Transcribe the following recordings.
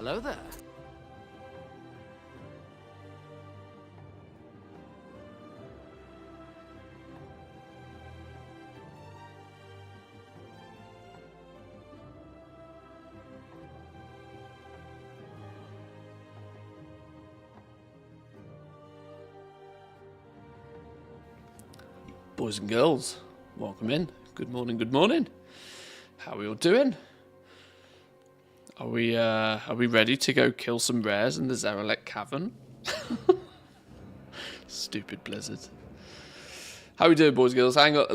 Hello there. Boys and girls, welcome in. Good morning, good morning. How are we all doing? Are we ready to go kill some rares in the Zarelek Cavern? Stupid Blizzard. How we doing, boys and girls? Hang on,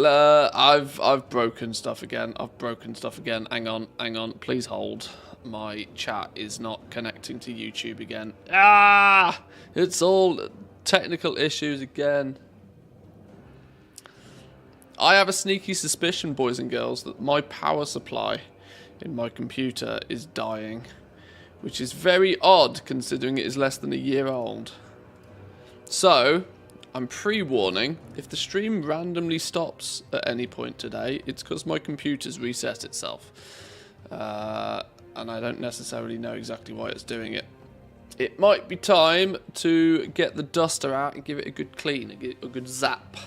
I've broken stuff again. Hang on, please hold. My chat is not connecting to YouTube again. It's all technical issues again. I have a sneaky suspicion, boys and girls, that my power supply in my computer is dying, which is very odd considering it is less than a year old. So, I'm pre-warning, if the stream randomly stops at any point today, it's because my computer's reset itself. And I don't necessarily know exactly why it's doing it. It might be time to get the duster out and give it a good clean, a good zap.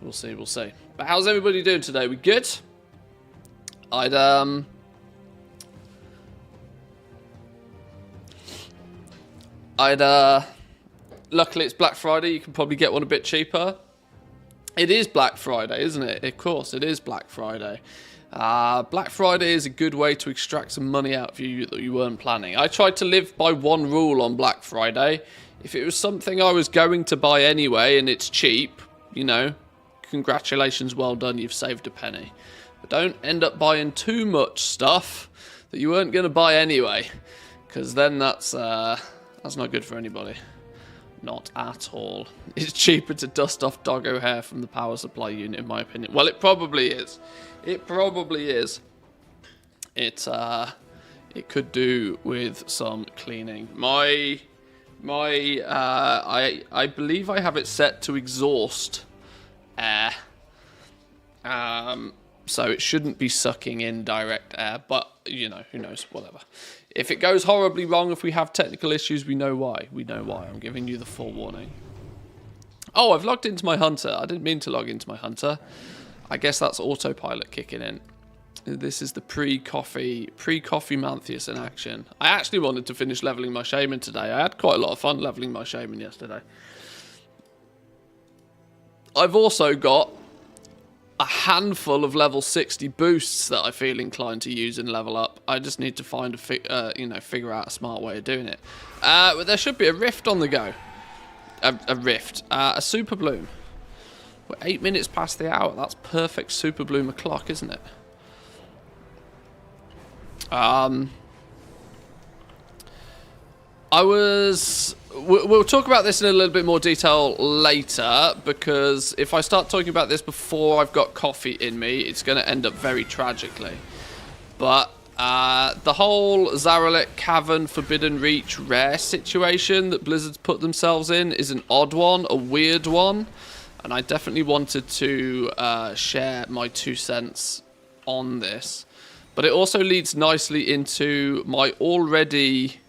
We'll see, we'll see. But how's everybody doing today? We good? Luckily it's Black Friday. You can probably get one a bit cheaper. It is Black Friday, isn't it? Of course, it is Black Friday. Black Friday is a good way to extract some money out of you that you weren't planning. I tried to live by one rule on Black Friday. If it was something I was going to buy anyway and it's cheap, you know, congratulations, well done, you've saved a penny. But don't end up buying too much stuff that you weren't going to buy anyway, because then that's not good for anybody. Not at all. It's cheaper to dust off doggo hair from the power supply unit, in my opinion. Well, it probably is. It probably is. It could do with some cleaning. I believe I have it set to exhaust air, so it shouldn't be sucking in direct air, but you know, who knows, whatever. If it goes horribly wrong, if we have technical issues, we know why. I'm giving you the forewarning. Oh, I've logged into my hunter. I didn't mean to log into my hunter. I guess that's autopilot kicking in. This is the pre-coffee Manthieus in action. I actually wanted to finish leveling my shaman today. I had quite a lot of fun leveling my shaman yesterday. I've also got a handful of level 60 boosts that I feel inclined to use and level up. I just need to find figure out a smart way of doing it. But there should be a rift on the go. A super bloom. We're 8 minutes past the hour. That's perfect super bloom o'clock, isn't it? We'll talk about this in a little bit more detail later, because if I start talking about this before I've got coffee in me, it's going to end up very tragically. But the whole Zarelek Cavern Forbidden Reach rare situation that Blizzard's put themselves in is an odd one, a weird one, and I definitely wanted to share my 2 cents on this. But it also leads nicely into my already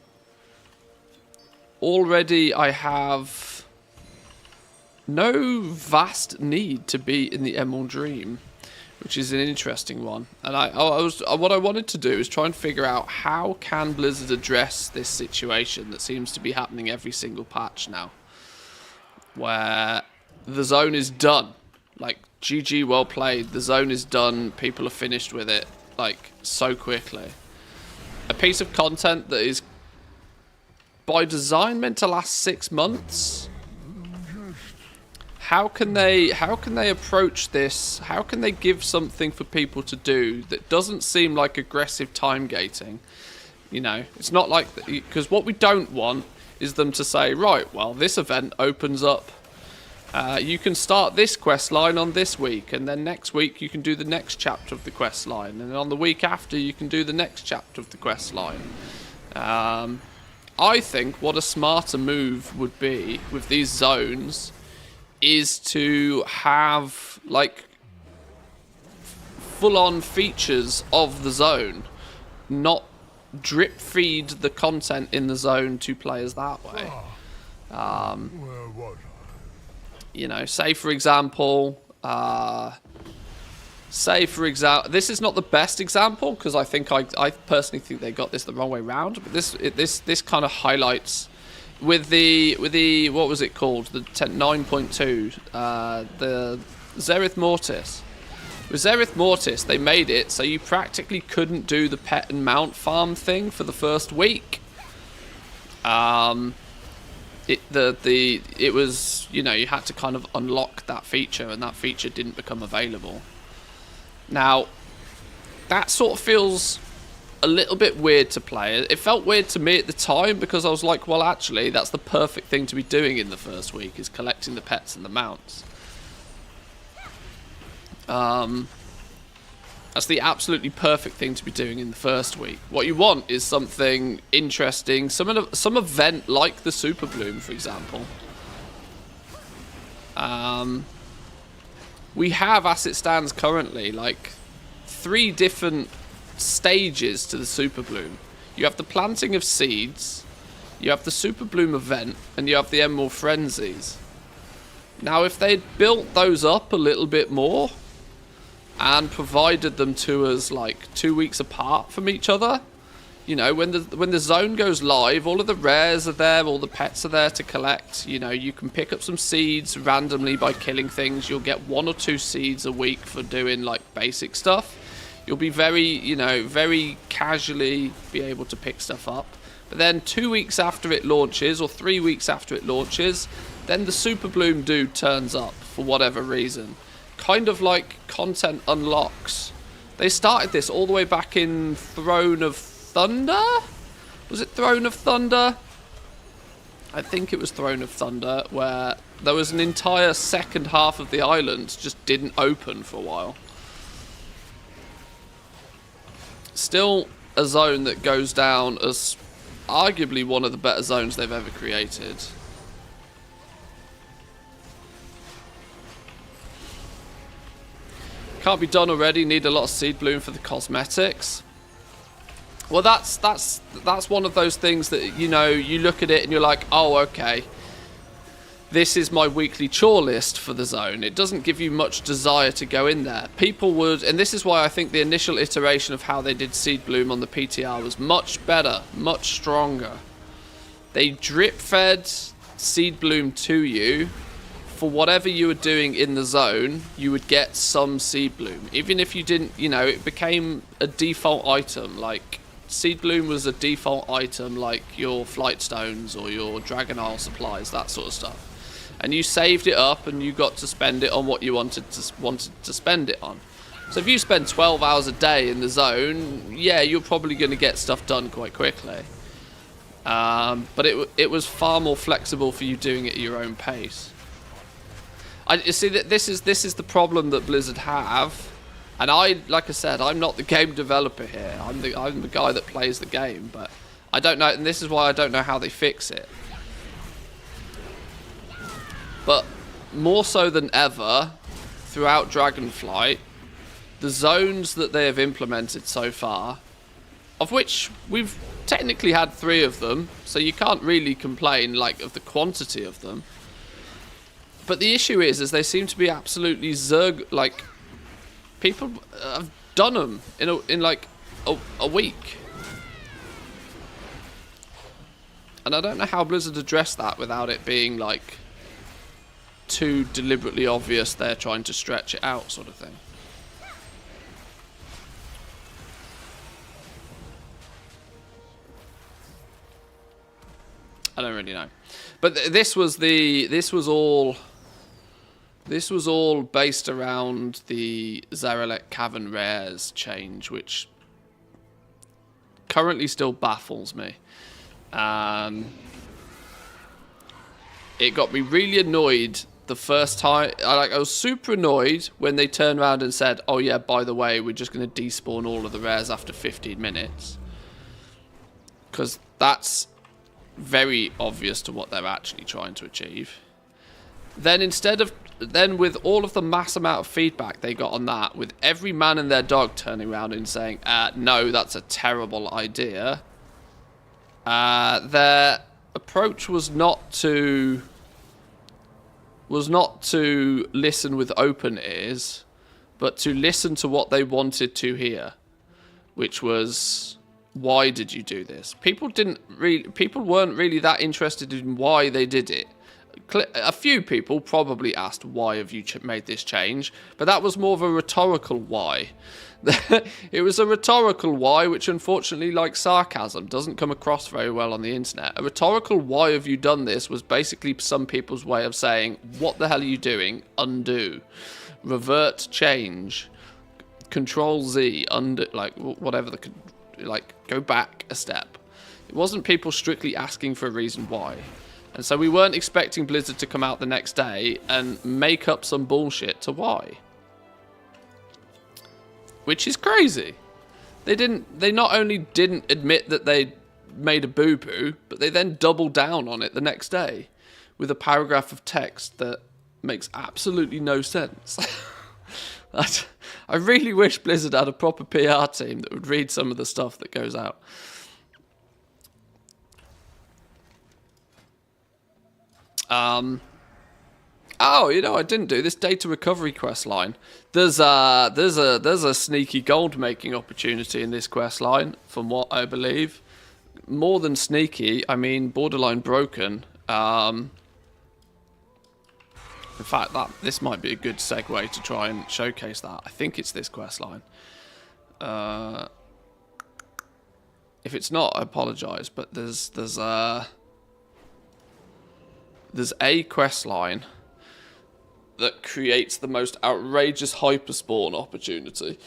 I have no vast need to be in the Emerald Dream, which is an interesting one. And what I wanted to do is try and figure out how can Blizzard address this situation that seems to be happening every single patch now, where the zone is done. Like, GG, well played. The zone is done. People are finished with it, like, so quickly. A piece of content that is by design meant to last 6 months. How can they approach this? How can they give something for people to do that doesn't seem like aggressive time gating? You know, it's not like, because what we don't want is them to say, right, well, this event opens up. You can start this quest line on this week, and then next week you can do the next chapter of the quest line, and then on the week after you can do the next chapter of the quest line. I think what a smarter move would be with these zones is to have, like, full-on features of the zone, not drip feed the content in the zone to players that way. You know, say for example, this is not the best example because I personally think they got this the wrong way round. But this kind of highlights with the what was it called, the 9.2, the Zereth Mortis. With Zereth Mortis, they made it so you practically couldn't do the pet and mount farm thing for the first week. It was, you know, you had to kind of unlock that feature, and that feature didn't become available. Now, that sort of feels a little bit weird to play. It felt weird to me at the time because I was like, well, actually, that's the perfect thing to be doing in the first week, is collecting the pets and the mounts. That's the absolutely perfect thing to be doing in the first week. What you want is something interesting, some event like the Super Bloom, for example. We have, as it stands currently, like 3 different stages to the Super Bloom. You have the planting of seeds, you have the Super Bloom event, and you have the Emerald Frenzies. Now, if they'd built those up a little bit more and provided them to us like 2 weeks apart from each other, you know, when the zone goes live, all of the rares are there, all the pets are there to collect. You know, you can pick up some seeds randomly by killing things. You'll get 1 or 2 seeds a week for doing like basic stuff. You'll be very casually be able to pick stuff up. But then 2 weeks after it launches, or 3 weeks after it launches, then the Super Bloom dude turns up for whatever reason. Kind of like content unlocks. They started this all the way back in Throne of Thunder? Was it Throne of Thunder? I think it was Throne of Thunder, where there was an entire second half of the island just didn't open for a while. Still a zone that goes down as arguably one of the better zones they've ever created. Can't be done already, need a lot of seed bloom for the cosmetics. Well, that's one of those things that, you know, you look at it and you're like, oh, okay, this is my weekly chore list for the zone. It doesn't give you much desire to go in there. People would, and this is why I think the initial iteration of how they did seed bloom on the PTR was much better, much stronger. They drip fed seed bloom to you. For whatever you were doing in the zone, you would get some seed bloom. Even if you didn't, you know, it became a default item. Like, seed bloom was a default item like your flight stones or your Dragon Isle supplies, that sort of stuff. And you saved it up and you got to spend it on what you wanted to spend it on. So if you spend 12 hours a day in the zone, yeah, you're probably going to get stuff done quite quickly. But it was far more flexible for you doing it at your own pace. You see that this is the problem that Blizzard have, and like I said, I'm not the game developer here. I'm the guy that plays the game, but I don't know, and this is why I don't know how they fix it. But more so than ever, throughout Dragonflight, the zones that they have implemented so far, of which we've technically had 3 of them, so you can't really complain like of the quantity of them. But the issue is they seem to be absolutely like, people have done them in like a week. And I don't know how Blizzard addressed that without it being like too deliberately obvious they're trying to stretch it out, sort of thing. I don't really know. But this was all based around the Zarelek Cavern Rares change, which currently still baffles me. It got me really annoyed the first time. I was super annoyed when they turned around and said, oh yeah, by the way, we're just going to despawn all of the rares after 15 minutes. Because that's very obvious to what they're actually trying to achieve. Then instead of then with all of the mass amount of feedback they got on that, with every man and their dog turning around and saying, no, that's a terrible idea, their approach was not to listen with open ears, but to listen to what they wanted to hear, which was, why did you do this? People weren't really that interested in why they did it. A few people probably asked, why have you made this change? But that was more of a rhetorical why. It was a rhetorical why, which unfortunately, like sarcasm, doesn't come across very well on the internet. A rhetorical why have you done this was basically some people's way of saying, what the hell are you doing? Undo. Revert, change. Control Z, undo, like whatever go back a step. It wasn't people strictly asking for a reason why. And so we weren't expecting Blizzard to come out the next day and make up some bullshit to why. Which is crazy. They not only didn't admit that they made a boo-boo, but they then doubled down on it the next day with a paragraph of text that makes absolutely no sense. I really wish Blizzard had a proper PR team that would read some of the stuff that goes out. Oh, I didn't do this data recovery quest line. There's a sneaky gold making opportunity in this quest line, from what I believe. More than sneaky, I mean borderline broken. In fact, this might be a good segue to try and showcase that. I think it's this quest line. If it's not, I apologise, but there's a quest line that creates the most outrageous hyperspawn opportunity.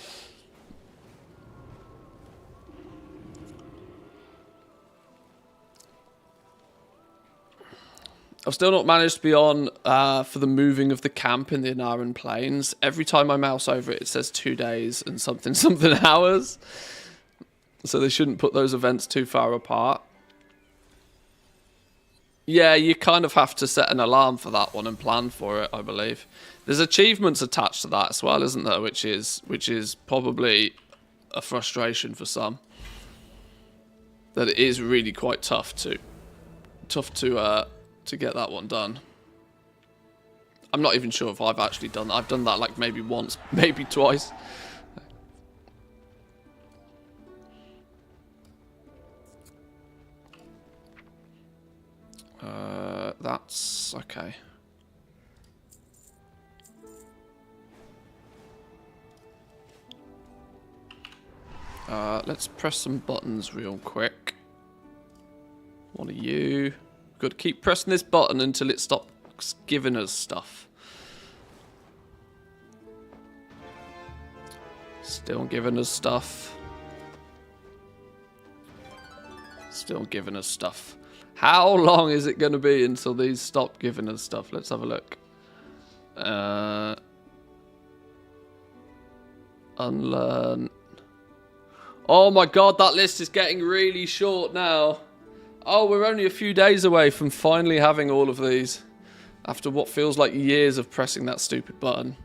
I've still not managed to be on for the moving of the camp in the Anaran Plains. Every time I mouse over it, it says 2 days and something hours. So they shouldn't put those events too far apart. Yeah, you kind of have to set an alarm for that one and plan for it, I believe. There's achievements attached to that as well, isn't there? Which is probably a frustration for some. That it is really quite tough to get that one done. I'm not even sure if I've actually done that. I've done that like maybe once, maybe twice. That's okay. Let's press some buttons real quick. One of you. We've got to keep pressing this button until it stops giving us stuff. Still giving us stuff. Still giving us stuff. How long is it going to be until these stop giving us stuff? Let's have a look. Unlearn. Oh my god, that list is getting really short now. Oh, we're only a few days away from finally having all of these. After what feels like years of pressing that stupid button.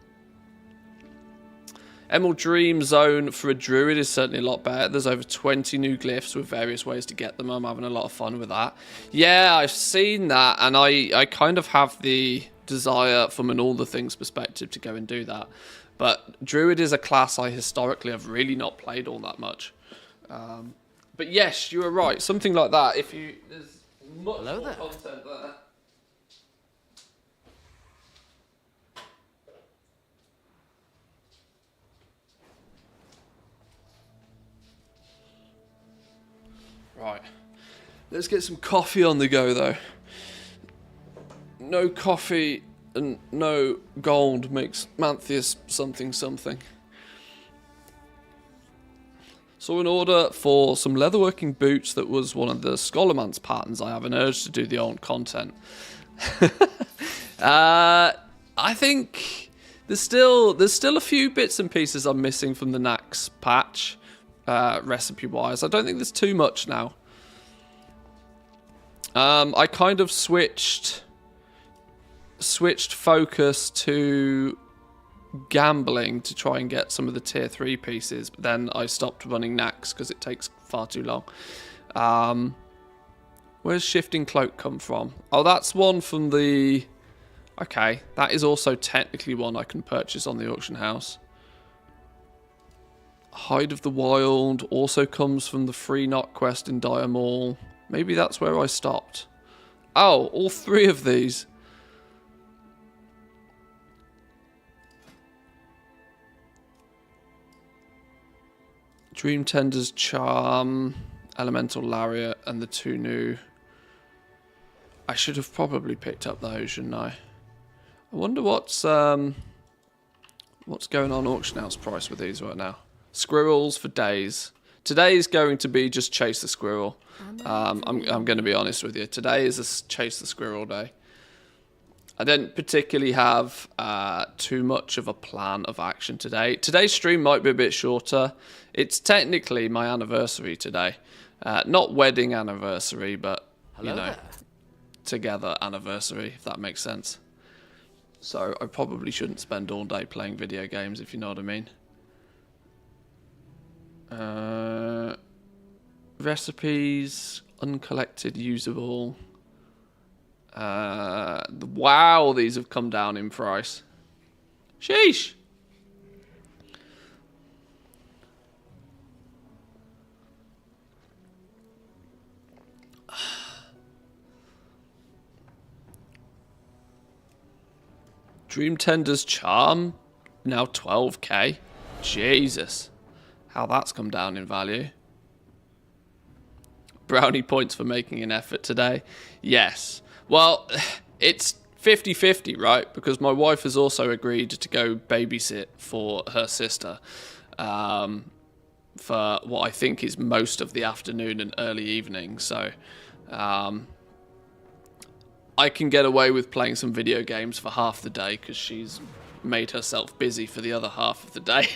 Emerald Dream Zone for a druid is certainly a lot better. There's over 20 new glyphs with various ways to get them. I'm having a lot of fun with that. Yeah, I've seen that, and I kind of have the desire from an all the things perspective to go and do that. But druid is a class I historically have really not played all that much. But yes, you are right. Something like that. There's much more content there. Right, let's get some coffee on the go though. No coffee and no gold makes Manthieus something. So in order for some leatherworking boots, that was one of the Scholarman's patterns, I have an urge to do the old content. I think there's still a few bits and pieces I'm missing from the Nax patch. Recipe-wise, I don't think there's too much now. I kind of switched switched focus to gambling to try and get some of the tier 3 pieces, but then I stopped running Nax because it takes far too long. Where's Shifting Cloak come from? Oh, that's one from the... Okay, that is also technically one I can purchase on the auction house. Hide of the Wild also comes from the free Knot quest in Dire Maul. Maybe that's where I stopped. Oh, all 3 of these. Dream Tender's Charm, Elemental Lariat, and the 2 new. I should have probably picked up those, shouldn't I? I wonder what's going on auction house price with these right now. Squirrels for days. Today is going to be just chase the squirrel. I'm going to be honest with you. Today is a chase the squirrel day. I didn't particularly have too much of a plan of action today. Today's stream might be a bit shorter. It's technically my anniversary today. Not wedding anniversary, but, you know, together anniversary, if that makes sense. So I probably shouldn't spend all day playing video games, if you know what I mean. Recipes, uncollected, usable. Wow, these have come down in price. Sheesh. Dream Tender's Charm, now 12k. Jesus. How that's come down in value. Brownie points for making an effort today. Yes. Well, it's 50-50, right? Because my wife has also agreed to go babysit for her sister for what I think is most of the afternoon and early evening. So I can get away with playing some video games for half the day because she's made herself busy for the other half of the day.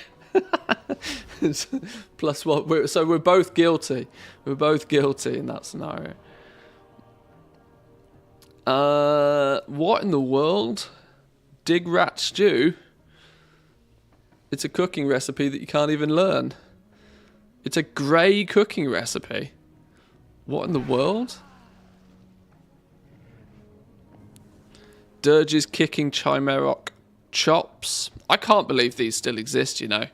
Plus what? So we're both guilty. We're both guilty in that scenario. What in the world? Dig rat stew? It's a cooking recipe that you can't even learn. It's a grey cooking recipe. What in the world? Dirge's kicking Chimerok chops. I can't believe these still exist, you know.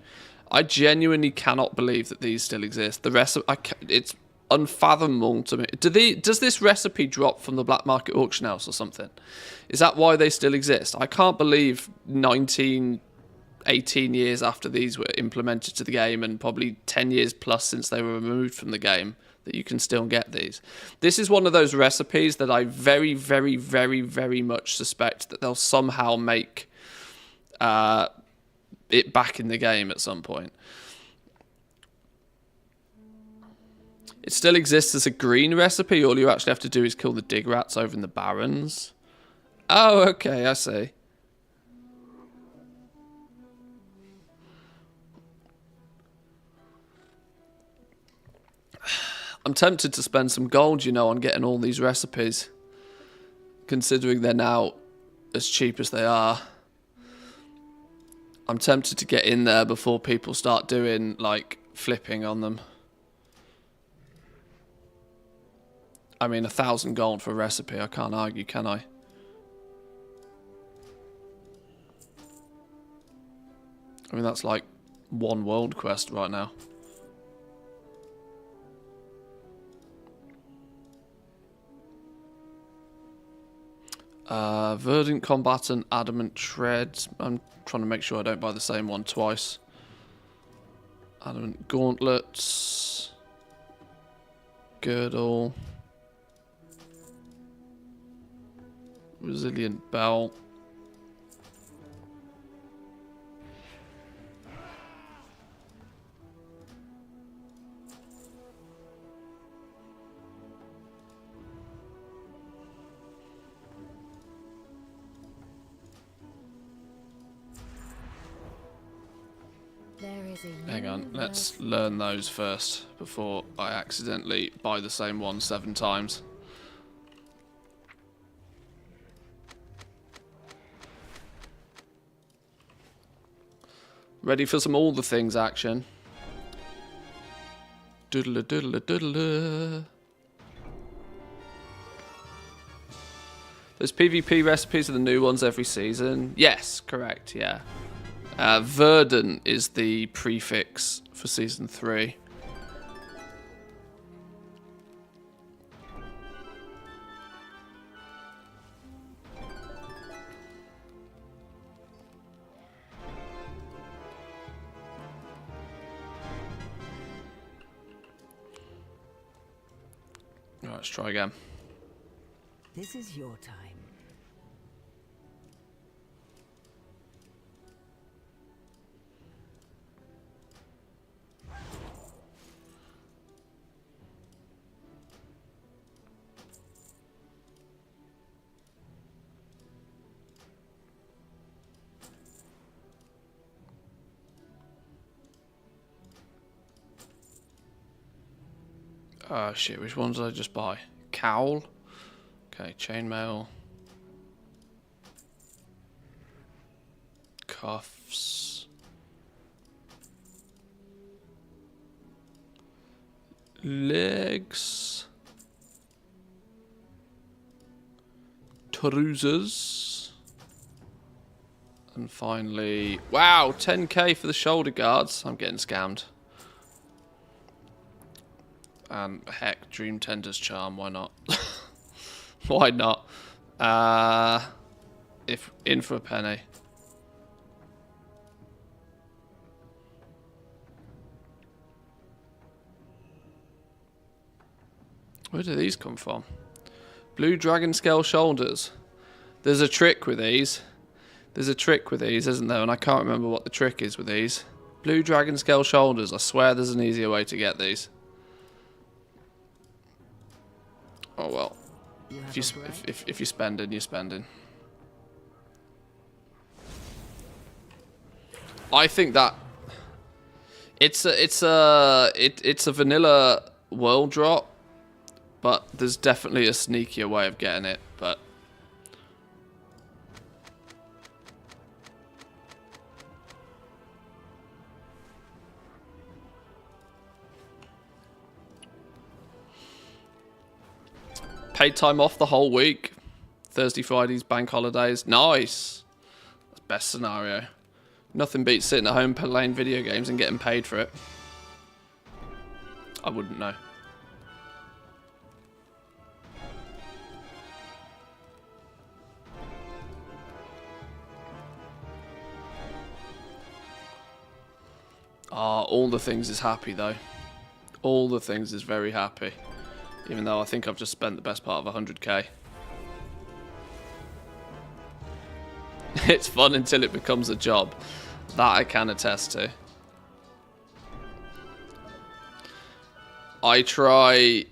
I genuinely cannot believe that these still exist. The recipe, it's unfathomable to me. Does this recipe drop from the black market auction house or something? Is that why they still exist? I can't believe 18 years after these were implemented to the game and probably 10 years plus since they were removed from the game that you can still get these. This is one of those recipes that I very, very, very, very much suspect that they'll somehow make it back in the game at some point. It still exists as a green recipe. All you actually have to do is kill the dig rats over in the barrens. Oh, okay, I see. I'm tempted to spend some gold, you know, on getting all these recipes. Considering they're now as cheap as they are. I'm tempted to get in there before people start doing, like, flipping on them. I mean, 1,000 gold for a recipe, I can't argue, can I? I mean, that's like one world quest right now. Verdant Combatant, Adamant Tread. I'm trying to make sure I don't buy the same one twice. Adamant Gauntlets. Girdle. Resilient Belt. Hang on, let's learn those first before I accidentally buy the same one 7 times. Ready for some all the things action. Doodle doodle doodle. Those PvP recipes are the new ones every season. Yes, correct, yeah. Verdant is the prefix for season 3. Right, let's try again. This is your time. Oh shit, which ones did I just buy? Cowl? Okay, chainmail. Cuffs. Legs. Trousers. And finally, wow, 10k for the shoulder guards. I'm getting scammed. And heck, Dream Tender's Charm, why not? Why not? If in for a penny. Where do these come from? Blue dragon scale shoulders. There's a trick with these. There's a trick with these, isn't there? And I can't remember what the trick is with these. Blue dragon scale shoulders. I swear there's an easier way to get these. Oh well. If you're spending, you're spending. I think that it's a vanilla world drop, but there's definitely a sneakier way of getting it. But paid time off the whole week. Thursday, Fridays, bank holidays. Nice. That's best scenario. Nothing beats sitting at home playing video games and getting paid for it. I wouldn't know. All the things is happy though. All the things is very happy. Even though I think I've just spent the best part of 100k. It's fun until it becomes a job. That I can attest to. I try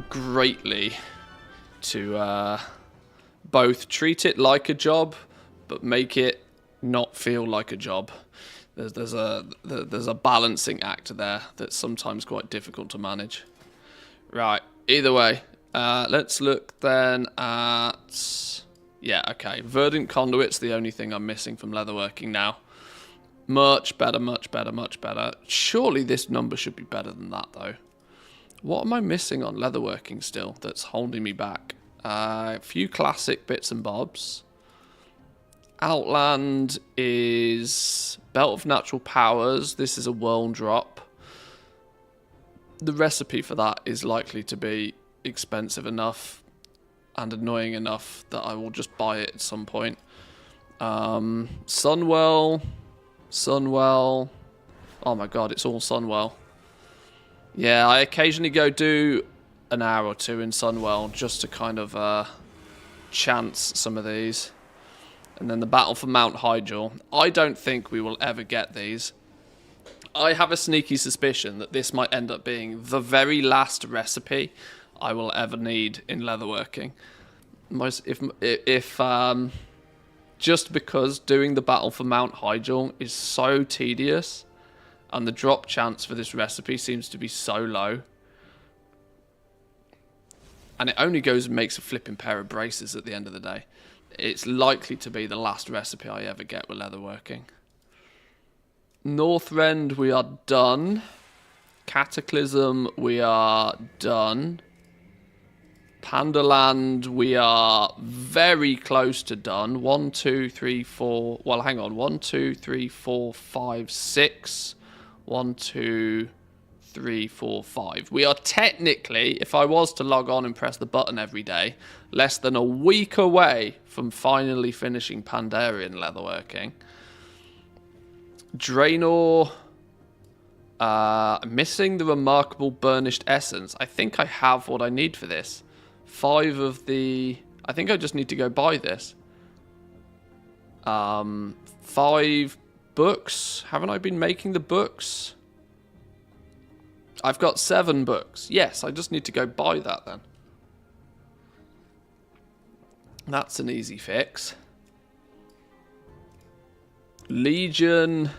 greatly to both treat it like a job, but make it not feel like a job. There's a balancing act there that's sometimes quite difficult to manage. Right. Either way, let's look then at... Yeah, okay. Verdant Conduit's the only thing I'm missing from leatherworking now. Much better, much better, much better. Surely this number should be better than that, though. What am I missing on leatherworking still that's holding me back? A few classic bits and bobs. Outland is Belt of Natural Powers. This is a world drop. The recipe for that is likely to be expensive enough and annoying enough that I will just buy it at some point. Sunwell. Oh my god, it's all Sunwell. Yeah, I occasionally go do an hour or two in Sunwell just to kind of chance some of these. And then the Battle for Mount Hyjal. I don't think we will ever get these. I have a sneaky suspicion that this might end up being the very last recipe I will ever need in leatherworking. Just because doing the Battle for Mount Hyjal is so tedious, and the drop chance for this recipe seems to be so low, and it only goes and makes a flipping pair of braces at the end of the day. It's likely to be the last recipe I ever get with leatherworking. Northrend, we are done. Cataclysm, we are done. Pandaland, we are very close to done. 1, 2, 3, 4. Well, hang on. 1, 2, 3, 4, 5, 6. 1, 2, 3, 4, 5. We are technically, if I was to log on and press the button every day, less than a week away from finally finishing Pandarian leatherworking. Draenor, missing the remarkable burnished essence. I think I have what I need for this. 5 of the... I think I just need to go buy this. 5 books. Haven't I been making the books? I've got 7 books. Yes, I just need to go buy that then. That's an easy fix. Legion.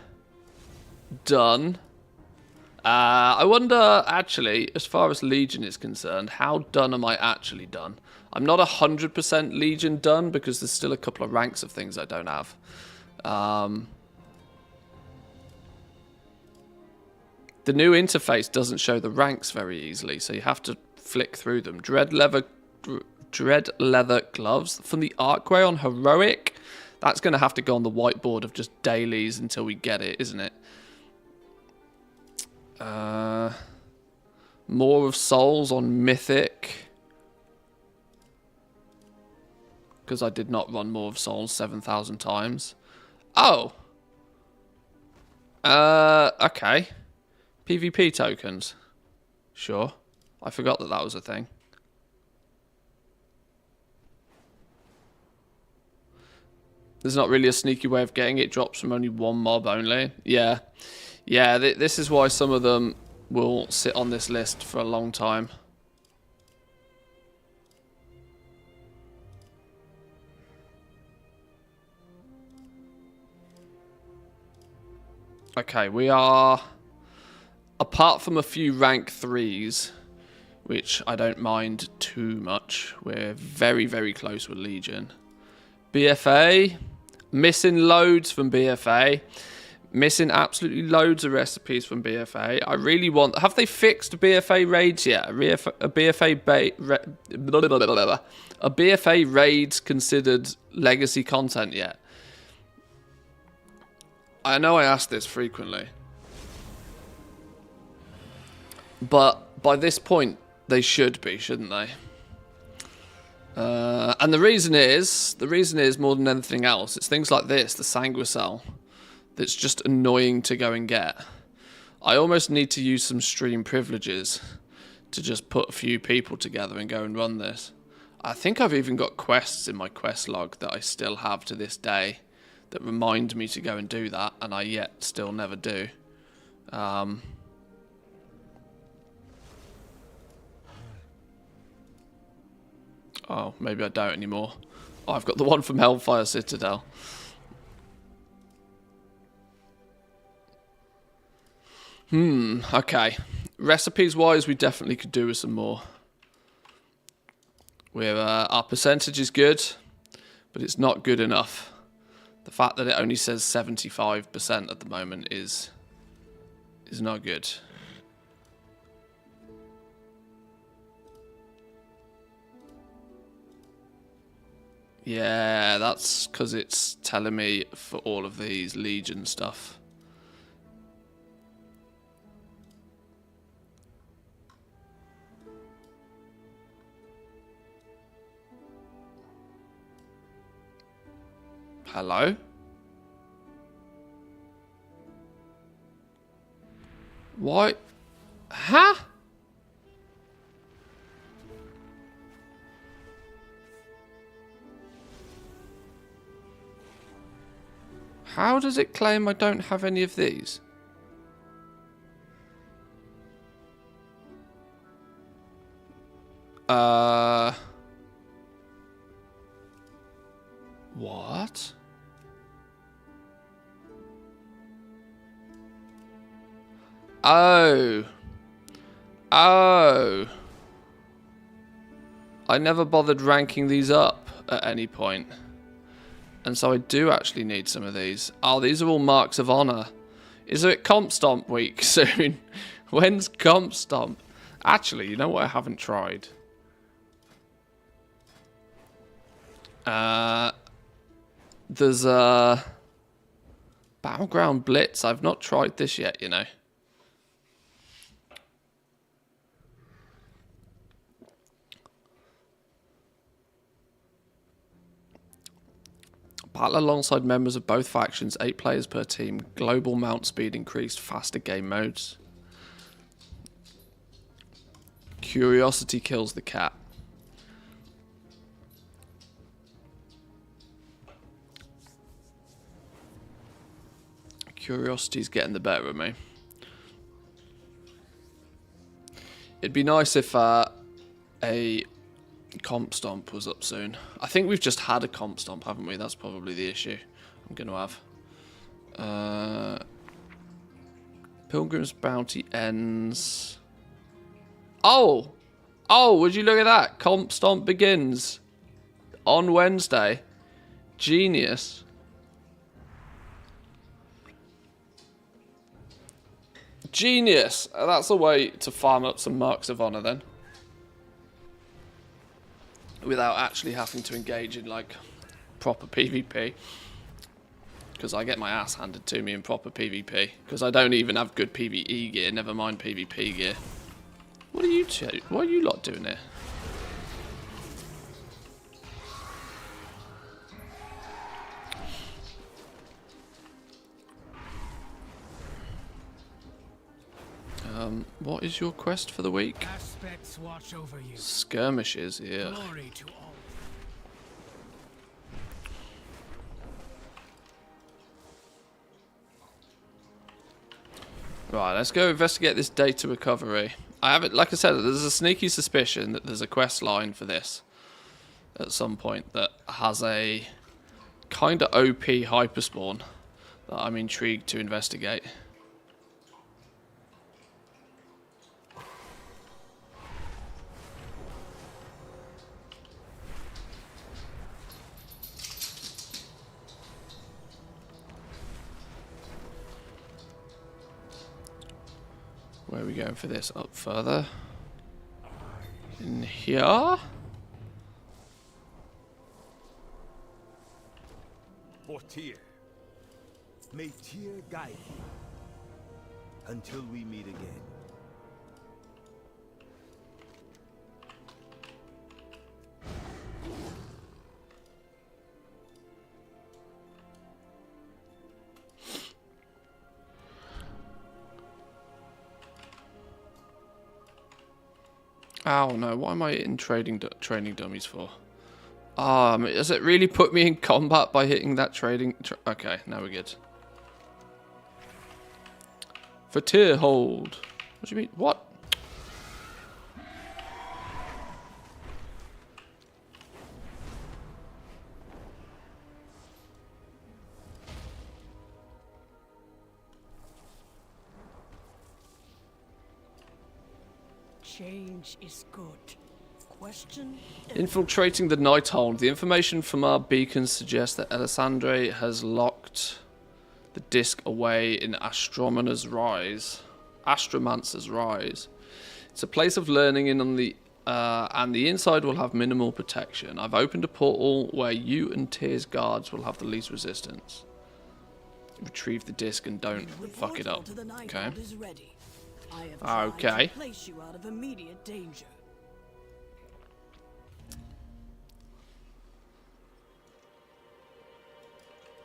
Done. I wonder, actually, as far as Legion is concerned, how done am I actually done? I'm not 100% Legion done because there's still a couple of ranks of things I don't have. The new interface doesn't show the ranks very easily, so you have to flick through them. Dread leather gloves from the Archway on Heroic. That's going to have to go on the whiteboard of just dailies until we get it, isn't it? More of Souls on Mythic. Because I did not run More of Souls 7,000 times. Oh! Okay. PvP tokens. Sure. I forgot that that was a thing. There's not really a sneaky way of getting it. It drops from only one mob only. Yeah. Yeah, this is why some of them will sit on this list for a long time. Okay, we are... Apart from a few rank 3s, which I don't mind too much, we're very, very close with Legion. BFA, missing loads from BFA. Missing absolutely loads of recipes from BFA. I really want... Have they fixed BFA raids yet? A BFA raids considered legacy content yet? I know I ask this frequently. But by this point, they should be, shouldn't they? And the reason is more than anything else, it's things like this, the Sanguicell, that's just annoying to go and get. I almost need to use some stream privileges to just put a few people together and go and run this. I think I've even got quests in my quest log that I still have to this day that remind me to go and do that, and I yet still never do. Oh, maybe I don't anymore. Oh, I've got the one from Hellfire Citadel. Okay. Recipes-wise, we definitely could do with some more. Our percentage is good, but it's not good enough. The fact that it only says 75% at the moment is not good. Yeah, that's because it's telling me for all of these Legion stuff. Hello? Why? Huh? How does it claim I don't have any of these? What? Oh. Oh. I never bothered ranking these up at any point. And so I do actually need some of these. Oh, these are all marks of honor. Is it Comp Stomp week soon? When's Comp Stomp? Actually, you know what I haven't tried? There's a Battleground Blitz. I've not tried this yet, you know. Battle alongside members of both factions, 8 players per team. Global mount speed increased, faster game modes. Curiosity kills the cat. Curiosity's getting the better of me. It'd be nice if a Comp Stomp was up soon. I think we've just had a Comp Stomp, haven't we? That's probably the issue I'm going to have. Pilgrim's Bounty ends. Oh! Oh, would you look at that? Comp Stomp begins on Wednesday. Genius. Genius. That's a way to farm up some marks of honor then. Without actually having to engage in like proper PvP. Because I get my ass handed to me in proper PvP. Because I don't even have good PvE gear, never mind PvP gear. What are you two? What are you lot doing here? What is your quest for the week? Aspects watch over you. Skirmishes, yeah. Glory to all. Right, let's go investigate this data recovery. I haven't, like I said, there's a sneaky suspicion that there's a quest line for this at some point that has a kind of OP hyperspawn that I'm intrigued to investigate. Where are we going for this? Up further? In here? For Tyr. May Tyr guide you until we meet again. Oh no, what am I in training dummies for? Does it really put me in combat by hitting that trading? Okay, now we're good. For tier hold. What do you mean? What? Change is good. Question? Infiltrating the Nighthold. The information from our beacons suggests that Alessandre has locked the disc away in Astromancer's Rise. It's a place of learning in on the and the inside will have minimal protection. I've opened a portal where you and Tyr's guards will have the least resistance. Retrieve the disc and don't fuck it up. Okay. Okay. Place you out of immediate danger.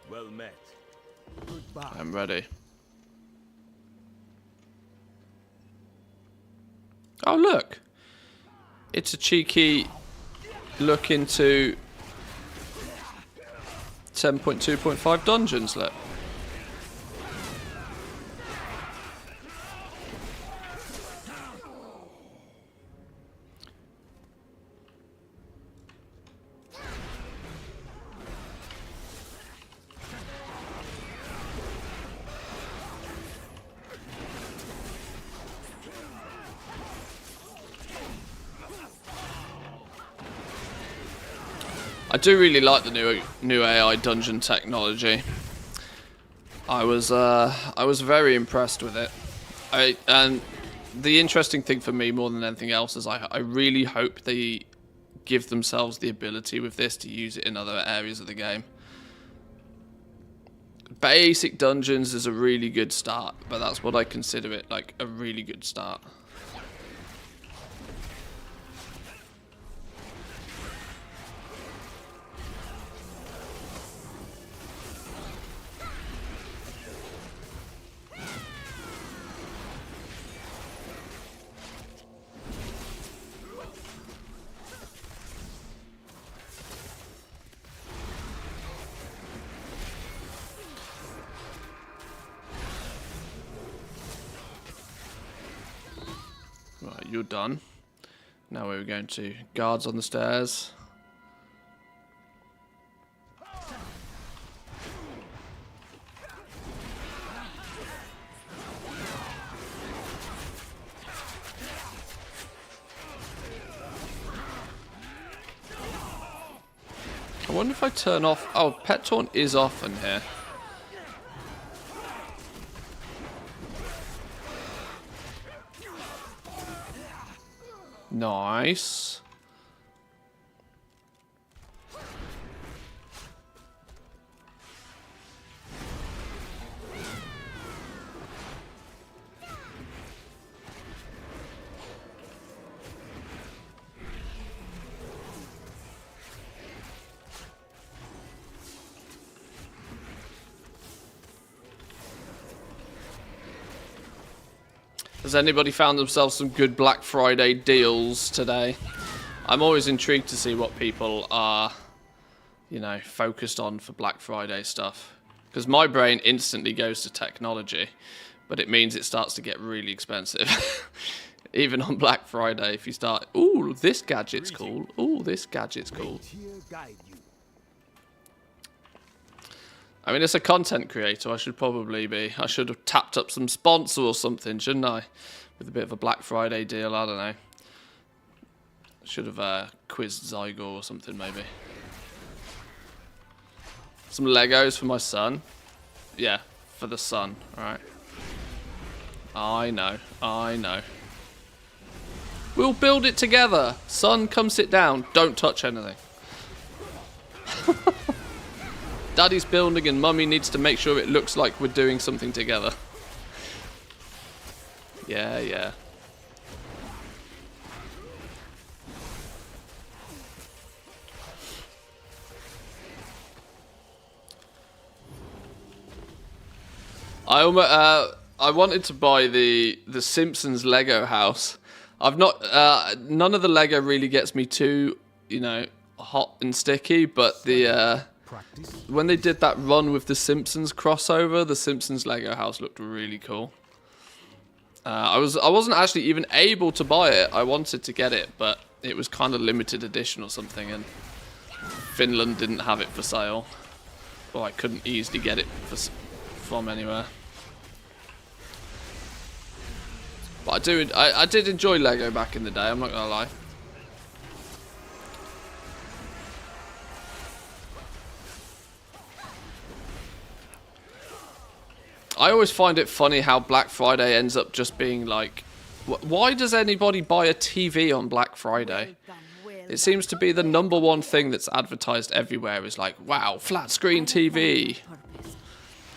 Well met. Goodbye. I'm ready. Oh look! It's a cheeky look into 10.2.5 dungeons, look. I do really like the new AI dungeon technology. I was very impressed with it. And the interesting thing for me more than anything else is I really hope they give themselves the ability with this to use it in other areas of the game. Basic dungeons is a really good start, but that's what I consider it, like a really good start. Right, you're done. Now we're going to guards on the stairs. I wonder if I turn off... Oh, Pet Taunt is off in here. Nice. Has anybody found themselves some good Black Friday deals today? I'm always intrigued to see what people are, you know, focused on for Black Friday stuff. Because my brain instantly goes to technology, but it means it starts to get really expensive. Even on Black Friday, if you start, ooh, this gadget's cool. Ooh, this gadget's cool. I mean, as a content creator, I should have tapped up some sponsor or something, shouldn't I? With a bit of a Black Friday deal, I don't know. Should have quizzed Zygo or something, maybe. Some Legos for my son. Yeah, for the son, alright. I know, I know. We'll build it together. Son, come sit down. Don't touch anything. Daddy's building and Mummy needs to make sure it looks like we're doing something together. Yeah, yeah. I wanted to buy the Simpsons Lego house. I've not none of the Lego really gets me too, you know, hot and sticky, but the when they did that run with the Simpsons crossover, the Simpsons Lego house looked really cool. I wasn't actually even able to buy it. I wanted to get it, but it was kind of limited edition or something, and Finland didn't have it for sale, or I couldn't easily get it from anywhere. But I did enjoy Lego back in the day. I'm not gonna lie. I always find it funny how Black Friday ends up just being like, why does anybody buy a TV on Black Friday? It seems to be the #1 thing that's advertised everywhere is like, wow, flat screen TV.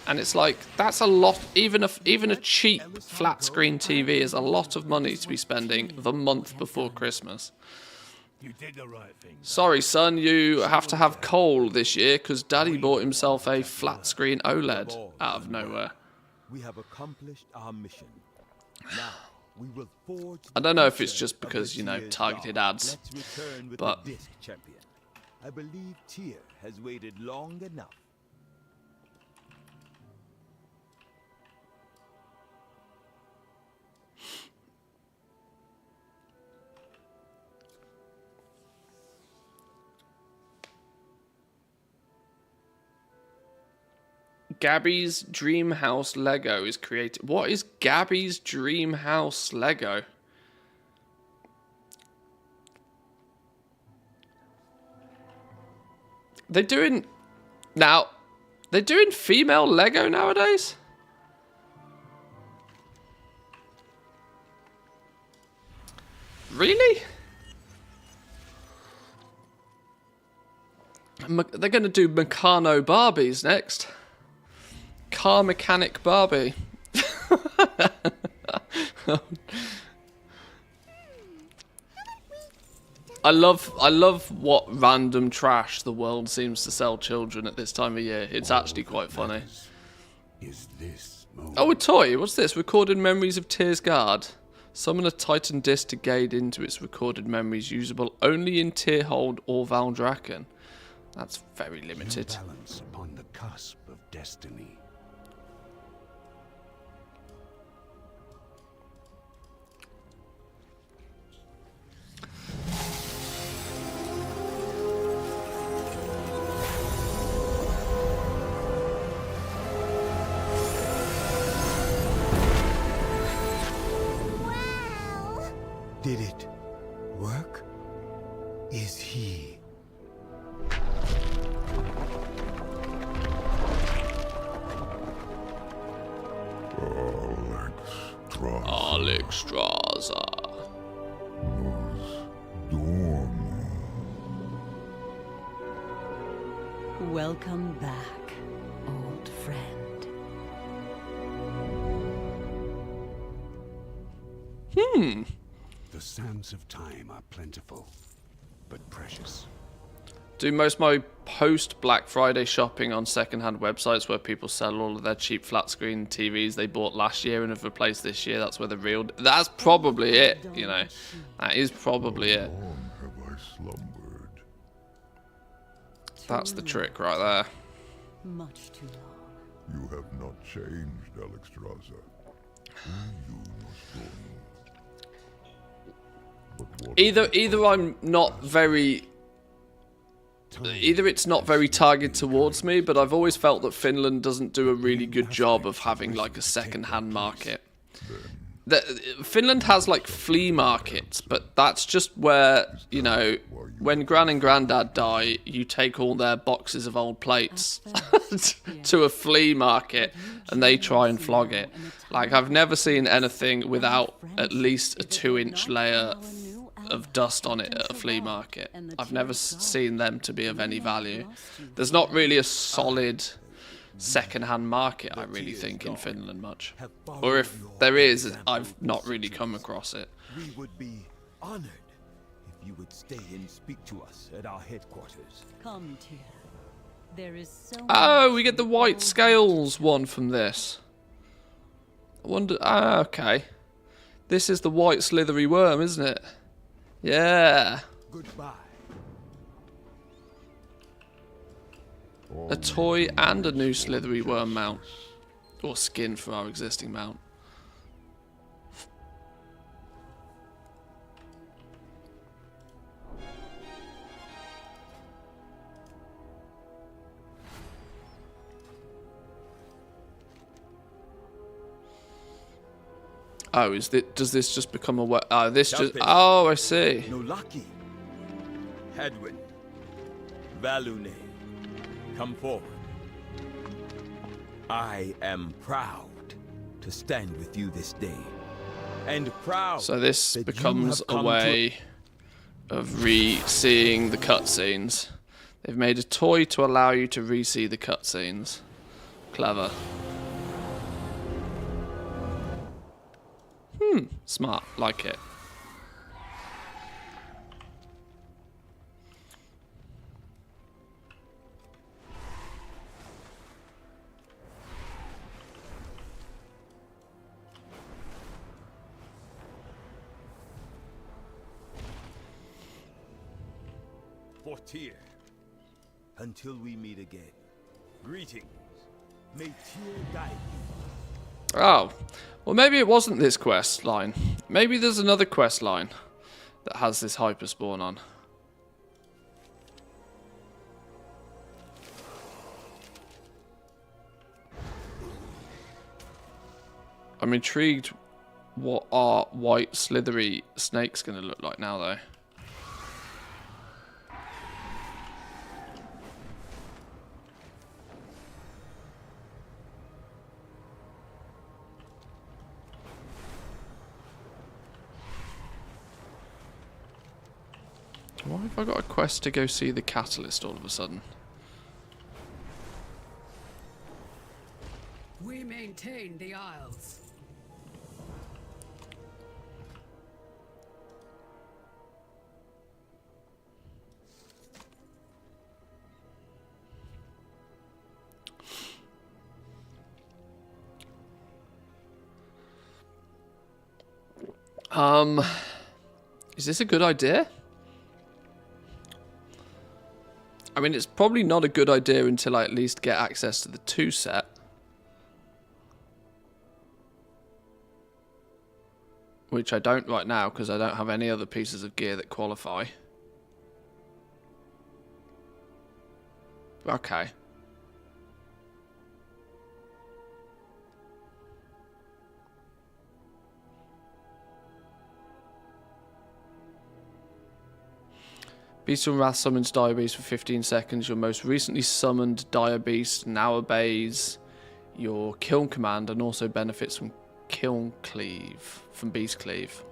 And it's like, that's a lot, even a cheap flat screen TV is a lot of money to be spending the month before Christmas. You did the right thing. Sorry, son, you have to have coal this year because Daddy bought himself a flat screen OLED out of nowhere. We have accomplished our mission. Now we will forge. I don't know if it's just because, you know, targeted ads, Let's return with but the disc champion. I believe Tyr has waited long enough. Gabby's Dream House Lego is created. What is Gabby's Dream House Lego? They're doing... Now, They're doing female Lego nowadays? Really? They're going to do Meccano Barbies next. Car mechanic Barbie. I love what random trash the world seems to sell children at this time of year. It's actually quite funny. Is this Oh, a toy. What's this? Recorded memories of Tyr's Guard. Summon a Titan disc to gain into its recorded memories, usable only in Tyrhold or Valdraken. That's very limited. balance upon the cusp of destiny? Did it work? Is he? Alexstrasza. Welcome back, old friend. The sands of time are plentiful, but precious. Do most of my post-Black Friday shopping on second-hand websites where people sell all of their cheap flat-screen TVs they bought last year and have replaced this year. That's where the real... That's probably it, you know. That is probably it. Long have I slumbered. That's the trick right there. Much too long. You have not changed, Alexstrasza. You must go. But what Either I'm not very... Either it's not very targeted towards me, but I've always felt that Finland doesn't do a really good job of having like a second-hand market. Finland has like flea markets, but that's just where, you know, when Gran and Grandad die, you take all their boxes of old plates to a flea market and they try and flog it. Like, I've never seen anything without at least a 2-inch layer of dust on it at a flea market. I've never seen them to be of any value. There's not really a solid second-hand market, I really think, in Finland much. Or if there is, I've not really come across it. We would be honored if you would stay and speak to us at our headquarters. Come, Tyr. There is so Oh, we get the white scales one from this. I wonder... Ah, okay. This is the white slithery worm, isn't it? Yeah. Goodbye. A toy and a new slithery worm mount. Or skin for our existing mount. Oh, does this just become a... Oh, this just... Oh, I see. Nolaki. Hadwin. Valune. Come forward. I am proud to stand with you this day. And proud. So this that you becomes have a come way of re-seeing the cutscenes. They've made a toy to allow you to re-see the cutscenes. Clever. Smart. Like it. For Tyr. Until we meet again. Greetings. May Tyr guide you. Oh. Well, maybe it wasn't this quest line. Maybe there's another quest line that has this hyperspawn on. I'm intrigued what our white slithery snake's going to look like now, though. Why have I got a quest to go see the catalyst all of a sudden? We maintain the Isles. Is this a good idea? I mean, it's probably not a good idea until I at least get access to the 2 set. Which I don't right now, because I don't have any other pieces of gear that qualify. Okay. Beast from Wrath summons Dire Beast for 15 seconds. Your most recently summoned Dire Beast now obeys your Kiln command and also benefits from Kiln Cleave, from Beast Cleave.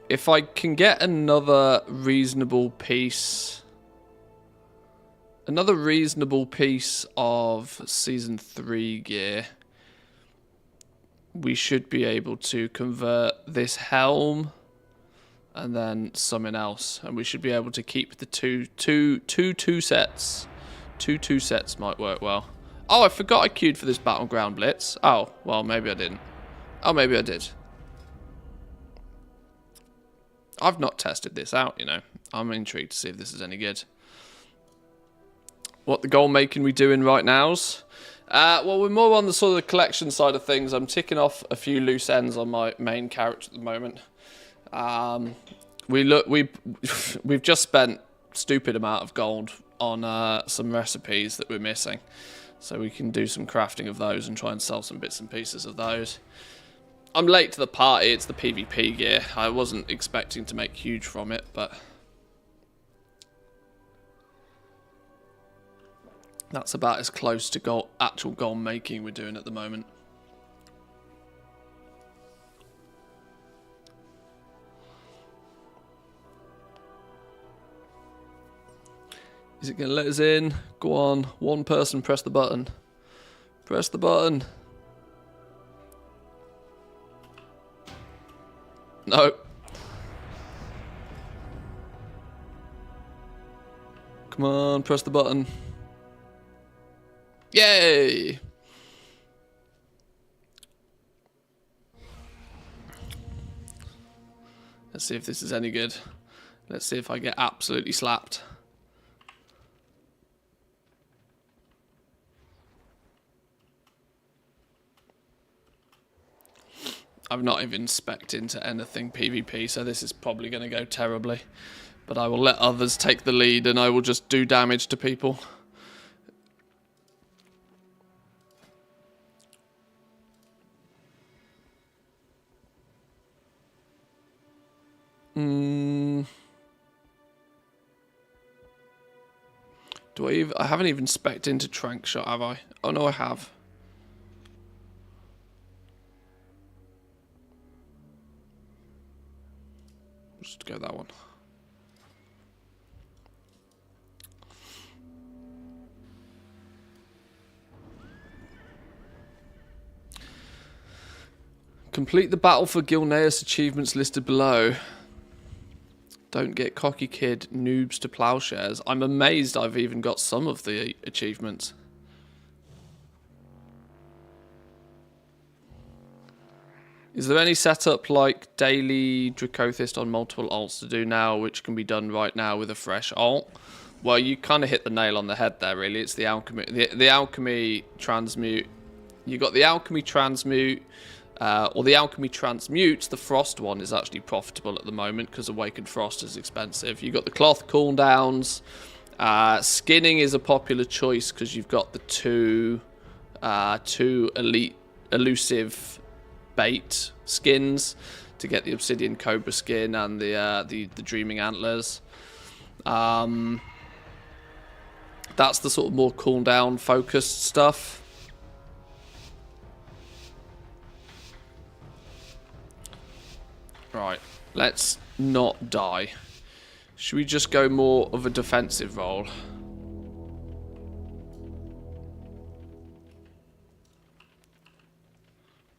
If I can get another reasonable piece of Season 3 gear, we should be able to convert this helm and then something else, and we should be able to keep the two sets. Two sets might work well. Oh, I forgot I queued for this Battleground Blitz. Oh, well, maybe I didn't. Oh, maybe I did. I've not tested this out, you know. I'm intrigued to see if this is any good. What the goal making we doing right now's? Well, we're more on the sort of the collection side of things. I'm ticking off a few loose ends on my main character at the moment. We've just spent stupid amount of gold on some recipes that we're missing, so we can do some crafting of those and try and sell some bits and pieces of those. I'm late to the party. It's the PvP gear. I wasn't expecting to make huge from it, but that's about as close to actual gold making we're doing at the moment. Is it going to let us in? Go on. One person, press the button. Press the button. No. Come on, press the button. Yay! Let's see if this is any good. Let's see if I get absolutely slapped. I've not even spec'd into anything PvP, so this is probably going to go terribly. But I will let others take the lead and I will just do damage to people. I haven't even spec'd into Trank Shot, have I? Oh no, I have. Just go that one. Complete the battle for Gilneas achievements listed below. Don't get cocky kid noobs to plowshares. I'm amazed I've even got some of the achievements. Is there any setup like daily Dracothist on multiple alts to do now, which can be done right now with a fresh alt? Well, you kind of hit the nail on the head there, really. It's the alchemy, the alchemy transmute. You got the alchemy transmute, or the alchemy transmutes. The frost one is actually profitable at the moment because awakened frost is expensive. You got the cloth cooldowns. Skinning is a popular choice because you've got the two elite elusive bait skins to get the obsidian cobra skin and the dreaming antlers. That's the sort of more cooldown focused stuff. Let's not die. Should we just go more of a defensive role?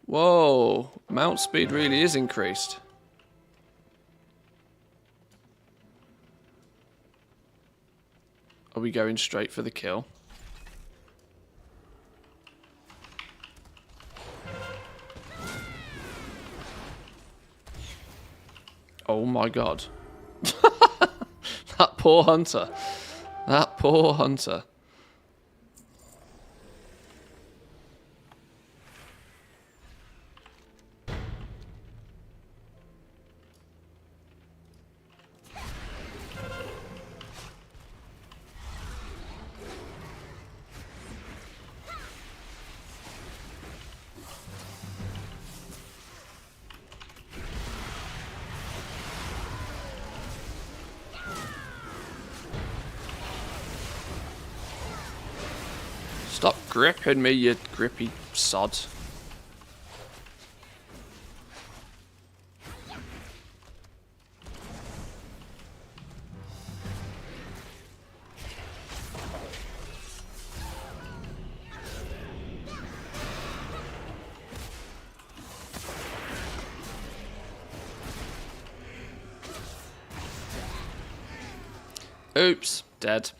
Whoa, mount speed really is increased. Are we going straight for the kill? Oh my god. That poor hunter. That poor hunter. Stop gripping me, you grippy sod. Oops, dead.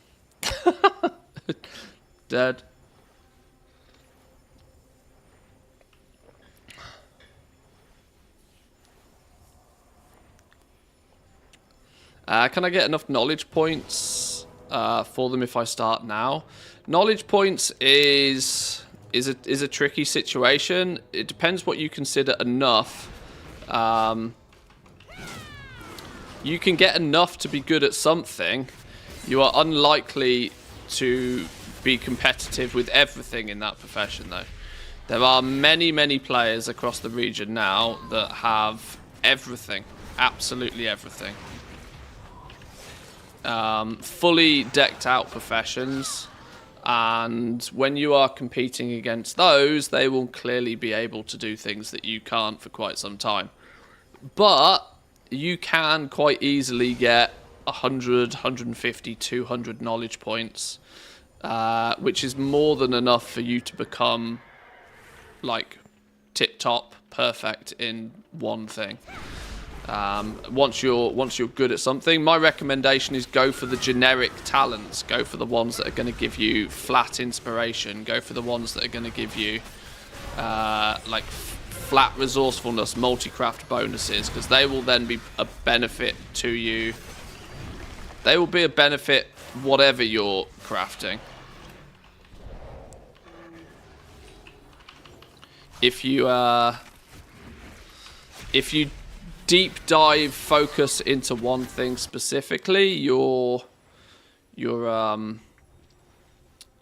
Dead. Can I get enough knowledge points for them if I start now? Knowledge points is a tricky situation. It depends what you consider enough. You can get enough to be good at something. You are unlikely to be competitive with everything in that profession, though. There are many, many players across the region now that have everything. Absolutely everything. Fully decked out professions, and when you are competing against those, they will clearly be able to do things that you can't for quite some time. But you can quite easily get 100, 150, 200 knowledge points, which is more than enough for you to become like tip-top perfect in one thing. Once you're good at something, my recommendation is go for the generic talents. Go for the ones that are going to give you flat inspiration. Go for the ones that are going to give you like flat resourcefulness, multi-craft bonuses, because they will then be a benefit to you. They will be a benefit whatever you're crafting. If you deep dive focus into one thing specifically, you're then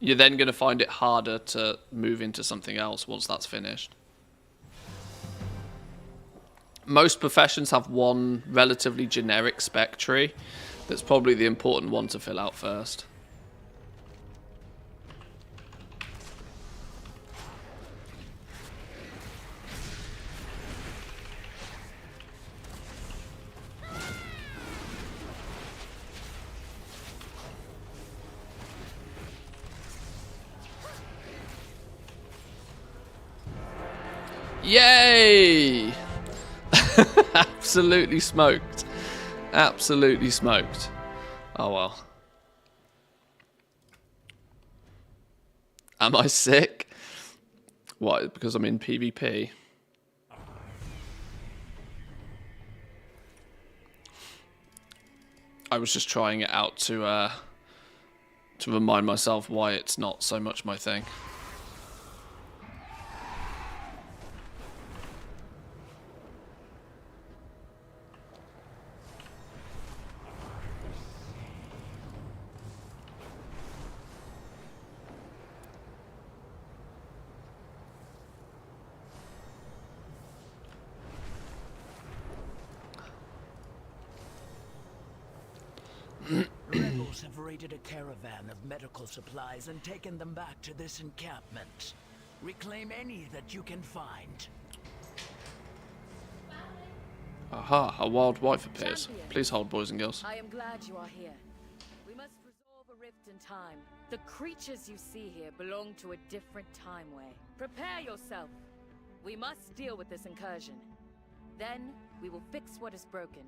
going to find it harder to move into something else once that's finished. Most professions have one relatively generic spec tree. That's probably the important one to fill out first. Yay! Absolutely smoked. Absolutely smoked. Oh well. Am I sick? What, because I'm in PvP? I was just trying it out to remind myself why it's not so much my thing. Rebels have raided a caravan of medical supplies and taken them back to this encampment. Reclaim any that you can find. Aha, a wild wife appears. Please hold, boys and girls. I am glad you are here. We must resolve a rift in time. The creatures you see here belong to a different time way. Prepare yourself. We must deal with this incursion. Then, we will fix what is broken.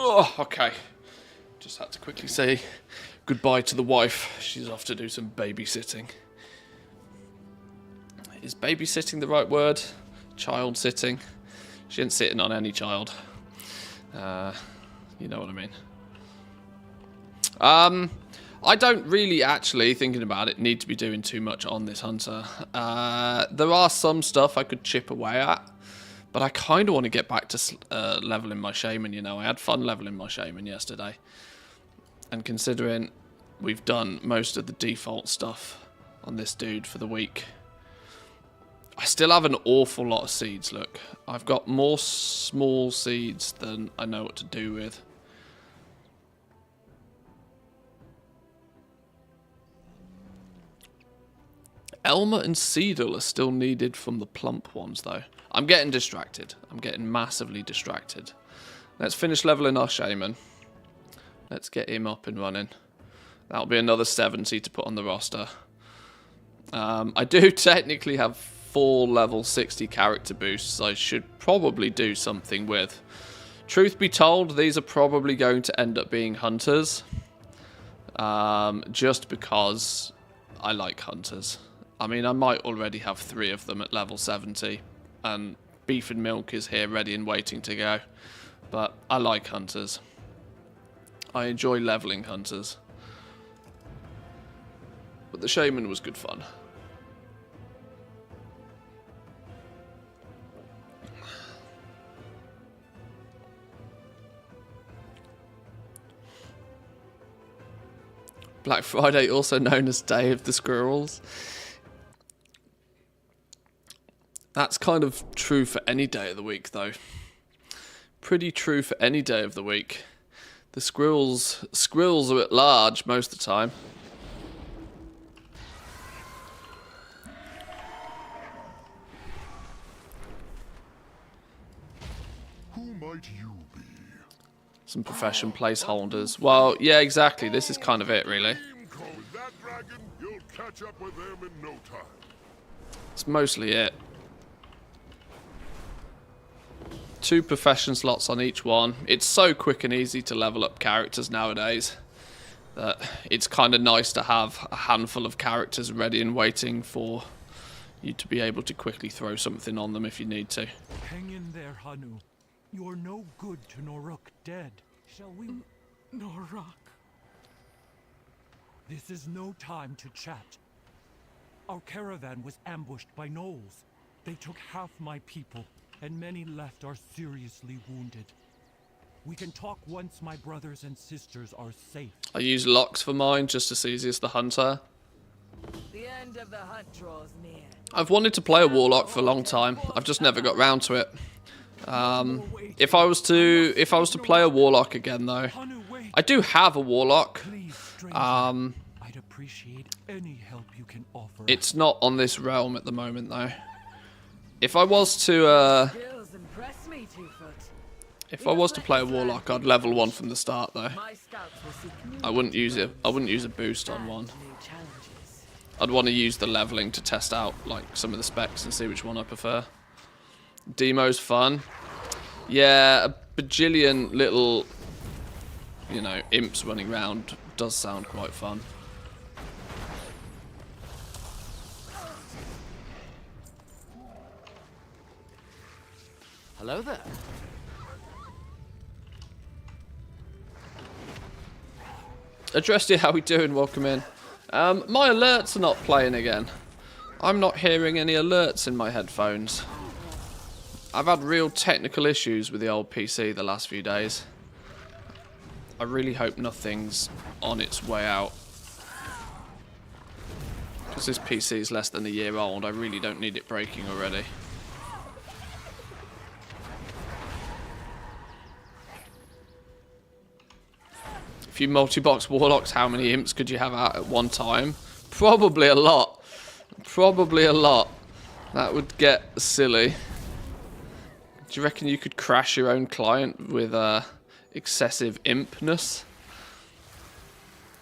Oh, okay. Just had to quickly say goodbye to the wife. She's off to do some babysitting. Is babysitting the right word? Child sitting? She ain't sitting on any child. You know what I mean. I don't really actually, thinking about it, need to be doing too much on this hunter. There are some stuff I could chip away at. But I kind of want to get back to leveling my shaman, you know. I had fun leveling my shaman yesterday. And considering we've done most of the default stuff on this dude for the week, I still have an awful lot of seeds, look. I've got more small seeds than I know what to do with. Elmer and Seedle are still needed from the plump ones, though. I'm getting distracted. I'm getting massively distracted. Let's finish leveling our shaman. Let's get him up and running. That'll be another 70 to put on the roster. I do technically have 4 level 60 character boosts I should probably do something with. Truth be told, these are probably going to end up being hunters. Just because I like hunters. I mean, I might already have 3 of them at level 70. And Beef and Milk is here ready and waiting to go. But I like hunters. I enjoy leveling hunters. But the shaman was good fun. Black Friday, also known as Day of the Squirrels. That's kind of true for any day of the week, though. Pretty true for any day of the week. The squirrels are at large most of the time. Who might you be? Some profession placeholders. Well, yeah, exactly. This is kind of it, really. With that dragon, you'll catch up with them in no time. It's mostly it. 2 profession slots on each one. It's so quick and easy to level up characters nowadays that it's kind of nice to have a handful of characters ready and waiting for you to be able to quickly throw something on them if you need to. Hang in there, Hanu. You're no good to Noruk dead. Shall we... Noruk? This is no time to chat. Our caravan was ambushed by gnolls. They took half my people, and many left are seriously wounded. We can talk once my brothers and sisters are safe. I use locks for mine, just as easy as the hunter. The end of the hunt draws near. I've wanted to play a warlock for a long time. I've just never got round to it. If I was to play a warlock again, though, I do have a warlock. Please, stranger, I'd appreciate any help you can offer. It's not on this realm at the moment, though. If I was to If I was to play a Warlock, I'd level 1 from the start, though. My scouts will seek new I wouldn't use it. I wouldn't use a boost on one. new challenges. I'd want to use the leveling to test out like some of the specs and see which one I prefer. Demo's fun. Yeah, a bajillion little, you know, imps running around does sound quite fun. Hello there. Adresty, how we doing? Welcome in. My alerts are not playing again. I'm not hearing any alerts in my headphones. I've had real technical issues with the old PC the last few days. I really hope nothing's on its way out. Because this PC is less than a year old, I really don't need it breaking already. If you multi-box Warlocks, how many imps could you have out at one time? Probably a lot. Probably a lot. That would get silly. Do you reckon you could crash your own client with excessive impness?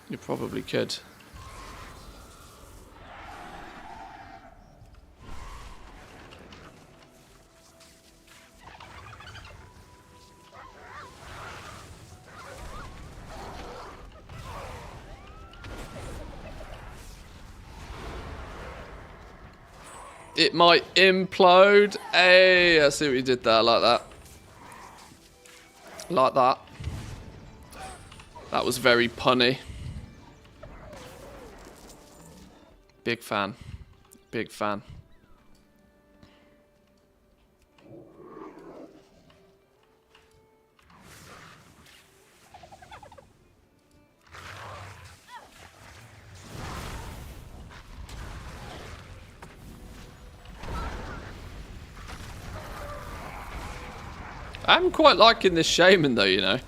You probably could. It might implode. Hey, I see what you did there. Like that. Like that. That was very punny. Big fan. Big fan. I'm quite liking this shaman though, you know.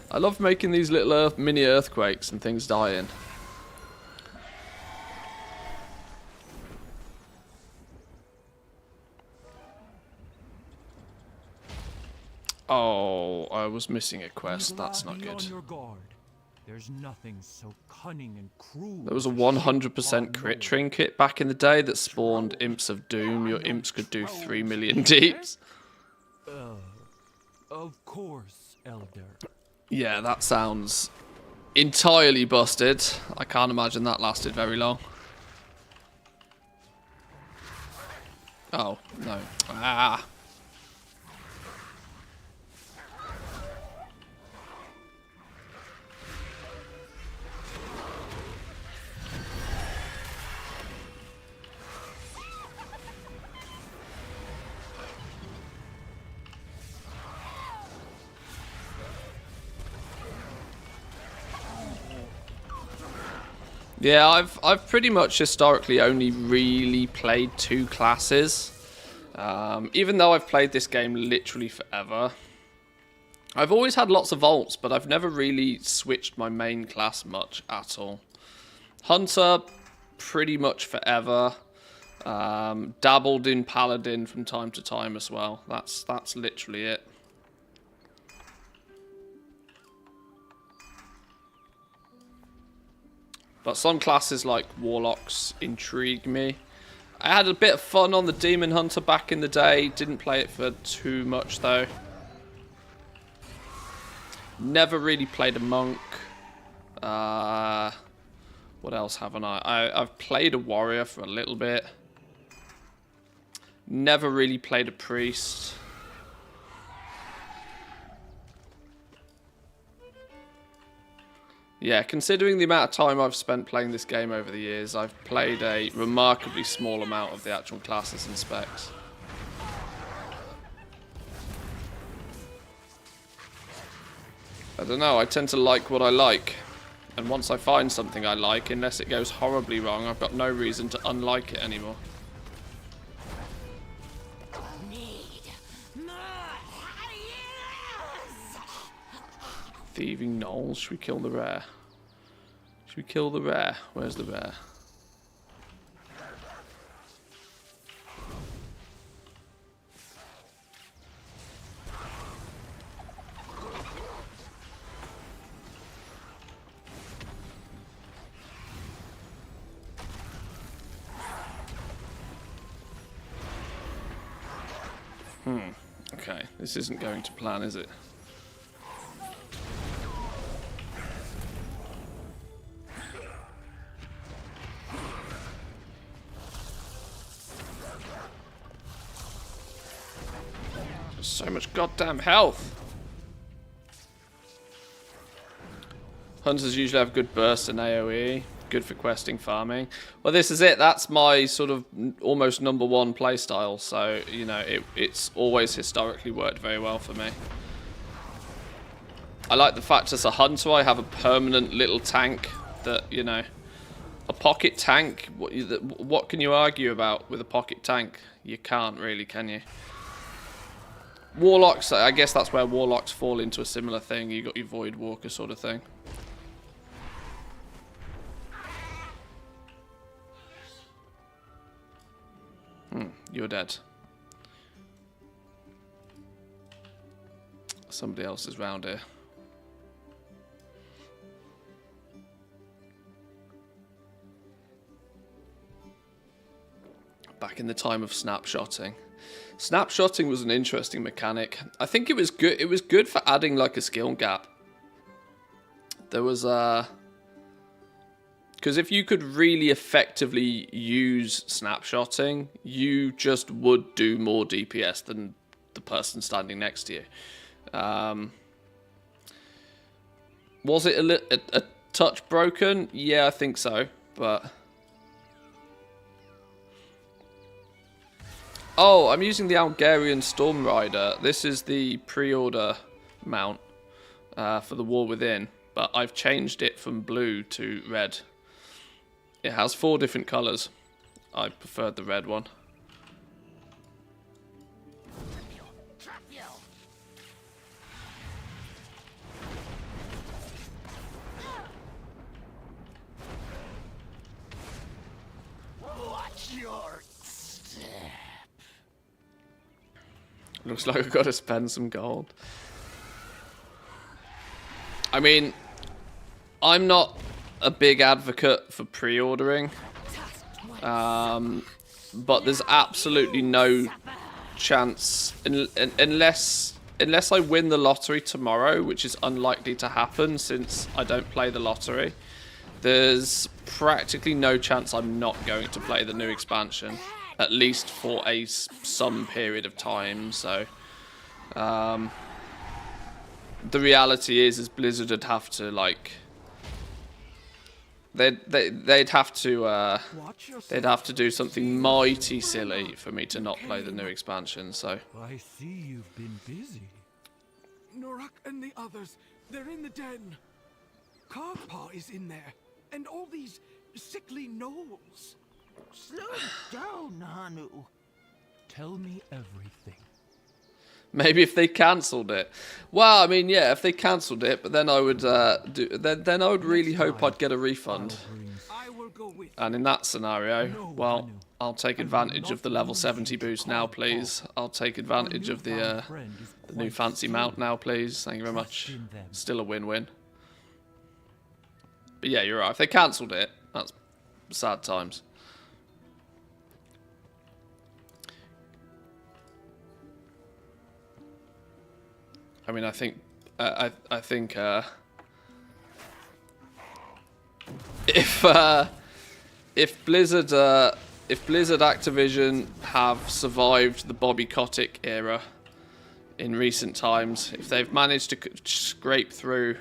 I love making these little mini earthquakes and things dying. Oh, I was missing a quest. That's not good. There's nothing so cunning and cruel. There was a 100% crit trinket back in the day that spawned Imps of Doom. Your imps could do 3 million deeps. Of course, Elder. Yeah, that sounds entirely busted. I can't imagine that lasted very long. Oh, no. Ah. Yeah, I've pretty much historically only really played 2 classes. Even though I've played this game literally forever. I've always had lots of ults, but I've never really switched my main class much at all. Hunter, pretty much forever. Dabbled in Paladin from time to time as well. That's literally it. But some classes like Warlocks intrigue me. I had a bit of fun on the Demon Hunter back in the day. Didn't play it for too much though. Never really played a Monk. What else haven't I've played a Warrior for a little bit. Never really played a Priest. Yeah, considering the amount of time I've spent playing this game over the years, I've played a remarkably small amount of the actual classes and specs. I don't know, I tend to like what I like. And once I find something I like, unless it goes horribly wrong, I've got no reason to unlike it anymore. Thieving gnolls. Should we kill the rare? Should we kill the rare? Where's the rare? Okay, this isn't going to plan, is it? There's so much goddamn health. Hunters usually have good bursts in AoE. Good for questing, farming. Well, this is it. That's my sort of almost #1 playstyle. So, you know, it's always historically worked very well for me. I like the fact as a hunter I have a permanent little tank that, you know, a pocket tank. What can you argue about with a pocket tank? You can't really, can you? Warlocks, I guess that's where Warlocks fall into a similar thing. You got your Void Walker sort of thing. You're dead. Somebody else is round here. Back in the time of snapshotting. Snapshotting was an interesting mechanic. I think it was good. It was good for adding like a skill gap. There was because if you could really effectively use snapshotting, you just would do more DPS than the person standing next to you. Was it a touch broken? Yeah, I think so. But oh, I'm using the Algarian Storm Rider. This is the pre-order mount for the War Within, but I've changed it from blue to red. It has 4 different colours. I preferred the red one. Watch your step. Looks like I've got to spend some gold. I mean, I'm not a big advocate for pre-ordering, but there's absolutely no chance unless I win the lottery tomorrow, which is unlikely to happen since I don't play the lottery. There's practically no chance I'm not going to play the new expansion, at least for some period of time. So the reality is Blizzard would have to like. They'd have to do something mighty silly for me to not play the new expansion. So I see you've been busy. Norak and the others, they're in the den. Carpaw is in there, and all these sickly gnolls. Slow down, Hanu. Tell me everything. maybe if they cancelled it. Well, I mean, yeah, if they cancelled it, but then I would then I would really hope I'd get a refund. I will go with And in that scenario, well, I'll take advantage of the level 70 boost now, please. I'll take advantage of the new fancy mount now, please. Thank you very much. Still a win-win. But yeah, you're right. If they cancelled it, that's sad times. I mean, I think if Blizzard Activision have survived the Bobby Kotick era in recent times, if they've managed to scrape through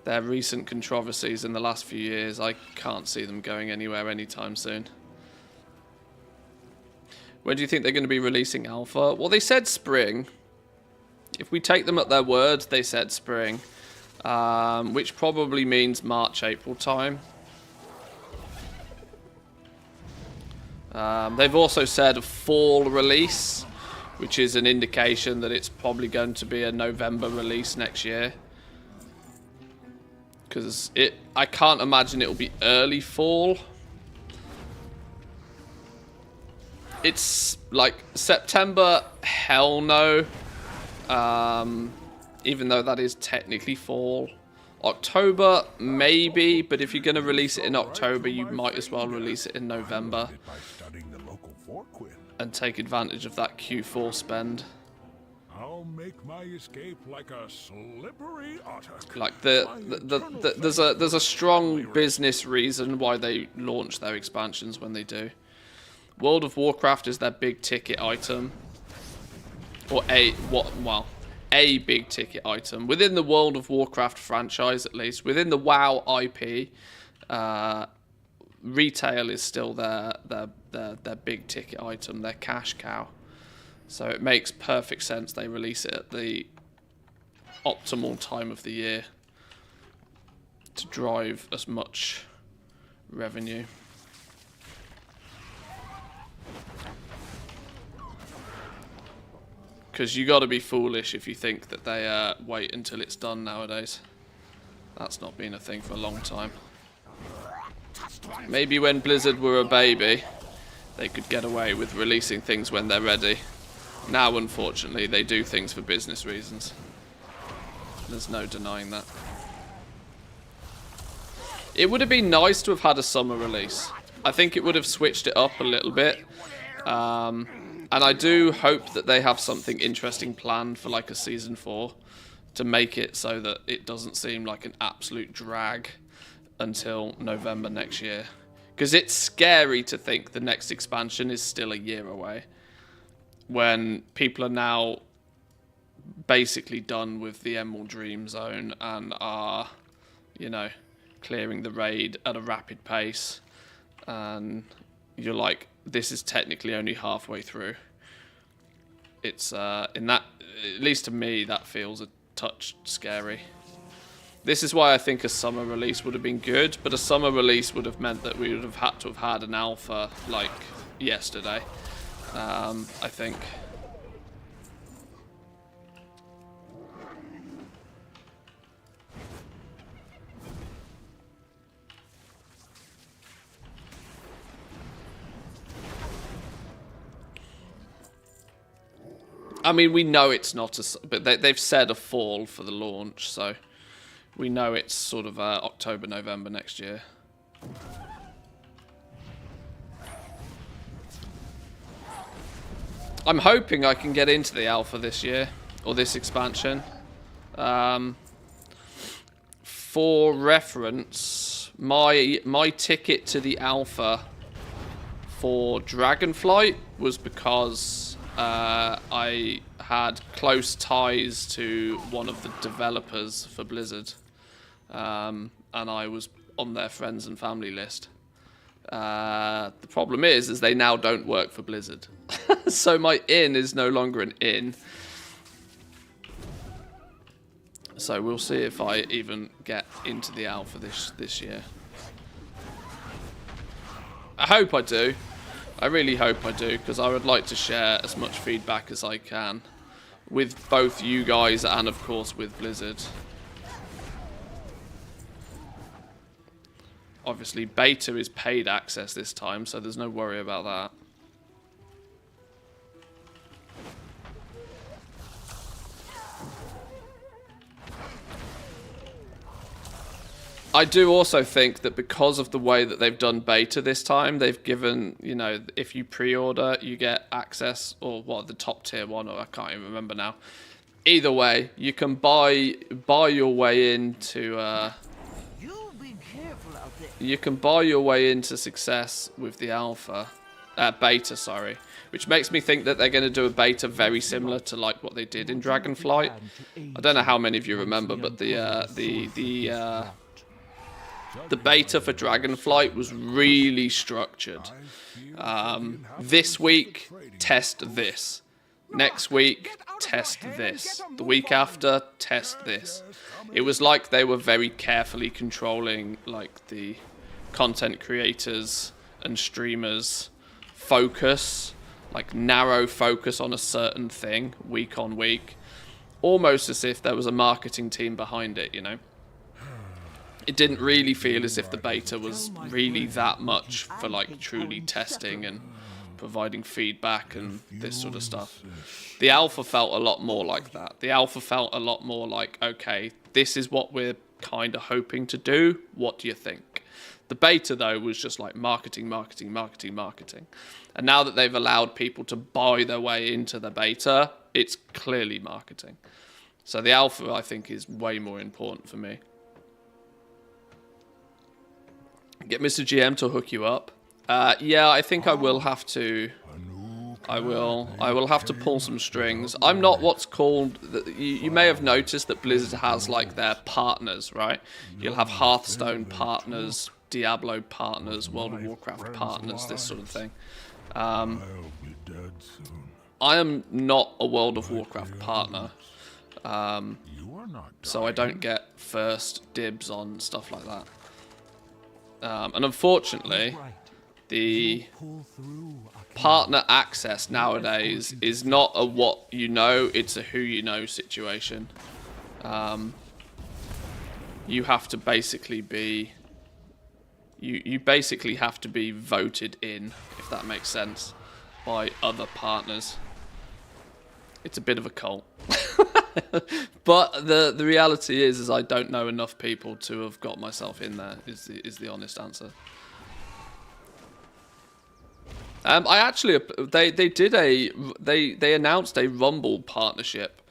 their recent controversies in the last few years, I can't see them going anywhere anytime soon. When do you think they're going to be releasing Alpha? Well, they said spring. If we take them at their word, they said spring, which probably means March, April time. They've also said a fall release, which is an indication that it's probably going to be a November release next year. Because I can't imagine it'll be early fall. It's like September, hell no. Even though that is technically fall. October, maybe, but if you're going to release it in October, you might as well release it in November. And take advantage of that Q4 spend. I'll make my escape like a slippery otter. Like there's a strong business reason why they launch their expansions when they do. World of Warcraft is their big ticket item, or a big ticket item within the World of Warcraft franchise, at least within the WoW IP. Retail is still their big ticket item, their cash cow. So it makes perfect sense they release it at the optimal time of the year to drive as much revenue. Because you got to be foolish if you think that they wait until it's done nowadays. That's not been a thing for a long time. Maybe when Blizzard were a baby, they could get away with releasing things when they're ready. Now, unfortunately, they do things for business reasons. There's no denying that. It would have been nice to have had a summer release. I think it would have switched it up a little bit. And I do hope that they have something interesting planned for like a Season 4 to make it so that it doesn't seem like an absolute drag until November next year. Because it's scary to think the next expansion is still a year away, when people are now basically done with the Emerald Dream Zone and are, you know, clearing the raid at a rapid pace. And you're like, this is technically only halfway through. It's, in that, at least to me, that feels a touch scary. This is why I think a summer release would have been good, but a summer release would have meant that we would have had to have had an alpha, like, yesterday. I think. I mean, we know it's not a... But they've said a fall for the launch, so... We know it's sort of October, November next year. I'm hoping I can get into the alpha this year, or this expansion. For reference, my ticket to the alpha for Dragonflight was because I had close ties to one of the developers for Blizzard, and I was on their friends and family list. The problem is they now don't work for Blizzard. So my in is no longer an in. So we'll see if I even get into the alpha this year. I hope I do. I really hope I do, because I would like to share as much feedback as I can with both you guys and, of course, with Blizzard. Obviously, beta is paid access this time, so there's no worry about that. I do also think that because of the way that they've done beta this time, they've given, you know, if you pre-order, you get access, or what, the top tier one, or I can't even remember now. Either way, you can buy your way into you can buy your way into success with the alpha, beta, sorry, which makes me think that they're going to do a beta very similar to like what they did in Dragonflight. I don't know how many of you remember, but the beta for Dragonflight was really structured. This week, test this. Next week, test this. The week after, test this. It was like they were very carefully controlling like the content creators and streamers' focus, like narrow focus on a certain thing week on week, almost as if there was a marketing team behind it, you know. It didn't really feel as if the beta was really that much for like truly testing and providing feedback and this sort of stuff. The alpha felt a lot more like that. The alpha felt a lot more like, okay, this is what we're kind of hoping to do. What do you think? The beta, though, was just like marketing, marketing, marketing, marketing. And now that they've allowed people to buy their way into the beta, it's clearly marketing. So the alpha, I think, is way more important for me. Get Mr. GM to hook you up. Yeah, I think I will have to. I will have to pull some strings. I'm not what's called. You may have noticed that Blizzard has like their partners, right? You'll have Hearthstone partners, Diablo partners, World of Warcraft partners, this sort of thing. I am not a World of Warcraft partner, so I don't get first dibs on stuff like that. And unfortunately, the partner access nowadays is not a what you know, it's a who you know situation. You have to basically be... You basically have to be voted in, if that makes sense, by other partners. It's a bit of a cult. But the reality is I don't know enough people to have got myself in there, is the honest answer. I actually, they announced a Rumble partnership,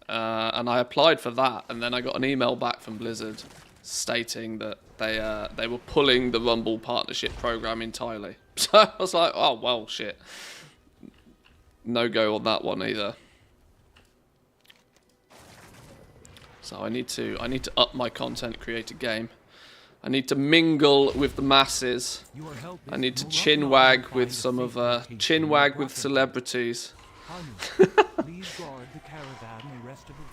and I applied for that, and then I got an email back from Blizzard stating that they were pulling the Rumble partnership program entirely. So I was like, oh well, shit. No go on that one either. So I need to up my content, create a game. I need to mingle with the masses. I need to chinwag with some of chinwag with celebrities. Please guard the caravan the rest of the way.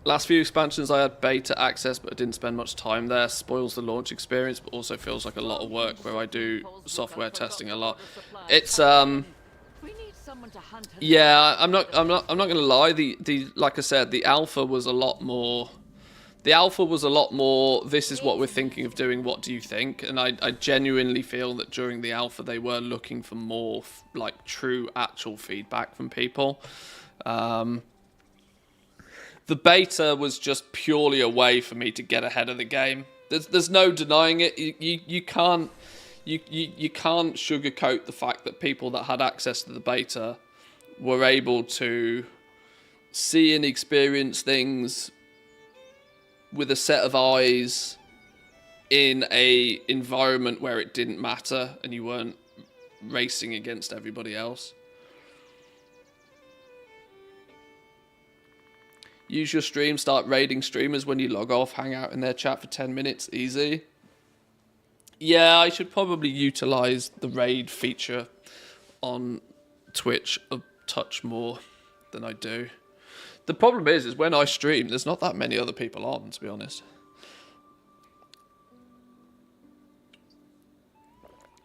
Last few expansions I had beta access, but I didn't spend much time there. Spoils the launch experience, but also feels like a lot of work where I do software testing a lot. It's yeah, I'm not gonna lie. The like I said, the alpha was a lot more. The alpha was a lot more. This is what we're thinking of doing. What do you think? And I genuinely feel that during the alpha they were looking for more like true, actual feedback from people. The beta was just purely a way for me to get ahead of the game. There's no denying it. You can't sugarcoat the fact that people that had access to the beta were able to see and experience things with a set of eyes in a environment where it didn't matter and you weren't racing against everybody else. Use your stream, start raiding streamers when you log off, hang out in their chat for 10 minutes, easy. Yeah, I should probably utilize the raid feature on Twitch a touch more than I do. The problem is when I stream, there's not that many other people on, to be honest.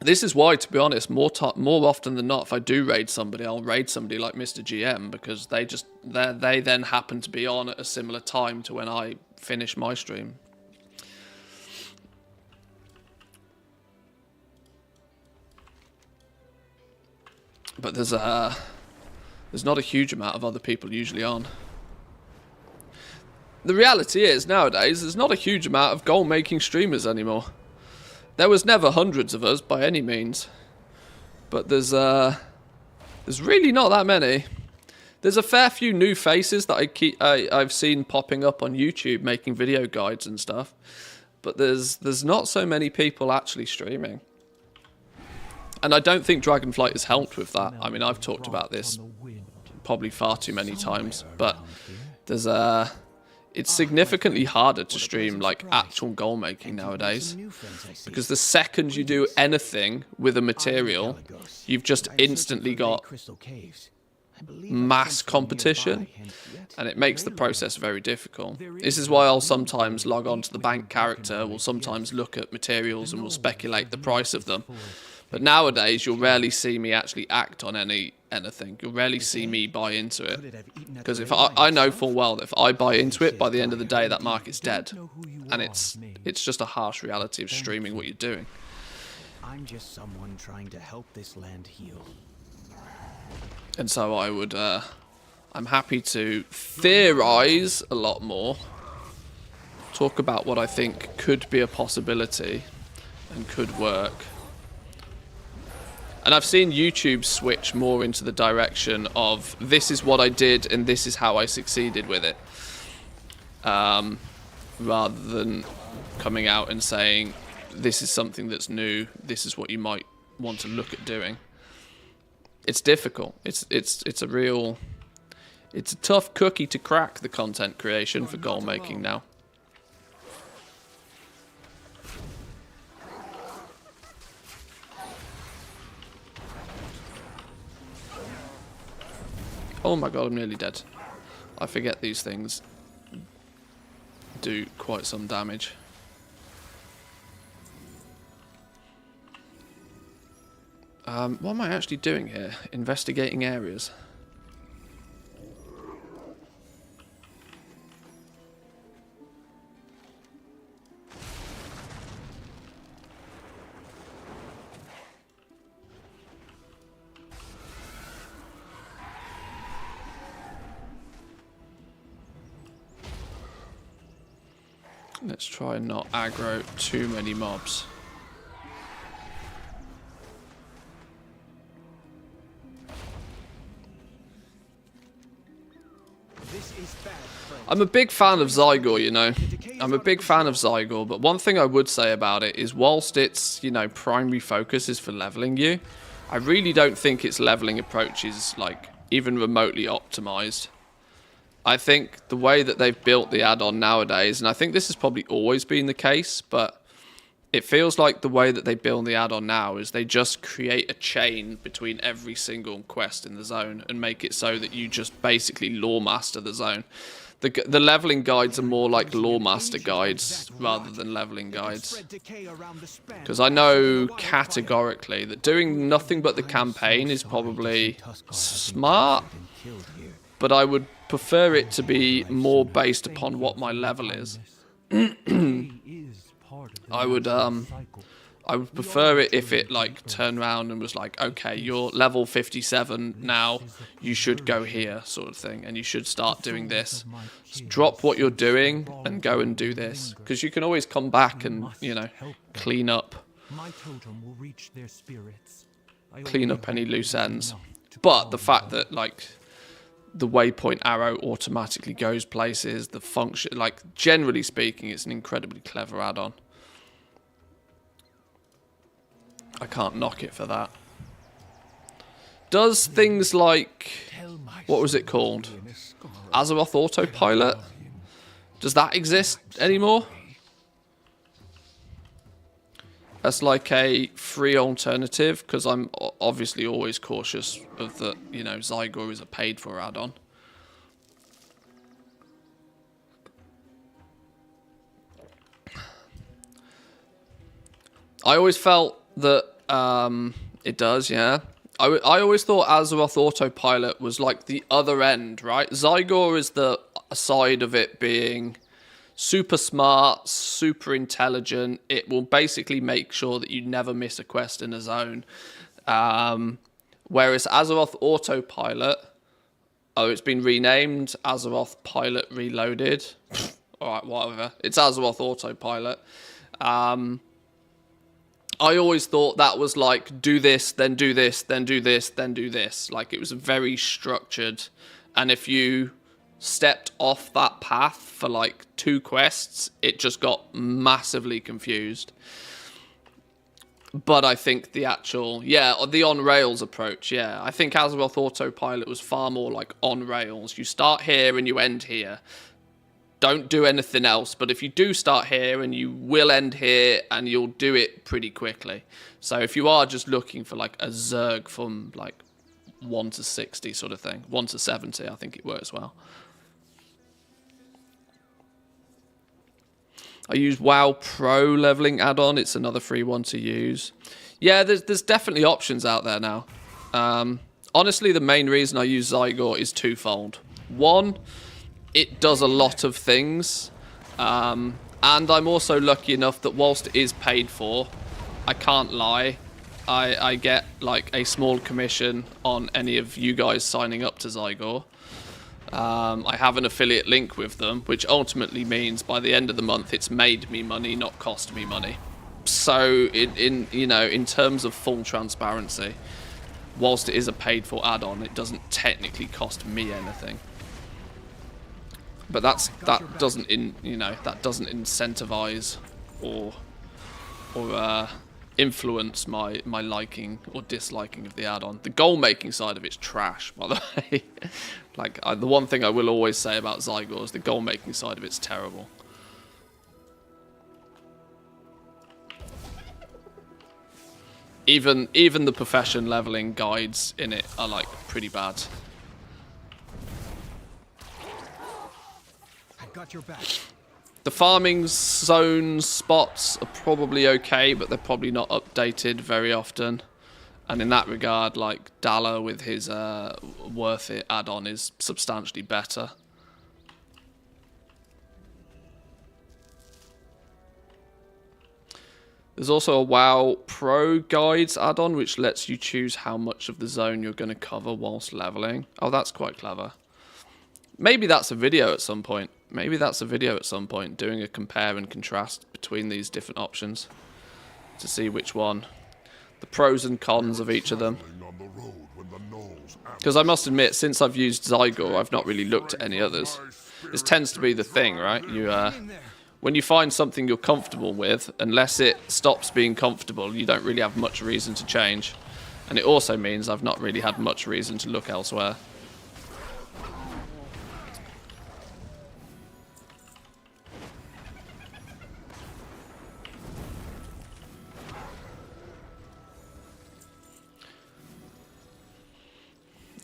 This is why, to be honest, more often than not, if I do raid somebody, I'll raid somebody like Mr. GM because they then happen to be on at a similar time to when I finish my stream. But there's not a huge amount of other people usually on. The reality is nowadays there's not a huge amount of goal-making streamers anymore. There was never hundreds of us by any means, but there's really not that many. There's a fair few new faces that I've seen popping up on YouTube making video guides and stuff, but there's not so many people actually streaming. And I don't think Dragonflight has helped with that. I mean, I've talked about this probably far too many times, but there's it's significantly harder to stream like actual goal making nowadays, because the second you do anything with a material, you've just instantly got mass competition, and it makes the process very difficult. This is why I'll sometimes log on to the bank character, will sometimes look at materials and will speculate the price of them. But nowadays, you'll rarely see me actually act on anything. You'll rarely see me buy into it. Because if I know full well that if I buy into it, by the end of the day, that market's dead. And it's just a harsh reality of streaming what you're doing. I'm just someone trying to help this land heal. And so I would, I'm happy to theorize a lot more. talk about what I think could be a possibility and could work. And I've seen YouTube switch more into the direction of this is what I did and this is how I succeeded with it. Rather than coming out and saying this is something that's new, this is what you might want to look at doing. It's difficult. It's a tough cookie to crack, the content creation for goal making now. Oh my god, I'm nearly dead. I forget these things do quite some damage. What am I actually doing here? Investigating areas. Let's try and not aggro too many mobs. I'm a big fan of Zygor, you know. I'm a big fan of Zygor, but one thing I would say about it is whilst its, you know, primary focus is for leveling you, I really don't think its leveling approach is, like, even remotely optimized. I think the way that they've built the add-on nowadays, and I think this has probably always been the case, but it feels like the way that they build the add-on now is they just create a chain between every single quest in the zone and make it so that you just basically lore master the zone. The leveling guides are more like lore master guides rather than leveling guides. Because I know categorically that doing nothing but the campaign is probably smart, but I would prefer it to be more based upon what my level is. I would prefer it if it like turned around and was like, okay, you're level 57 now, you should go here, sort of thing, and you should start doing this. Just drop what you're doing and go and do this, because you can always come back and, you know, clean up any loose ends. But the fact that like the waypoint arrow automatically goes places, the function, like generally speaking, it's an incredibly clever add-on. I can't knock it for that. Does things like, what was it called? Azeroth Autopilot? Does that exist anymore? That's like a free alternative, because I'm obviously always cautious of the, you know, Zygor is a paid for add-on. I always felt that it does, yeah. I always thought Azeroth Autopilot was like the other end, right? Zygor is the side of it being super smart, super intelligent. It will basically make sure that you never miss a quest in a zone. Whereas Azeroth Autopilot, oh, it's been renamed Azeroth Pilot Reloaded. Alright, whatever. It's Azeroth Autopilot. I always thought that was like, do this, then do this, then do this, then do this. Like, it was very structured. And if you stepped off that path for like 2 quests, it just got massively confused. But I think the actual, the on-rails approach, I think Azeroth Autopilot was far more like on-rails. You start here and you end here. Don't do anything else, but if you do start here, and you will end here, and you'll do it pretty quickly. So if you are just looking for like a Zerg from like 1 to 60 sort of thing, 1 to 70, I think it works well. I use WoW Pro leveling add-on. It's another free one to use. Yeah, there's definitely options out there now. Honestly, the main reason I use Zygor is twofold. One, it does a lot of things, and I'm also lucky enough that whilst it is paid for, I can't lie, I get like a small commission on any of you guys signing up to Zygor. I have an affiliate link with them, which ultimately means by the end of the month it's made me money, not cost me money. So in terms of full transparency, whilst it is a paid for add-on, it doesn't technically cost me anything. But that doesn't incentivize or influence my liking or disliking of the add-on. The goal-making side of it's trash, by the way. Like, the one thing I will always say about Zygor is the goal-making side of it's terrible. Even the profession leveling guides in it are like pretty bad. I got your back. The farming zone spots are probably okay, but they're probably not updated very often. And in that regard, like, Dalla with his Worth It add-on is substantially better. There's also a WoW Pro Guides add-on, which lets you choose how much of the zone you're going to cover whilst leveling. Oh, that's quite clever. Maybe that's a video at some point. Maybe that's a video at some point, doing a compare and contrast between these different options to see which one, the pros and cons of each of them. Because I must admit, since I've used Zygor, I've not really looked at any others. This tends to be the thing, right? When you find something you're comfortable with, unless it stops being comfortable, you don't really have much reason to change. And it also means I've not really had much reason to look elsewhere.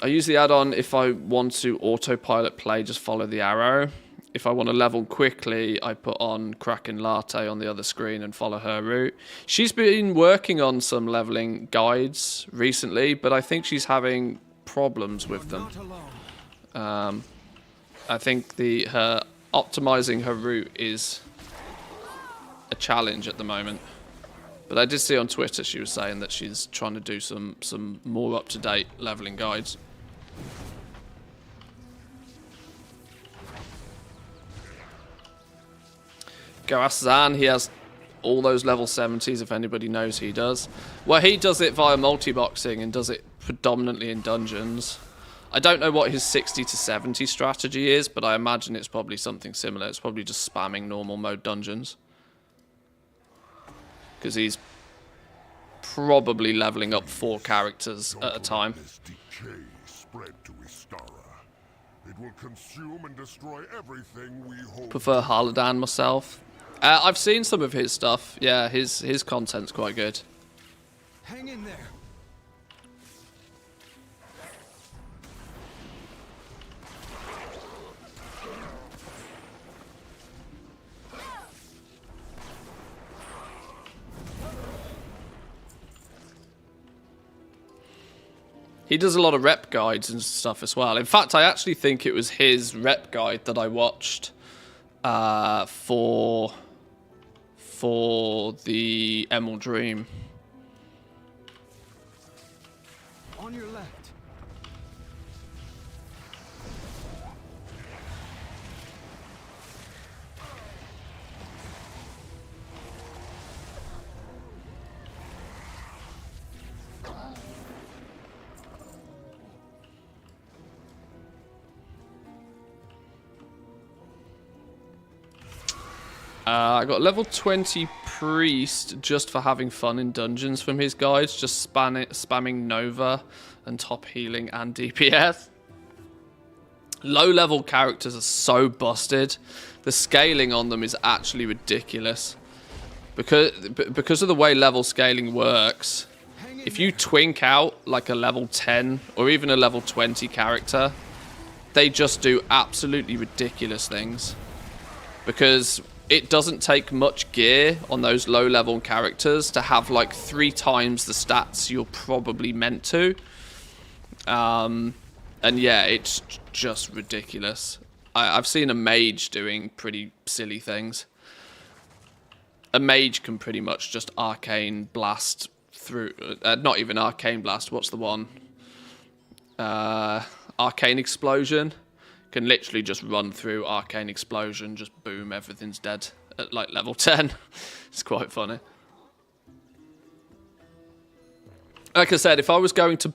I use the add-on if I want to autopilot play, just follow the arrow. If I want to level quickly, I put on Kraken Latte on the other screen and follow her route. She's been working on some leveling guides recently, but I think she's having problems with them. I think her optimizing her route is a challenge at the moment. But I did see on Twitter she was saying that she's trying to do some more up-to-date leveling guides. Garazan, he has all those level 70s, if anybody knows he does. Well, he does it via multi-boxing and does it predominantly in dungeons. I don't know what his 60 to 70 strategy is, but I imagine it's probably something similar. It's probably just spamming normal mode dungeons. Because he's probably leveling up 4 characters at a time. It will consume and destroy everything we hold. Prefer Harladan myself. I've seen some of his stuff. Yeah, his content's quite good. Hang in there. He does a lot of rep guides and stuff as well. In fact, I actually think it was his rep guide that I watched for the Emerald Dream. On your left. I got level 20 Priest just for having fun in dungeons from his guides, just spamming Nova and top healing and DPS. Low level characters are so busted. The scaling on them is actually ridiculous. Because of the way level scaling works, if you twink out like a level 10 or even a level 20 character, they just do absolutely ridiculous things. Because it doesn't take much gear on those low-level characters to have like 3 times the stats you're probably meant to. And yeah, it's just ridiculous. I've seen a mage doing pretty silly things. A mage can pretty much just arcane blast through... not even arcane blast, what's the one? Arcane explosion. Can literally just run through Arcane Explosion, just boom, everything's dead at like level 10. It's quite funny. Like I said, if I was going to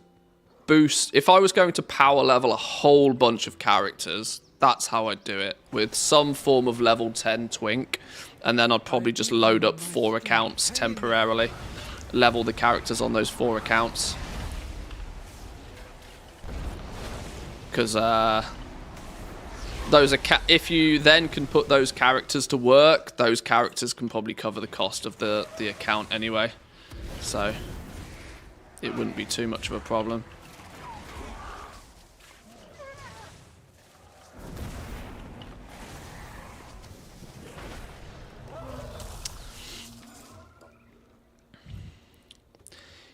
power level a whole bunch of characters, that's how I'd do it, with some form of level 10 twink, and then I'd probably just load up 4 accounts temporarily, level the characters on those 4 accounts. Because if you then can put those characters to work, those characters can probably cover the cost of the account anyway. So it wouldn't be too much of a problem.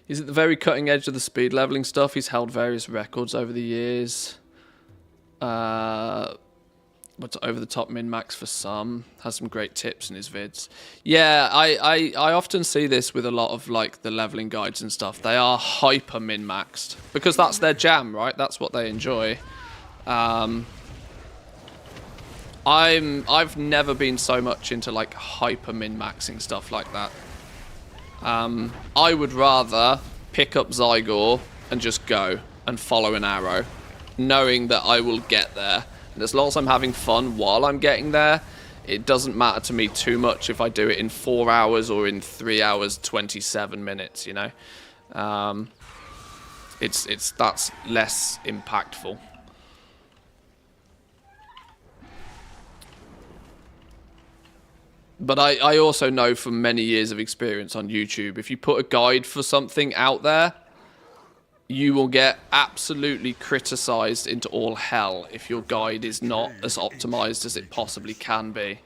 He's at the very cutting edge of the speed leveling stuff. He's held various records over the years. What's over the top min-max for some. Has some great tips in his vids. Yeah, I often see this with a lot of like the leveling guides and stuff. They are hyper min-maxed because that's their jam, right? That's what they enjoy. I've never been so much into like hyper min-maxing stuff like that. I would rather pick up Zygor and just go and follow an arrow, knowing that I will get there. And as long as I'm having fun while I'm getting there, it doesn't matter to me too much if I do it in 4 hours or in 3 hours 27 minutes, you know. That's less impactful. But I also know from many years of experience on YouTube, if you put a guide for something out there, you will get absolutely criticized into all hell if your guide is not as optimized as it possibly can be.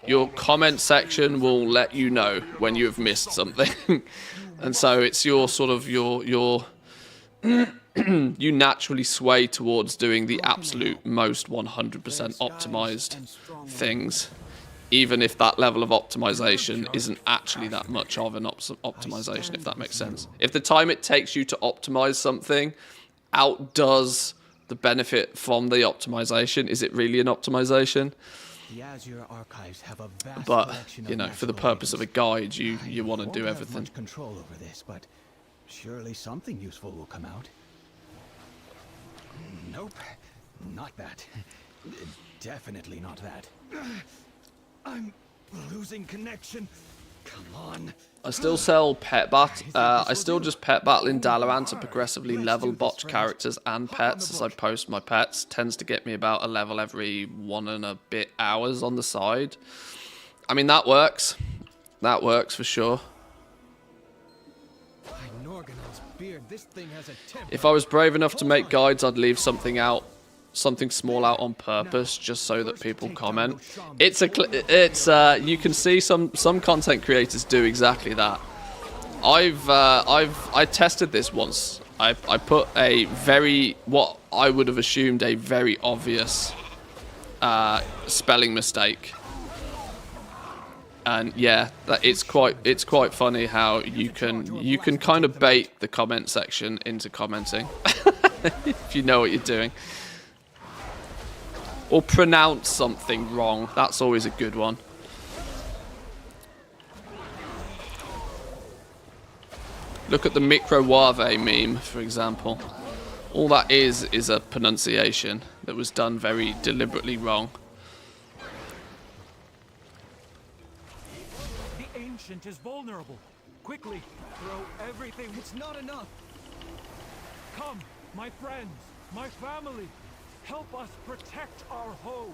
Your comment section will let you know when you have missed something. And so it's your sort of your you naturally sway towards doing the absolute most 100% optimized things, even if that level of optimization isn't actually that much of an optimization, if that makes sense. If the time it takes you to optimize something outdoes the benefit from the optimization, is it really an optimization? But, you know, for the purpose of a guide, you want to do everything. Control over this, but surely something useful will come out. Nope, not that. Definitely not that. I'm losing connection. Come on. I still sell pet bat. I still just pet battle in Dalaran to progressively level botch characters and pets as I post my pets. Tends to get me about a level every 1 and a bit hours on the side. I mean, that works. That works for sure. If I was brave enough to make guides, I'd leave something small out on purpose, just so that people comment. You can see some content creators do exactly that. I tested this once. I put what I would have assumed a very obvious spelling mistake, and yeah, it's quite funny how you can kind of bait the comment section into commenting if you know what you're doing. Or pronounce something wrong. That's always a good one. Look at the microwave meme, for example. All that is a pronunciation that was done very deliberately wrong. The ancient is vulnerable. Quickly, throw everything. It's not enough. Come, my friends, my family. Help us protect our home.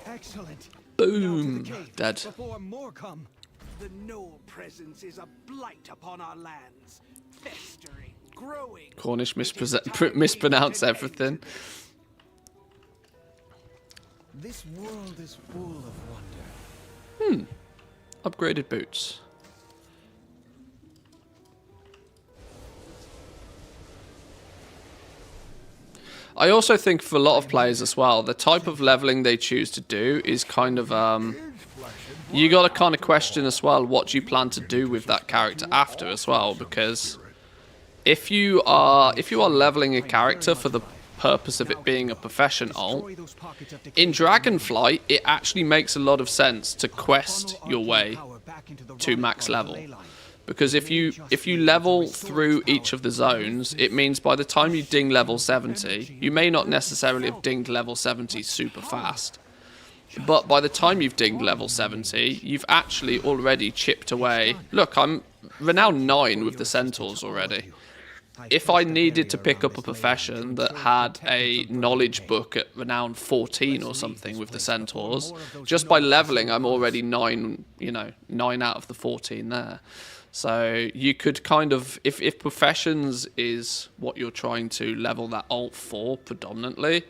Excellent. Boom. Dead. Before more come. The Knoll presence is a blight upon our lands. Festering, growing. Cornish mispronounce everything. This world is full of wonder. Upgraded boots. I also think for a lot of players as well, the type of leveling they choose to do is kind of you got to kind of question as well what you plan to do with that character after as well, because if you are leveling a character for the purpose of it being a profession alt, in Dragonflight, it actually makes a lot of sense to quest your way to max level. Because if you level through each of the zones, it means by the time you ding level 70, you may not necessarily have dinged level 70 super fast. But by the time you've dinged level 70, you've actually already chipped away. Look, I'm renown 9 with the centaurs already. If I needed to pick up a profession that had a knowledge book at renown 14 or something with the centaurs, just by leveling, I'm already 9, 9 out of the 14 there. So you could kind of, if professions is what you're trying to level that alt for predominantly,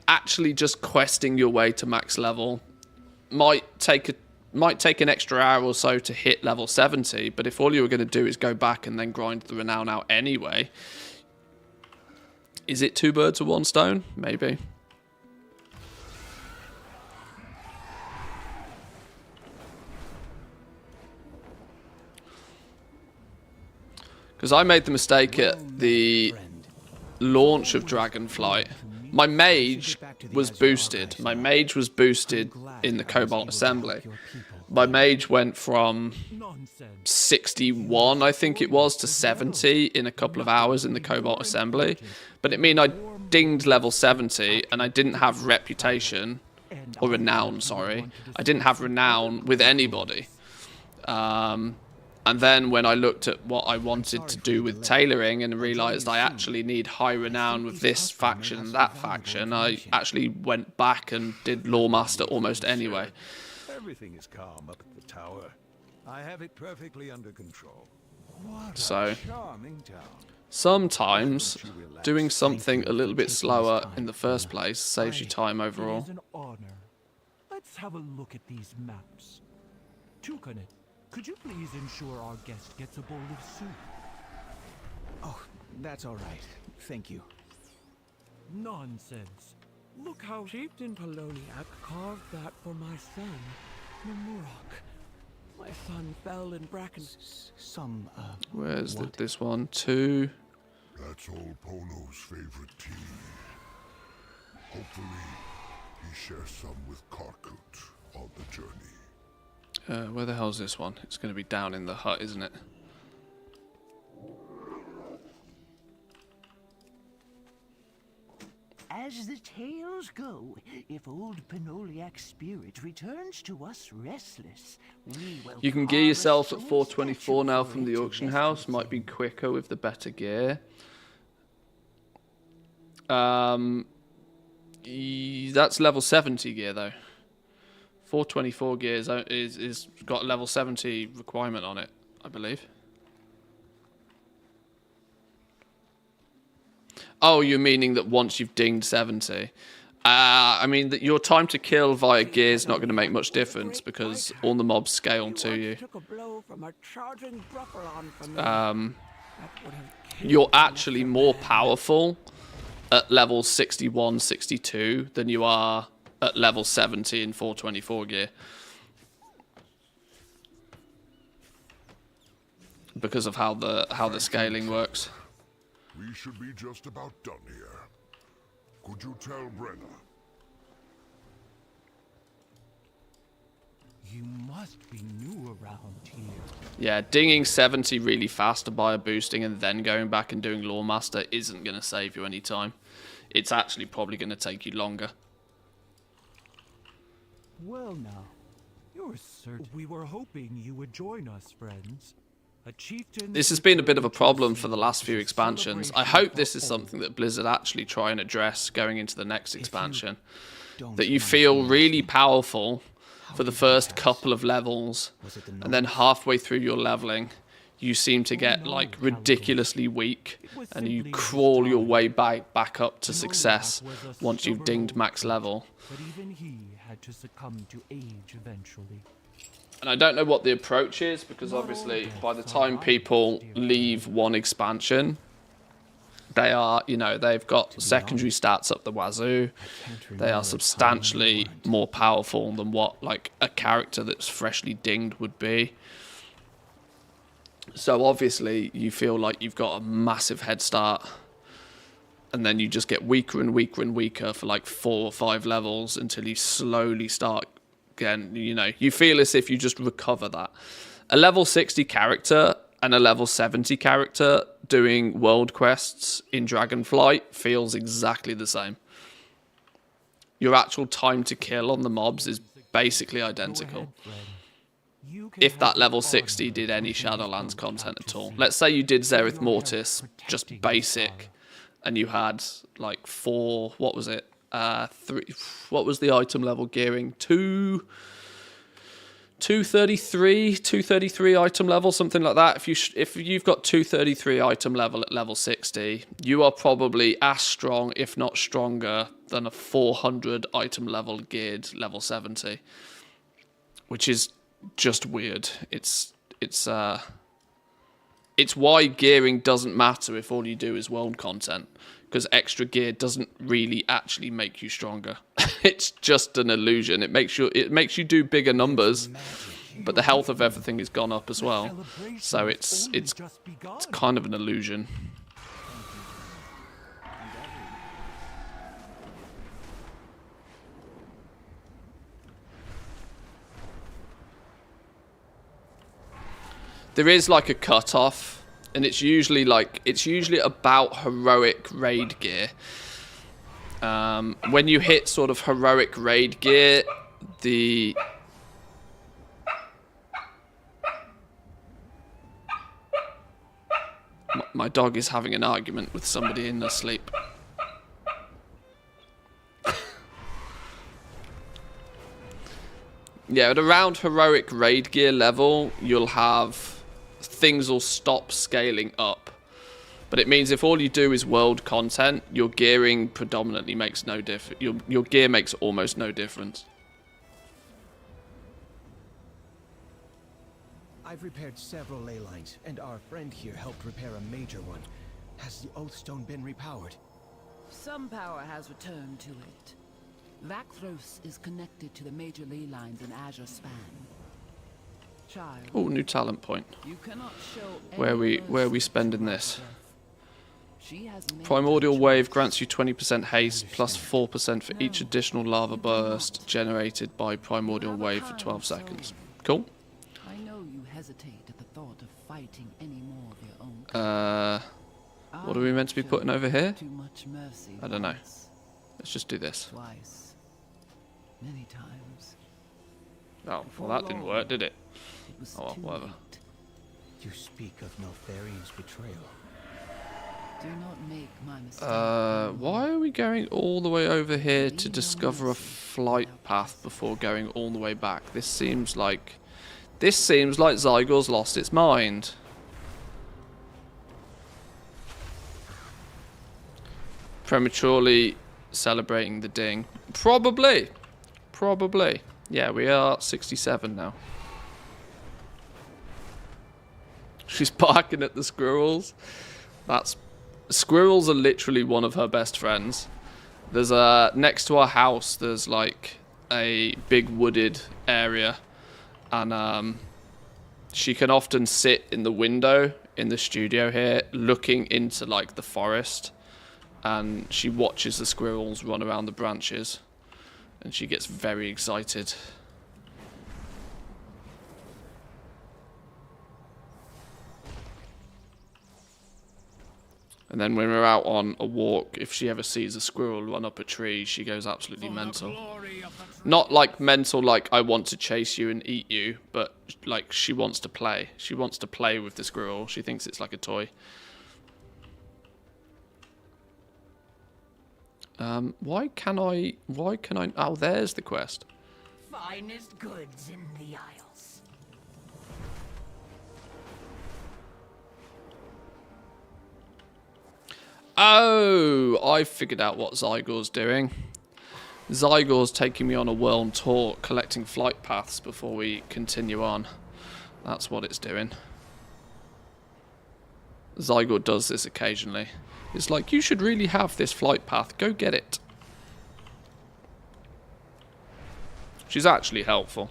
actually just questing your way to max level might take an extra hour or so to hit level 70, but if all you were going to do is go back and then grind the renown out anyway, is it 2 birds with 1 stone? Maybe. Because I made the mistake at the launch of Dragonflight. My mage was boosted. My mage was boosted in the Cobalt Assembly. My mage went from 61, I think it was, to 70 in a couple of hours in the Cobalt Assembly. But it mean I dinged level 70 and I didn't have reputation, or renown, sorry. I didn't have renown with anybody. And then when I looked at what I wanted to do with tailoring and realised I actually need high renown with this faction and that faction, I actually went back and did Lawmaster almost anyway. Everything is calm up at the tower. I have it perfectly under control. So, Charming town. sometimes doing something a little bit slower in the first place saves you time It overall. is an honor. Let's have a look at these maps. Tukanet, could you please ensure our guest gets a bowl of soup? Oh, that's all right. Thank you. Nonsense. Look how Chieftain Poloniac carved that for my son, Namurak. My son fell in Bracken. Where's this one? 2. That's old Polo's favorite tea. Hopefully, he shares some with Karkut on the journey. Where the hell's this one? It's going to be down in the hut, isn't it? As the tales go, if old Penoliac's spirit returns to us restless, we will You can gear carve a yourself at stone 424 now statue from for the it auction to house. rest Might be in. quicker with the better gear. That's level 70 gear though. 424 gear is got a level 70 requirement on it, I believe. Oh, you're meaning that once you've dinged 70. I mean, that your time to kill via gear is not going to make much difference because all the mobs scale to you. Took a blow from a charging Bruffalon from me. That would have killed You're me actually after more that. powerful at level 61, 62 than you are at level 70 in 424 gear. Because of how the scaling works. We should be just about done here. Could you tell Brenna? You must be new around here. Yeah, dinging 70 really fast to buy a boosting and then going back and doing Lawmaster isn't going to save you any time. It's actually probably going to take you longer. Well now, you're certain. We were hoping you would join us, friends. A chieftain. This has been a bit of a problem for the last few expansions. I hope this is something that Blizzard actually try and address going into the next expansion. That you feel really powerful for the first couple of levels, and then halfway through your leveling, you seem to get like ridiculously weak, and you crawl your way back up to success once you've dinged max level. But even he had to succumb to age eventually. And I don't know what the approach is, because obviously by the time people leave one expansion, they are, they've got secondary stats up the wazoo. They are substantially more powerful than what like a character that's freshly dinged would be. So obviously you feel like you've got a massive head start and then you just get weaker and weaker and weaker for like 4 or 5 levels until you slowly start again. You know, you feel as if you just recover that. A level 60 character and a level 70 character doing world quests in Dragonflight feels exactly the same. Your actual time to kill on the mobs is basically identical. If that level 60 did any Shadowlands content at all. Let's say you did Zereth Mortis, just basic, and you had like 4, what was it? 3, what was the item level gearing? 233 item level, something like that. If you've got 233 item level at level 60, you are probably as strong, if not stronger, than a 400 item level geared level 70, which is just weird. It's why gearing doesn't matter if all you do is world content, because extra gear doesn't really actually make you stronger. It's just an illusion. It makes you do bigger numbers, but the health of everything has gone up as well. So it's kind of an illusion. There is like a cutoff, and it's usually about heroic raid gear. When you hit sort of heroic raid gear, my dog is having an argument with somebody in their sleep. Yeah, at around heroic raid gear level, you'll have things will stop scaling up. But it means if all you do is world content, your gearing predominantly makes no difference. Your gear makes almost no difference. I've repaired several ley lines, and our friend here helped repair a major one. Has the Oathstone been repowered? Some power has returned to it. Vakthros is connected to the major ley lines in Azure Span. Child, Oh, new talent point. you cannot show Where any are we mercy spending to this? She has made Primordial her Wave choice. grants you 20% haste plus 4% for each additional lava burst generated by Primordial Wave for 12 seconds. Cool. I know you hesitate at the thought of fighting any more of your own kind. What are we meant to be putting over here? Too much mercy I don't know. once, Let's just do this. twice, many times. Oh, well that didn't work, did it? It was Oh, well, too whatever. late. You speak of Neltharion's betrayal. Do not make my mistake. Why are we going all the way over here to discover a flight path before going all the way back? This seems like Zygor's lost its mind. Prematurely celebrating the ding. Probably. Yeah, we are 67 now. She's barking at the squirrels. Squirrels are literally one of her best friends. There's next to our house, there's like a big wooded area, and she can often sit in the window in the studio here, looking into like the forest, and she watches the squirrels run around the branches, and she gets very excited. And then when we're out on a walk, if she ever sees a squirrel run up a tree, she goes absolutely mental. Not like mental like I want to chase you and eat you, but like she wants to play. She wants to play with the squirrel. She thinks it's like a toy. Why can I, oh, there's the quest. Finest goods in the Isles. Oh, I figured out what Zygor's doing. Zygor's taking me on a world tour, collecting flight paths before we continue on. That's what it's doing. Zygor does this occasionally. It's like, you should really have this flight path. Go get it. She's actually helpful.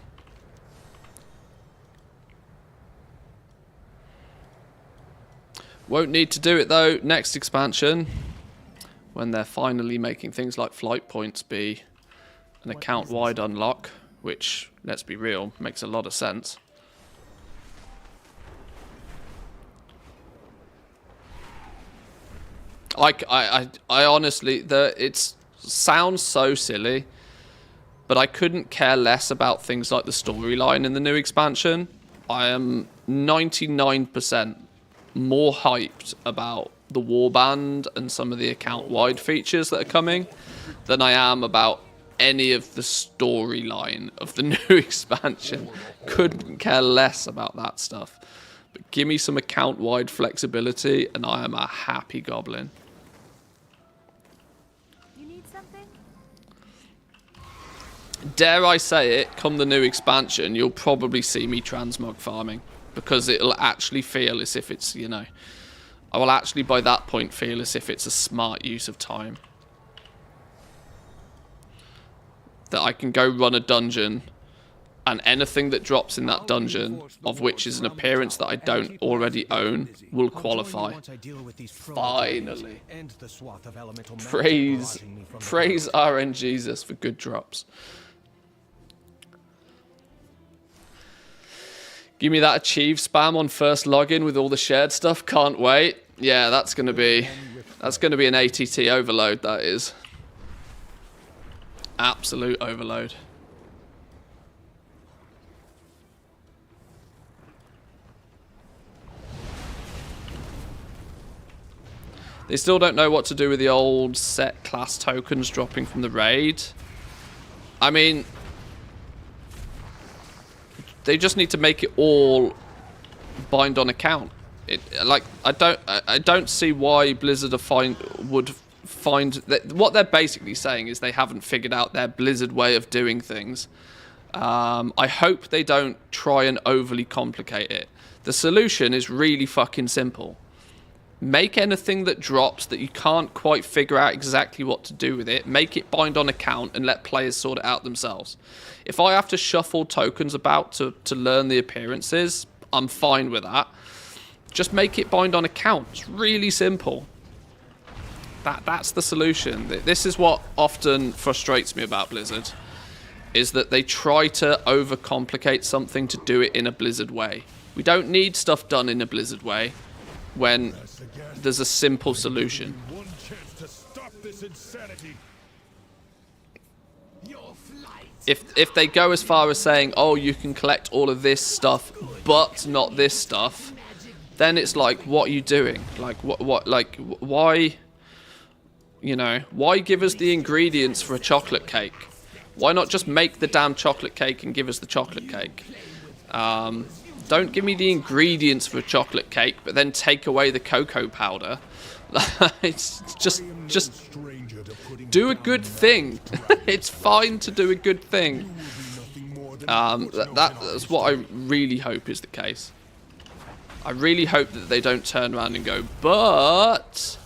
Won't need to do it though. Next expansion, when they're finally making things like flight points be an account-wide unlock, which, let's be real, makes a lot of sense. I honestly, it sounds so silly, but I couldn't care less about things like the storyline in the new expansion. I am 99% more hyped about the warband and some of the account-wide features that are coming than I am about any of the storyline of the new expansion. Couldn't care less about that stuff. But give me some account-wide flexibility and I am a happy goblin. You need something? Dare I say it, come the new expansion, you'll probably see me transmog farming. Because it'll actually feel as if it's, you know... I will actually, by that point, feel as if it's a smart use of time. That I can go run a dungeon, and anything that drops in that dungeon, of which is an appearance that I don't already own, will qualify. Finally. Praise RNGesus for good drops. Give me that achieve spam on first login with all the shared stuff. Can't wait. Yeah, that's gonna be an ATT overload, that is. Absolute overload. They still don't know what to do with the old set class tokens dropping from the raid. I mean, they just need to make it all bind on account. I don't see why Blizzard would find that. What they're basically saying is they haven't figured out their Blizzard way of doing things. I hope they don't try and overly complicate it. The solution is really fucking simple. Make anything that drops that you can't quite figure out exactly what to do with it, make it bind on account and let players sort it out themselves. If I have to shuffle tokens about to learn the appearances, I'm fine with that. Just make it bind on account. It's really simple. That's the solution. This is what often frustrates me about Blizzard, is that they try to overcomplicate something to do it in a Blizzard way. We don't need stuff done in a Blizzard way when there's a simple solution. If they go as far as saying, oh, you can collect all of this stuff, but not this stuff, then it's like, what are you doing? Like, why, you know, why give us the ingredients for a chocolate cake? Why not just make the damn chocolate cake and give us the chocolate cake? Don't give me the ingredients for a chocolate cake, but then take away the cocoa powder. It's just do a good thing. It's fine to do a good thing. That's what I really hope is the case. I really hope that they don't turn around and go, but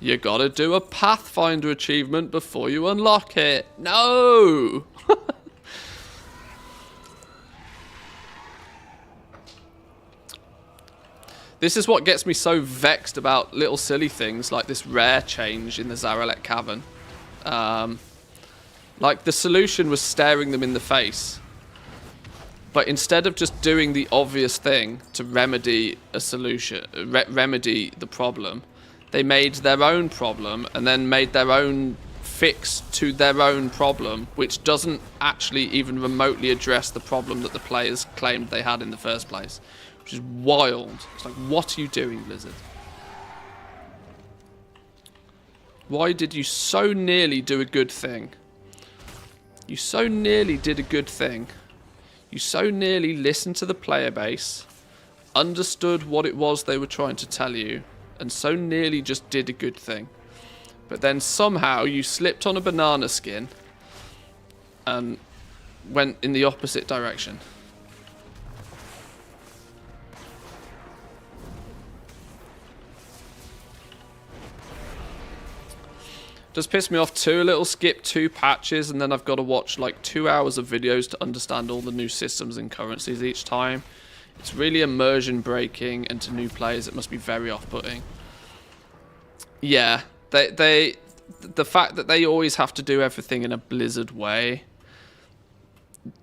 you gotta do a Pathfinder achievement before you unlock it. No! This is what gets me so vexed about little silly things like this rare change in the Zaralek Cavern. Like, the solution was staring them in the face. But instead of just doing the obvious thing to remedy a solution, remedy the problem, they made their own problem and then made their own fix to their own problem, which doesn't actually even remotely address the problem that the players claimed they had in the first place. Which is wild. It's like, what are you doing, Blizzard? Why did you so nearly do a good thing? You so nearly did a good thing. You so nearly listened to the player base, understood what it was they were trying to tell you, and so nearly just did a good thing. But then somehow you slipped on a banana skin and went in the opposite direction. Does piss me off too. A little skip 2 patches and then I've got to watch like 2 hours of videos to understand all the new systems and currencies each time. It's really immersion breaking, and to new players it must be very off-putting. Yeah, the fact that they always have to do everything in a Blizzard way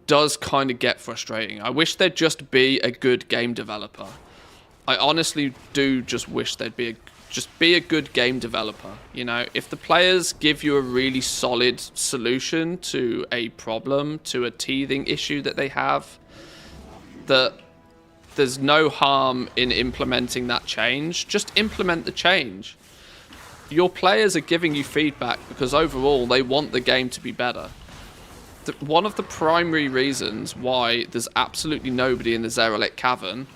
does kind of get frustrating. I wish they'd just be a good game developer. I honestly do just wish they'd be a good game developer. You know, if the players give you a really solid solution to a problem, to a teething issue that they have, that there's no harm in implementing that change. Just implement the change. Your players are giving you feedback because overall they want the game to be better. One of the primary reasons why there's absolutely nobody in the Zeralik Cavern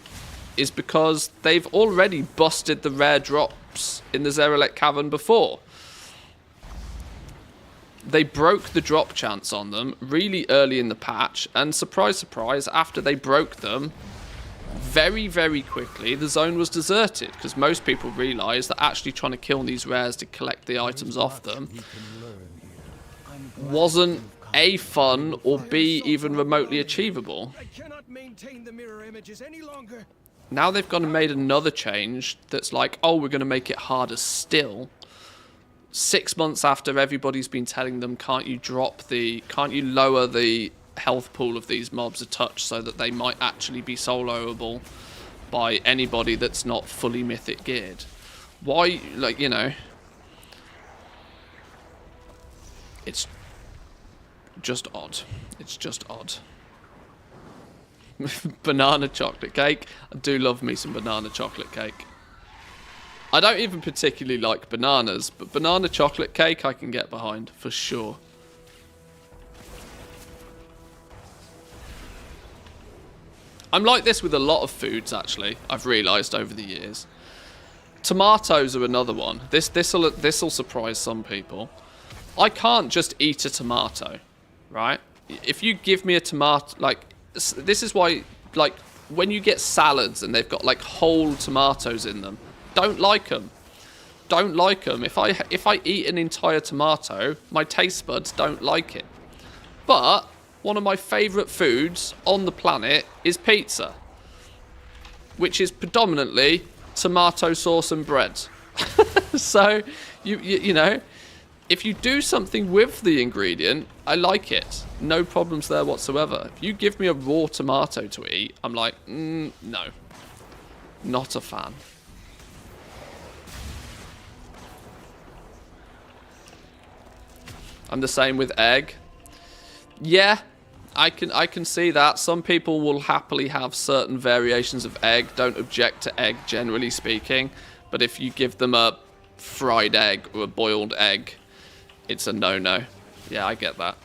is because they've already busted the rare drops in the Zeralik Cavern before. They broke the drop chance on them really early in the patch, and surprise, surprise, after they broke them, very, very quickly, the zone was deserted, because most people realised that actually trying to kill these rares to collect the items off them wasn't A, fun, or B, even remotely achievable. I cannot maintain the mirror images any longer. Now they've gone and made another change that's like, oh, we're going to make it harder still. 6 months after everybody's been telling them, can't you lower the health pool of these mobs a touch so that they might actually be soloable by anybody that's not fully mythic geared? Why, like, you know, it's just odd. It's just odd. Banana chocolate cake. I do love me some banana chocolate cake. I don't even particularly like bananas, but banana chocolate cake I can get behind for sure. I'm like this with a lot of foods, actually. I've realised over the years. Tomatoes are another one. This'll surprise some people. I can't just eat a tomato, right? If you give me a tomato, like, this is why, like, when you get salads and they've got like whole tomatoes in them, don't like them. Don't like them. If I eat an entire tomato, my taste buds don't like it. But one of my favourite foods on the planet is pizza, which is predominantly tomato sauce and bread. So you know, if you do something with the ingredient, I like it. No problems there whatsoever. If you give me a raw tomato to eat, I'm like, no. Not a fan. I'm the same with egg. Yeah, I can see that. Some people will happily have certain variations of egg, don't object to egg generally speaking. But if you give them a fried egg or a boiled egg, it's a no-no. Yeah, I get that.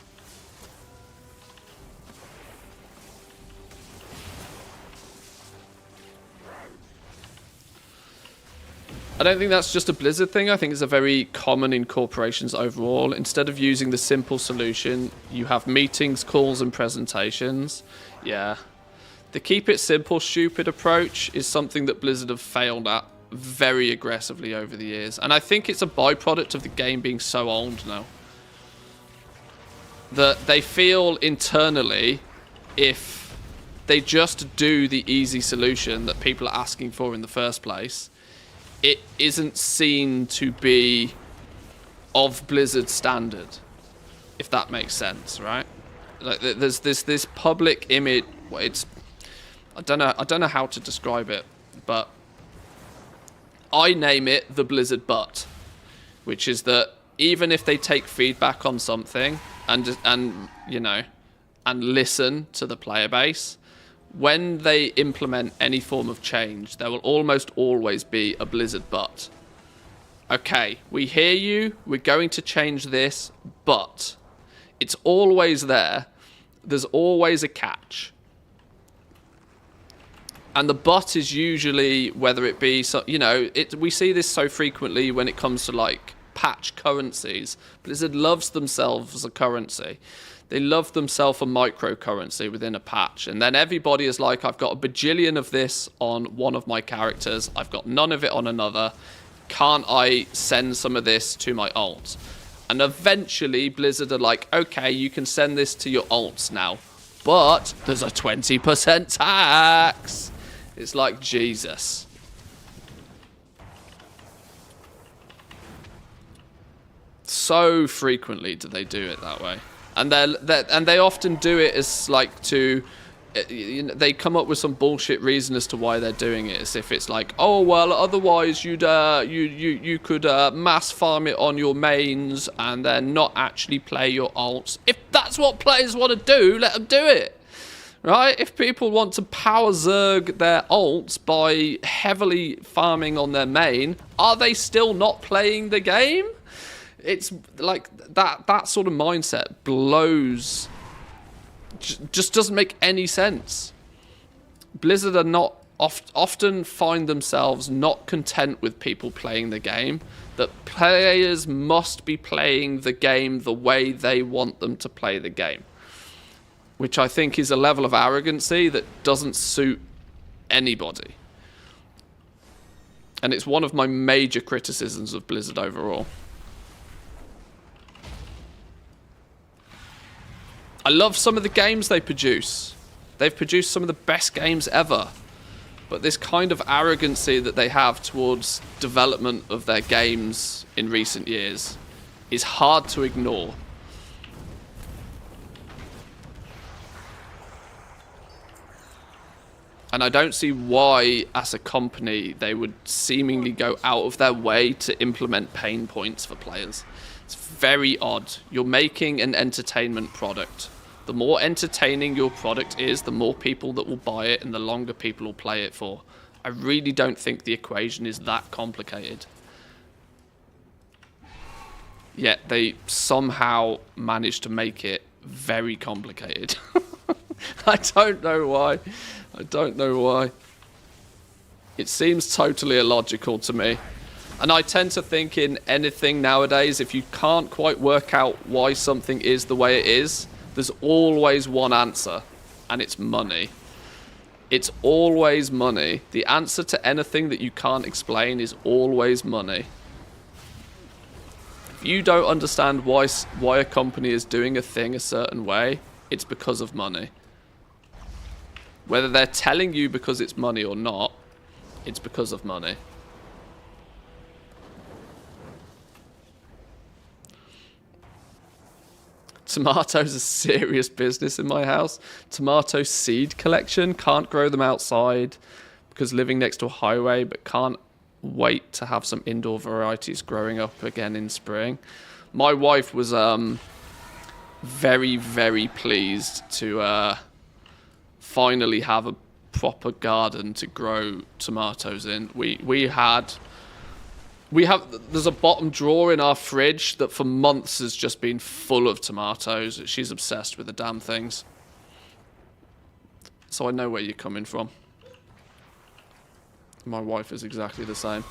I don't think that's just a Blizzard thing. I think it's a very common in corporations overall. Instead of using the simple solution, you have meetings, calls, and presentations. Yeah. The keep it simple, stupid approach is something that Blizzard have failed at very aggressively over the years. And I think it's a byproduct of the game being so old now. That they feel internally, if they just do the easy solution that people are asking for in the first place, it isn't seen to be of Blizzard standard, if that makes sense, right? Like, there's this public image. It's I don't know how to describe it, but I name it the Blizzard butt, which is that even if they take feedback on something and you know, and listen to the player base, when they implement any form of change, there will almost always be a Blizzard but. Okay, we hear you, we're going to change this, but it's always there. There's always a catch. And the but is usually, whether it be, so, you know, we see this so frequently when it comes to like patch currencies. Blizzard loves themselves as a currency. They love themselves a microcurrency within a patch. And then everybody is like, I've got a bajillion of this on one of my characters. I've got none of it on another. Can't I send some of this to my alt? And eventually Blizzard are like, okay, you can send this to your alts now. But there's a 20% tax. It's like, Jesus. So frequently do they do it that way, and they often do it as like to, they come up with some bullshit reason as to why they're doing it, as if it's like, oh well, otherwise you could mass farm it on your mains and then not actually play your ults. If that's what players want to do, let them do it. Right? If people want to power zerg their ults by heavily farming on their main, are they still not playing the game? It's like that sort of mindset blows. Just doesn't make any sense. Blizzard are not often find themselves not content with people playing the game. That players must be playing the game the way they want them to play the game. Which I think is a level of arrogancy that doesn't suit anybody. And it's one of my major criticisms of Blizzard overall. I love some of the games they produce. They've produced some of the best games ever. But this kind of arrogancy that they have towards development of their games in recent years is hard to ignore. And I don't see why, as a company, they would seemingly go out of their way to implement pain points for players. It's very odd. You're making an entertainment product. The more entertaining your product is, the more people that will buy it and the longer people will play it for. I really don't think the equation is that complicated. Yet they somehow managed to make it very complicated. I don't know why. I don't know why. It seems totally illogical to me. And I tend to think in anything nowadays, if you can't quite work out why something is the way it is, there's always one answer, and it's money. It's always money. The answer to anything that you can't explain is always money. If you don't understand why a company is doing a thing a certain way, it's because of money. Whether they're telling you because it's money or not, it's because of money. Tomatoes are serious business in my house. Tomato seed collection. Can't grow them outside because living next to a highway, but can't wait to have some indoor varieties growing up again in spring. My wife was very, very pleased to finally have a proper garden to grow tomatoes in. There's a bottom drawer in our fridge that for months has just been full of tomatoes. She's obsessed with the damn things. So I know where you're coming from. My wife is exactly the same.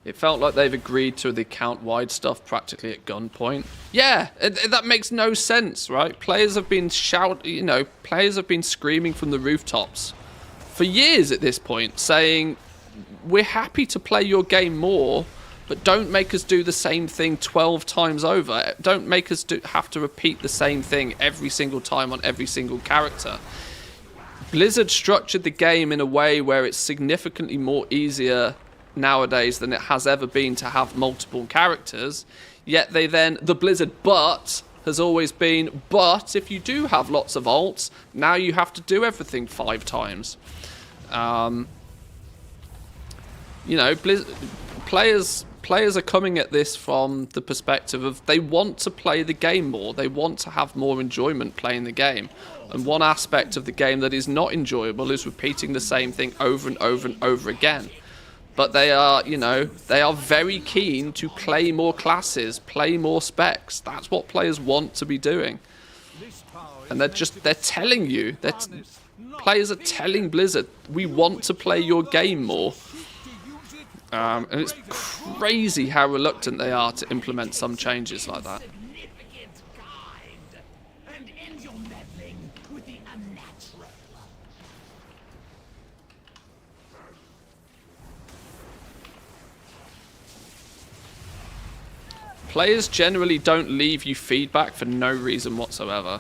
It felt like they've agreed to the account-wide stuff practically at gunpoint. Yeah, that makes no sense, right? Players have been players have been screaming from the rooftops for years at this point, saying, we're happy to play your game more, but don't make us do the same thing 12 times over. Don't make us have to repeat the same thing every single time on every single character. Blizzard structured the game in a way where it's significantly more easier nowadays than it has ever been to have multiple characters, yet the Blizzard but has always been, but if you do have lots of ults, now you have to do everything 5 times. Players are coming at this from the perspective of they want to play the game more, they want to have more enjoyment playing the game, and one aspect of the game that is not enjoyable is repeating the same thing over and over and over again. But they are very keen to play more classes, play more specs. That's what players want to be doing. And they're telling you, players are telling Blizzard, we want to play your game more. And it's crazy how reluctant they are to implement some changes like that. Players generally don't leave you feedback for no reason whatsoever.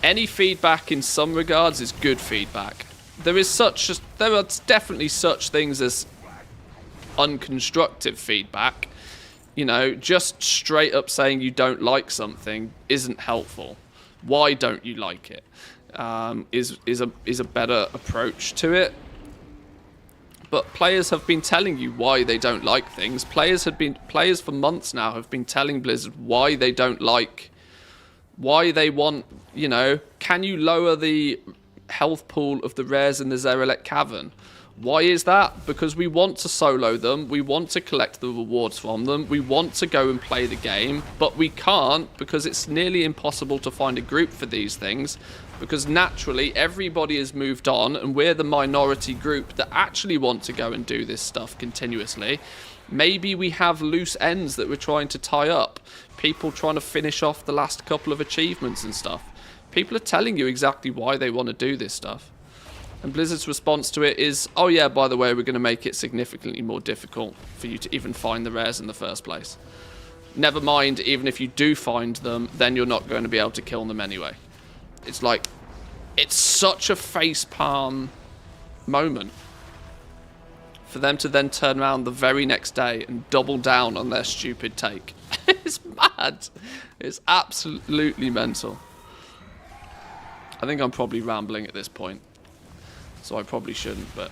Any feedback in some regards is good feedback. There are definitely such things as unconstructive feedback. You know, just straight up saying you don't like something isn't helpful. Why don't you like it? Is a better approach to it. But players have been telling you why they don't like things. Players for months now have been telling Blizzard why they don't like, why they want, you know, can you lower the health pool of the rares in the Zerelek Cavern? Why is that? Because we want to solo them, we want to collect the rewards from them, we want to go and play the game, but we can't because it's nearly impossible to find a group for these things, because naturally everybody has moved on and we're the minority group that actually want to go and do this stuff continuously. Maybe we have loose ends that we're trying to tie up, people trying to finish off the last couple of achievements and stuff. People are telling you exactly why they want to do this stuff. And Blizzard's response to it is, oh yeah, by the way, we're going to make it significantly more difficult for you to even find the rares in the first place. Never mind, even if you do find them, then you're not going to be able to kill them anyway. It's like, it's such a facepalm moment for them to then turn around the very next day and double down on their stupid take. It's mad. It's absolutely mental. I think I'm probably rambling at this point. So I probably shouldn't, but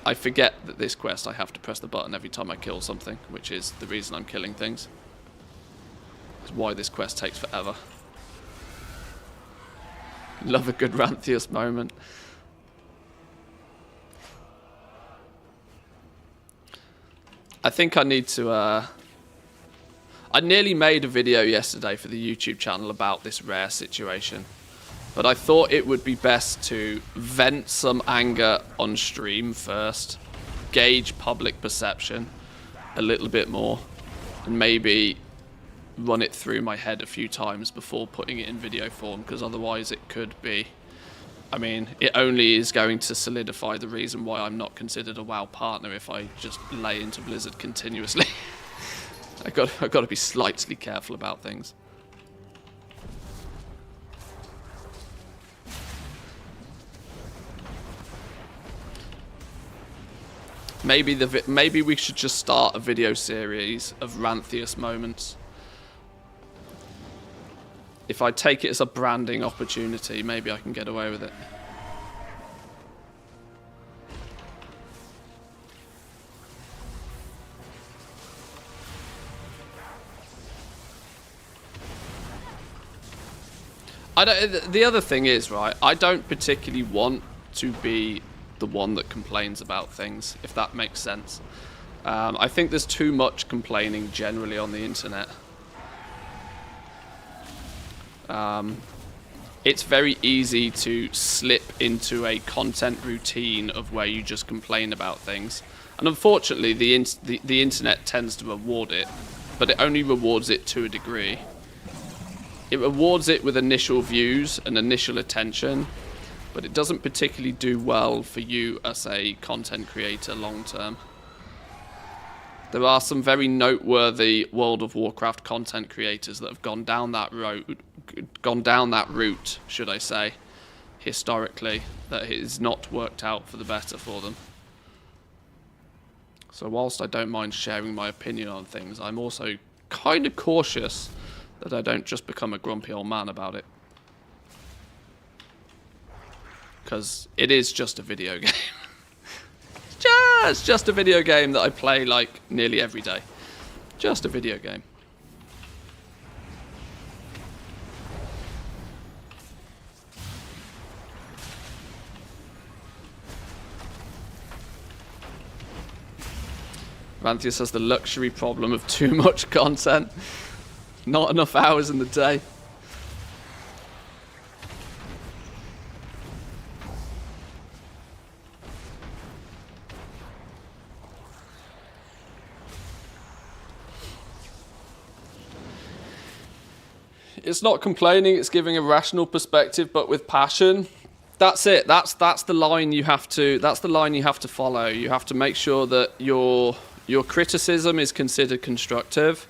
I forget that this quest I have to press the button every time I kill something, which is the reason I'm killing things. It's why this quest takes forever. Love a good Manthieus moment. I think I need to... I nearly made a video yesterday for the YouTube channel about this rare situation. But I thought it would be best to vent some anger on stream first, gauge public perception a little bit more, and maybe run it through my head a few times before putting it in video form, because otherwise it could be... I mean, it only is going to solidify the reason why I'm not considered a WoW partner if I just lay into Blizzard continuously. I've got to be slightly careful about things. Maybe we should just start a video series of Manthieus moments. If I take it as a branding opportunity, maybe I can get away with it. The other thing is, right, I don't particularly want to be the one that complains about things, if that makes sense. I think there's too much complaining generally on the internet. It's very easy to slip into a content routine of where you just complain about things. And unfortunately, the internet tends to reward it, but it only rewards it to a degree. It rewards it with initial views and initial attention, but it doesn't particularly do well for you as a content creator long term. There are some very noteworthy World of Warcraft content creators that have gone down that route, should I say, historically, that it has not worked out for the better for them. So whilst I don't mind sharing my opinion on things, I'm also kind of cautious that I don't just become a grumpy old man about it. Because it is just a video game. It's just a video game that I play like nearly every day. Just a video game. Manthieus has the luxury problem of too much content. Not enough hours in the day. It's not complaining, it's giving a rational perspective, but with passion. That's it. That's the line you have to. That's the line you have to follow. You have to make sure that your criticism is considered constructive,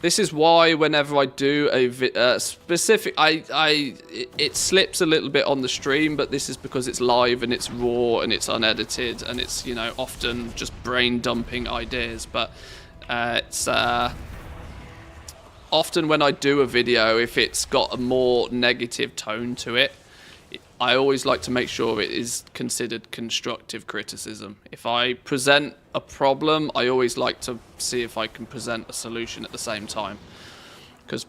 This is why whenever I do a specific, it slips a little bit on the stream, but this is because it's live and it's raw and it's unedited and it's, you know, often just brain dumping ideas. But it's often when I do a video, if it's got a more negative tone to it, I always like to make sure it is considered constructive criticism. If I present a problem, I always like to see if I can present a solution at the same time. Because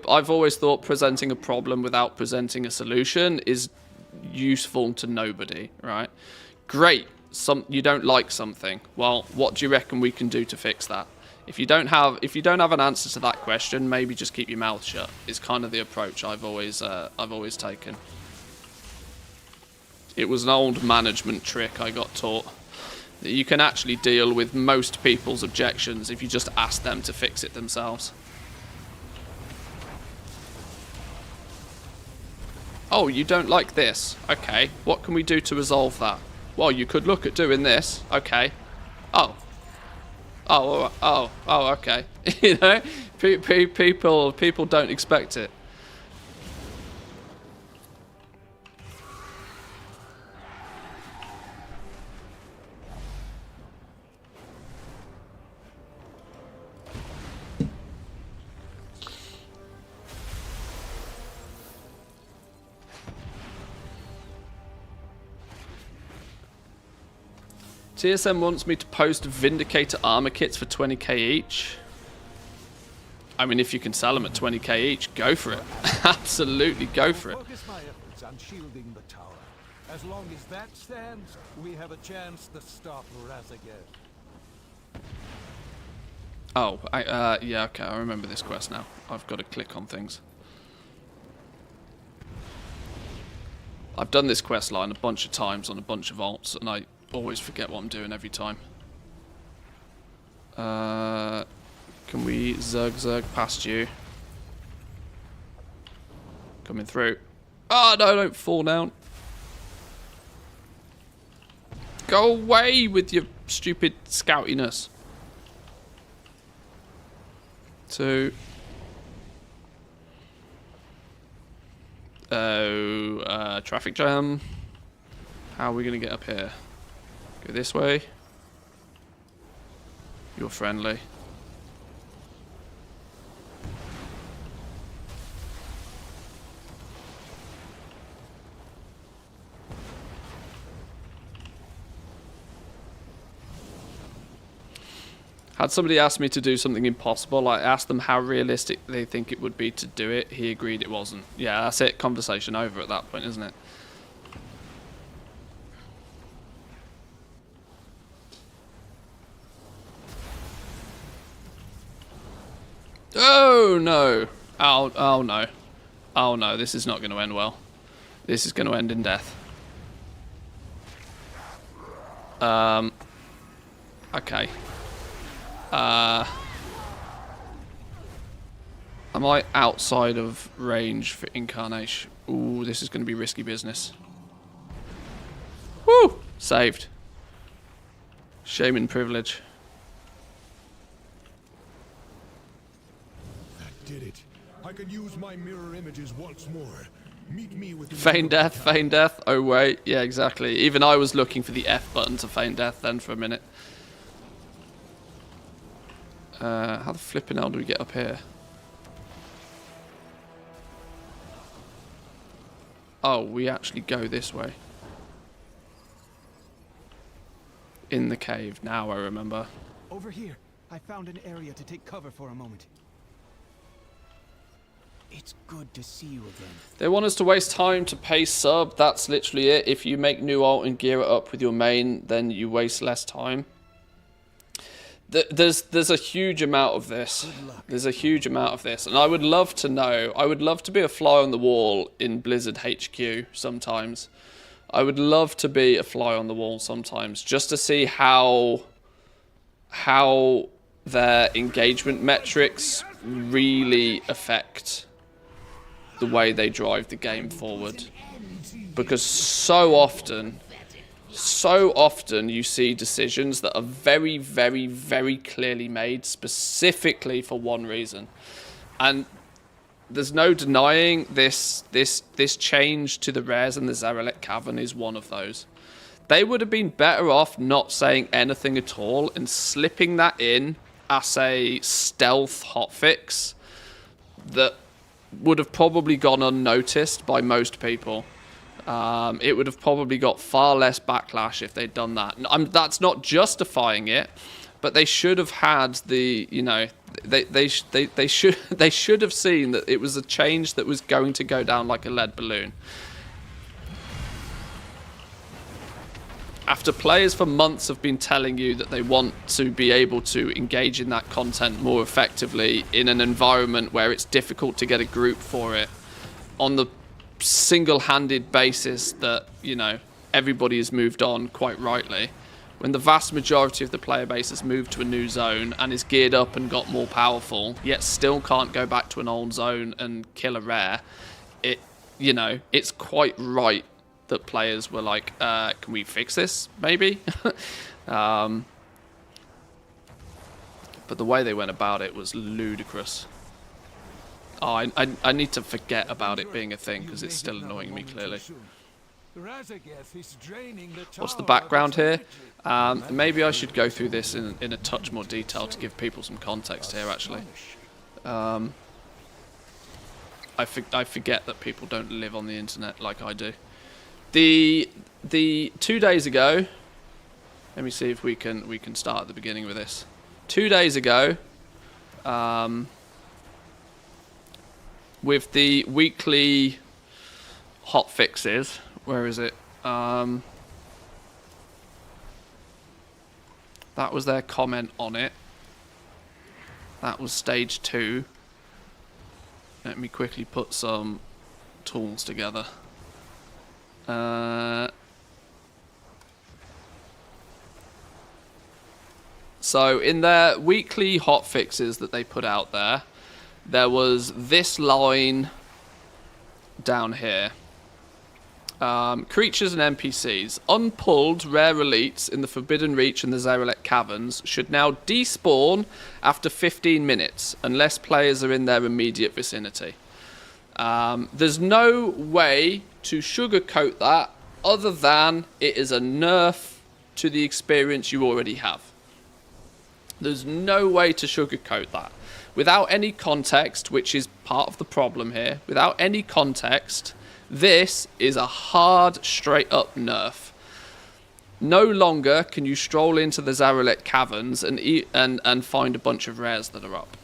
I've always thought presenting a problem without presenting a solution is useful to nobody, right? Great, you don't like something. Well, what do you reckon we can do to fix that? If you don't have an answer to that question, maybe just keep your mouth shut. Is kind of the approach I've always taken. It was an old management trick I got taught. That you can actually deal with most people's objections if you just ask them to fix it themselves. Oh, you don't like this? Okay, what can we do to resolve that? Well, you could look at doing this. Okay. Oh, okay. You know, people don't expect it. TSM wants me to post Vindicator armor kits for 20k each. I mean, if you can sell them at 20k each, go for it. Absolutely go for it. Focus my efforts on shielding the tower. As long as that stands, we have a chance to stop Razageth. Oh, yeah, okay, I remember this quest now. I've got to click on things. I've done this quest line a bunch of times on a bunch of alts, and I always forget what I'm doing every time. Can we zerg past you? Coming through. Oh no, don't fall down. Go away with your stupid scoutiness. 2. Oh, traffic jam. How are we going to get up here? Go this way. You're friendly. Had somebody asked me to do something impossible, I asked them how realistic they think it would be to do it. He agreed it wasn't. Yeah, that's it. Conversation over at that point, isn't it? Oh no! Oh no! Oh no! This is not going to end well. This is going to end in death. Okay. Am I outside of range for incarnation? Ooh, this is going to be risky business. Woo! Saved. Shame and privilege. Did it. I could use my mirror images once more. Meet me with feign death, feign death. Oh wait, yeah, exactly. Even I was looking for the F button to feign death then for a minute. How the flipping hell do we get up here? Oh, we actually go this way. In the cave. Now I remember. Over here, I found an area to take cover for a moment. It's good to see you again. They want us to waste time to pay sub. That's literally it. If you make new alt and gear it up with your main, then you waste less time. There's a huge amount of this. There's a huge amount of this. And I would love to know. I would love to be a fly on the wall in Blizzard HQ sometimes. I would love to be a fly on the wall sometimes. Just to see how their engagement metrics really affect the way they drive the game forward. Because so often So often you see decisions that are very, very, very clearly made specifically for one reason. And there's no denying this change to the rares in the Zarelek Cavern is one of those. They would have been better off not saying anything at all and slipping that in as a stealth hotfix that would have probably gone unnoticed by most people. It would have probably got far less backlash if they'd done that. That's not justifying it, but they should have had the, you know, they should have seen that it was a change that was going to go down like a lead balloon. After players for months have been telling you that they want to be able to engage in that content more effectively in an environment where it's difficult to get a group for it, on the single-handed basis that, you know, everybody has moved on quite rightly, when the vast majority of the player base has moved to a new zone and is geared up and got more powerful, yet still can't go back to an old zone and kill a rare, it, you know, it's quite right that players were like, can we fix this, maybe? But the way they went about it was ludicrous. Oh, I need to forget about it being a thing, because it's still annoying me, clearly. What's the background here? Maybe I should go through this in a touch more detail to give people some context here, actually. I forget that people don't live on the internet like I do. The 2 days ago, let me see if we can start at the beginning with this. 2 days ago, with the weekly hot fixes, where is it? That was their comment on it. That was stage 2. Let me quickly put some tools together. So in their weekly hot fixes that they put out there was this line down here. Creatures and NPCs. Unpulled rare elites in the Forbidden Reach and the Zarelek Caverns should now despawn after 15 minutes, unless players are in their immediate vicinity. There's no way to sugarcoat that other than it is a nerf to the experience you already have. There's no way to sugarcoat that. Without any context, which is part of the problem here, without any context, this is a hard, straight-up nerf. No longer can you stroll into the Zarelek Caverns and find a bunch of rares that are up.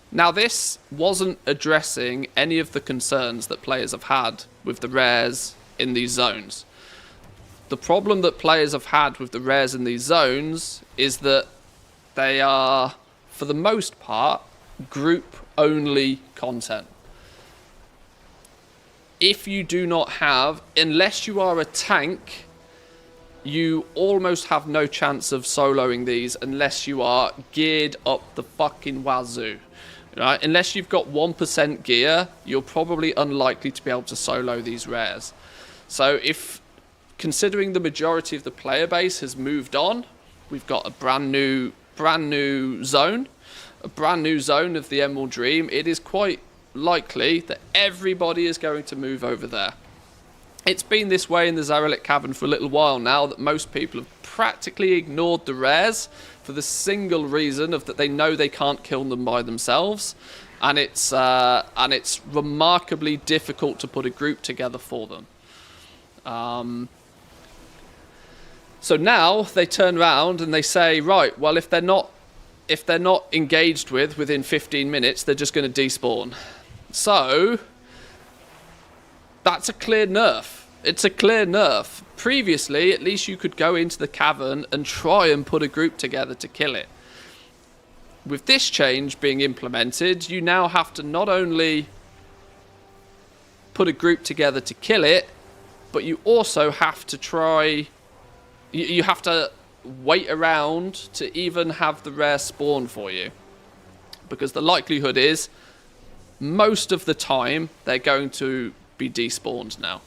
Now, this wasn't addressing any of the concerns that players have had with the rares in these zones. The problem that players have had with the rares in these zones is that they are, for the most part, group-only content. If you do not have, unless you are a tank, you almost have no chance of soloing these unless you are geared up the fucking wazoo. Right? Unless you've got 1% gear, you're probably unlikely to be able to solo these rares. So if, considering the majority of the player base has moved on, we've got a brand new zone, of the Emerald Dream, it is quite likely that everybody is going to move over there. It's been this way in the Zarelek Cavern for a little while now, that most people have practically ignored the rares for the single reason of that they know they can't kill them by themselves, and it's remarkably difficult to put a group together for them. So now they turn around and they say, right, well, if they're not engaged within 15 minutes, they're just going to despawn. So that's a clear nerf. It's a clear nerf. Previously, at least you could go into the cavern and try and put a group together to kill it. With this change being implemented, you now have to not only put a group together to kill it, but you also have to try... You have to wait around to even have the rare spawn for you. Because the likelihood is, most of the time, they're going to be despawned now.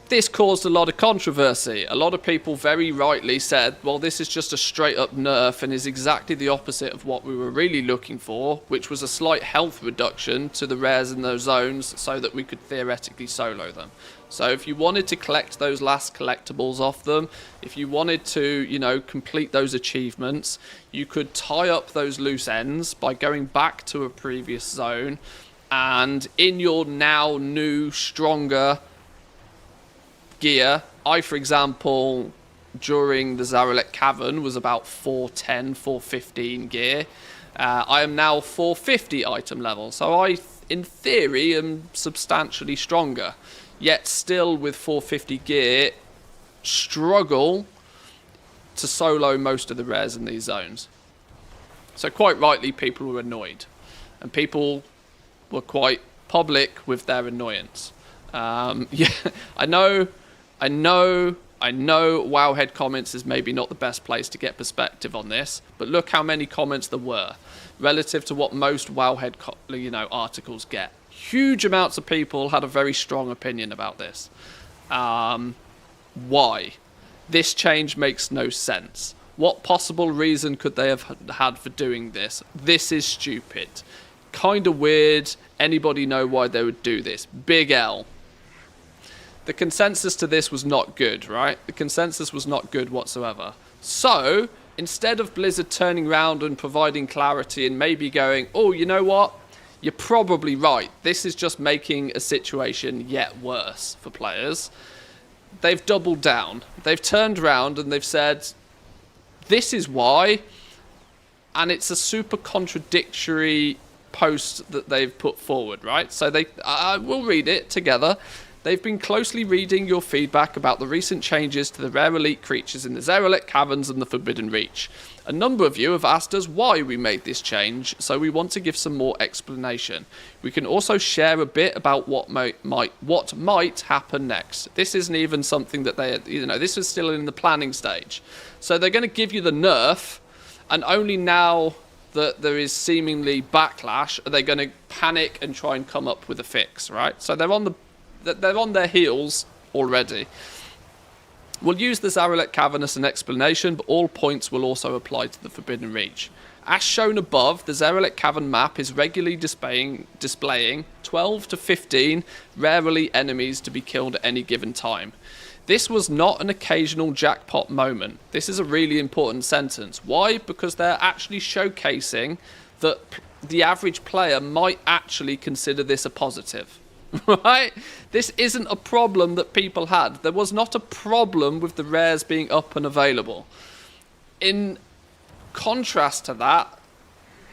This caused a lot of controversy. A lot of people very rightly said, well, this is just a straight up nerf and is exactly the opposite of what we were really looking for, which was a slight health reduction to the rares in those zones so that we could theoretically solo them. So if you wanted to collect those last collectibles off them, if you wanted to, you know, complete those achievements, you could tie up those loose ends by going back to a previous zone, and in your now new, stronger gear, I, for example, during the Zaralek Cavern was about 410, 415 gear. I am now 450 item level, so I, in theory, am substantially stronger. Yet still with 450 gear, struggle to solo most of the rares in these zones. So quite rightly, people were annoyed. And people were quite public with their annoyance. Yeah, I know Wowhead comments is maybe not the best place to get perspective on this, but look how many comments there were relative to what most Wowhead articles get. Huge amounts of people had a very strong opinion about this. Why? This change makes no sense. What possible reason could they have had for doing this? This is stupid. Kind of weird. Anybody know why they would do this? Big L. The consensus to this was not good, right? The consensus was not good whatsoever. So, instead of Blizzard turning around and providing clarity and maybe going, oh, you know what? You're probably right. This is just making a situation yet worse for players. They've doubled down. They've turned around and they've said, this is why. And it's a super contradictory post that they've put forward, right? So we'll read it together. They've been closely reading your feedback about the recent changes to the rare elite creatures in the Zaralek Caverns and the Forbidden Reach. A number of you have asked us why we made this change, so we want to give some more explanation. We can also share a bit about what might happen next. This isn't even something that this is still in the planning stage. So they're going to give you the nerf, and only now that there is seemingly backlash are they going to panic and try and come up with a fix, right? So they're on their heels already. We'll use the Zaralek Cavern as an explanation, but all points will also apply to the Forbidden Reach. As shown above, the Zaralek Cavern map is regularly displaying 12 to 15 rare elite enemies to be killed at any given time. This was not an occasional jackpot moment. This is a really important sentence. Why? Because they're actually showcasing that the average player might actually consider this a positive. Right? This isn't a problem that people had. There was not a problem with the rares being up and available. In contrast to that,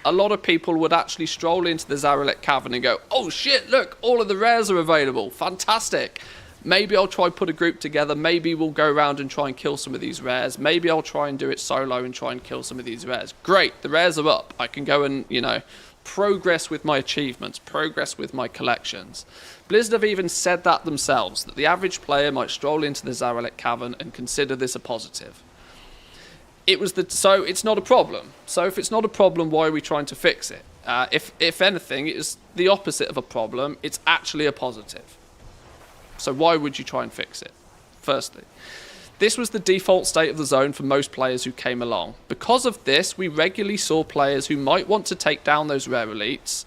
a lot of people would actually stroll into the Zaralek Cavern and go, oh shit, look, all of the rares are available. Fantastic. Maybe I'll try put a group together. Maybe we'll go around and try and kill some of these rares. Maybe I'll try and do it solo and try and kill some of these rares. Great, the rares are up. I can go and, progress with my achievements, progress with my collections. Blizzard have even said that themselves, that the average player might stroll into the Zaralek Cavern and consider this a positive. So it's not a problem. So if it's not a problem, why are we trying to fix it? If anything, it is the opposite of a problem. It's actually a positive. So why would you try and fix it? Firstly, this was the default state of the zone for most players who came along. Because of this, we regularly saw players who might want to take down those rare elites,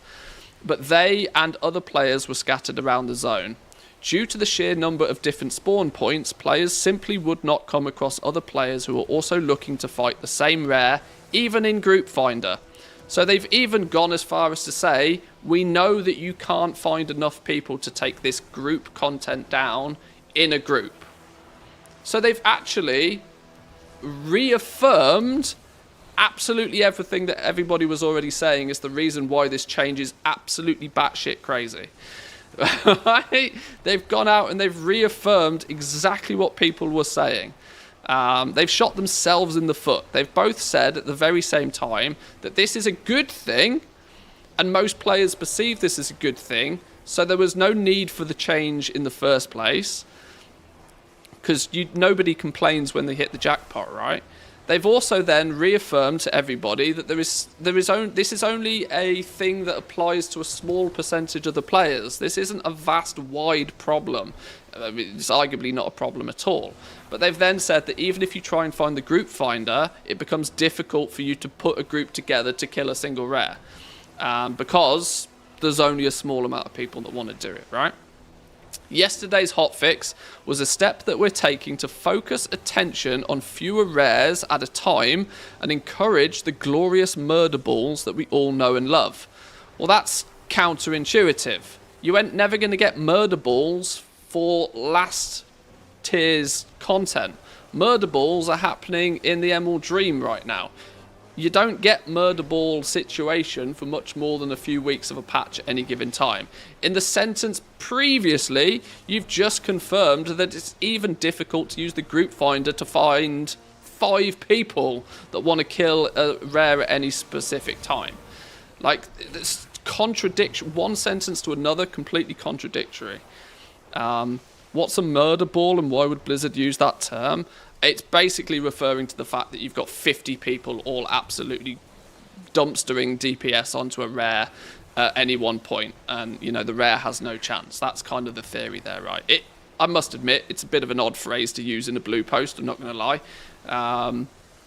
but they and other players were scattered around the zone. Due to the sheer number of different spawn points, players simply would not come across other players who were also looking to fight the same rare, even in Group Finder. So they've even gone as far as to say, we know that you can't find enough people to take this group content down in a group. So they've actually reaffirmed absolutely everything that everybody was already saying is the reason why this change is absolutely batshit crazy. Right? They've gone out and they've reaffirmed exactly what people were saying. They've shot themselves in the foot. They've both said at the very same time that this is a good thing, and most players perceive this as a good thing, so there was no need for the change in the first place. Because nobody complains when they hit the jackpot, right? They've also then reaffirmed to everybody that this is only a thing that applies to a small percentage of the players. This isn't a vast, wide problem. I mean, it's arguably not a problem at all. But they've then said that even if you try and find the group finder, it becomes difficult for you to put a group together to kill a single rare. Because there's only a small amount of people that want to do it, right? Yesterday's hotfix was a step that we're taking to focus attention on fewer rares at a time and encourage the glorious murder balls that we all know and love. Well, that's counterintuitive. You ain't never going to get murder balls for last tier's content. Murder balls are happening in the Emerald Dream right now. You don't get murder ball situation for much more than a few weeks of a patch at any given time. In the sentence previously, you've just confirmed that it's even difficult to use the group finder to find 5 people that want to kill a rare at any specific time. Like, it's contradiction. One sentence to another, completely contradictory. What's a murder ball and why would Blizzard use that term? It's basically referring to the fact that you've got 50 people all absolutely dumpstering DPS onto a rare at any one point, and you know the rare has no chance. That's kind of the theory there, right? I must admit, it's a bit of an odd phrase to use in a blue post, I'm not going to lie.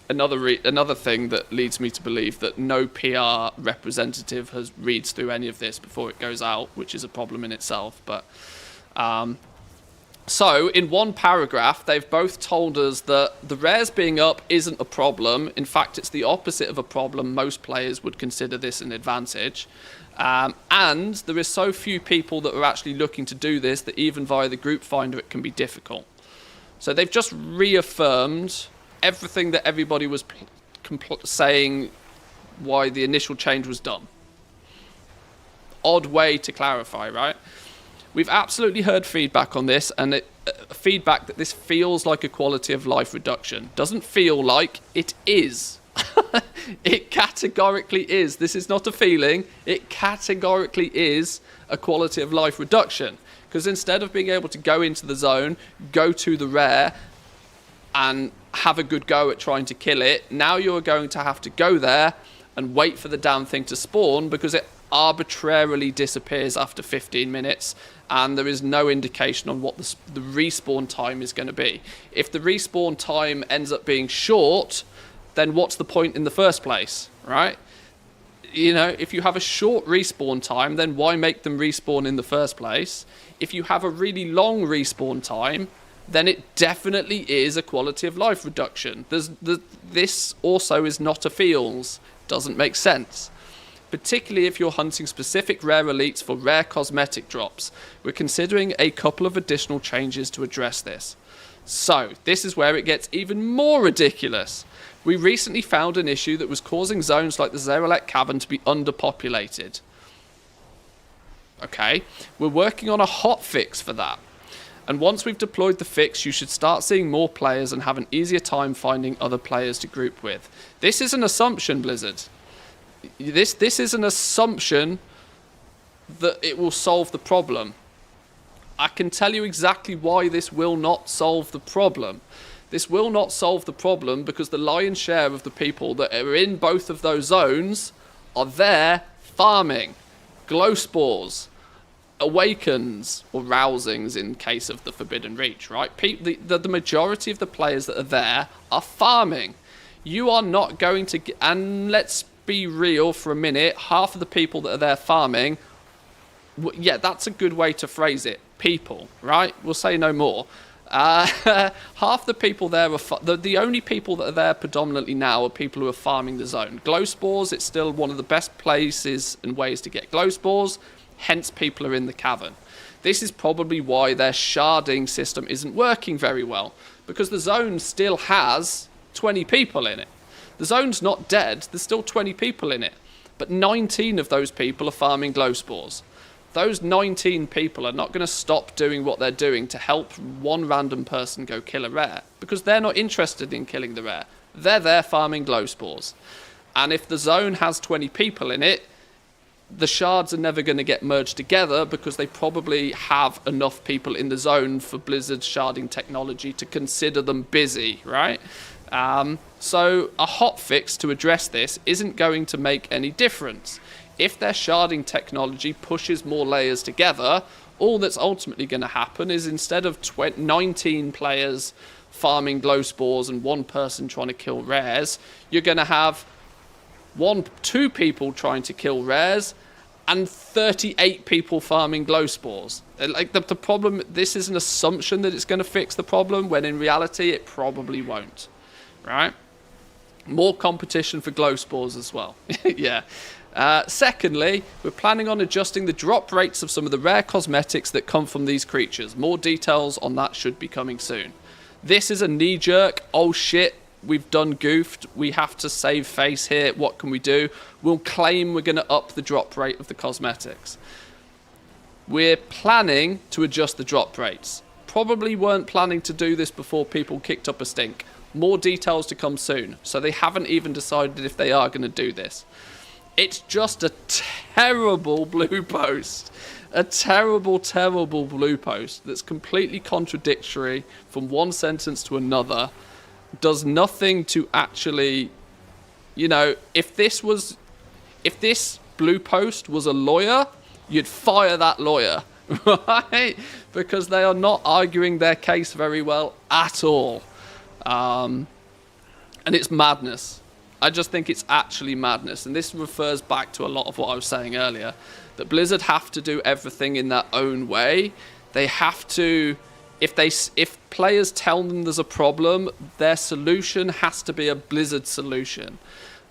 Another thing that leads me to believe that no PR representative reads through any of this before it goes out, which is a problem in itself, but... So, in one paragraph, they've both told us that the rares being up isn't a problem. In fact, it's the opposite of a problem. Most players would consider this an advantage. And there is so few people that are actually looking to do this that even via the group finder it can be difficult. So they've just reaffirmed everything that everybody was saying why the initial change was done. Odd way to clarify, right? We've absolutely heard feedback on this, and feedback that this feels like a quality of life reduction. Doesn't feel like, it is. It categorically is. This is not a feeling. It categorically is a quality of life reduction. Because instead of being able to go into the zone, go to the rare, and have a good go at trying to kill it, now you're going to have to go there and wait for the damn thing to spawn because it arbitrarily disappears after 15 minutes and there is no indication on what the respawn time is going to be. If the respawn time ends up being short, then what's the point in the first place, right? You know, if you have a short respawn time, then why make them respawn in the first place? If you have a really long respawn time, then it definitely is a quality of life reduction. This also is not a feels. Doesn't make sense. Particularly if you're hunting specific rare elites for rare cosmetic drops. We're considering a couple of additional changes to address this. So, this is where it gets even more ridiculous. We recently found an issue that was causing zones like the Zeralek Cavern to be underpopulated. Okay, we're working on a hotfix for that. And once we've deployed the fix, you should start seeing more players and have an easier time finding other players to group with. This is an assumption, Blizzard. This is an assumption that it will solve the problem. I can tell you exactly why this will not solve the problem. This will not solve the problem because the lion's share of the people that are in both of those zones are there farming. Glow spores, awakens, or rousings in case of the Forbidden Reach, right? The majority of the players that are there are farming. You are not going to get... And let's be real for a minute, half of the people that are there farming, yeah, that's a good way to phrase it. People, right? We'll say no more. Half the people there are... The only people that are there predominantly now are people who are farming the zone. Glow spores, it's still one of the best places and ways to get glow spores, hence people are in the cavern. This is probably why their sharding system isn't working very well, because the zone still has 20 people in it. The zone's not dead, there's still 20 people in it, but 19 of those people are farming glow spores. Those 19 people are not going to stop doing what they're doing to help one random person go kill a rare, because they're not interested in killing the rare. They're there farming glow spores. And if the zone has 20 people in it, the shards are never going to get merged together because they probably have enough people in the zone for Blizzard's sharding technology to consider them busy, right? So a hotfix to address this isn't going to make any difference. If their sharding technology pushes more layers together, all that's ultimately going to happen is instead of 19 players farming glow spores and one person trying to kill rares, you're going to have 2 people trying to kill rares and 38 people farming glow spores. Like the problem, this is an assumption that it's going to fix the problem, when in reality it probably won't, right? More competition for glow spores as well. Yeah. Secondly, we're planning on adjusting the drop rates of some of the rare cosmetics that come from these creatures. More details on that should be coming soon. This is a knee-jerk, oh shit, we've done goofed, we have to save face here, what can we do? We'll claim we're going to up the drop rate of the cosmetics. We're planning to adjust the drop rates. Probably weren't planning to do this before people kicked up a stink. More details to come soon, so they haven't even decided if they are going to do this. It's just a terrible blue post. A terrible, terrible blue post that's completely contradictory from one sentence to another. Does nothing to actually, you know, if this blue post was a lawyer, you'd fire that lawyer, right? Because they are not arguing their case very well at all. And it's madness. I just think it's actually madness. And this refers back to a lot of what I was saying earlier, that Blizzard have to do everything in their own way. They have to, if players tell them there's a problem, their solution has to be a Blizzard solution.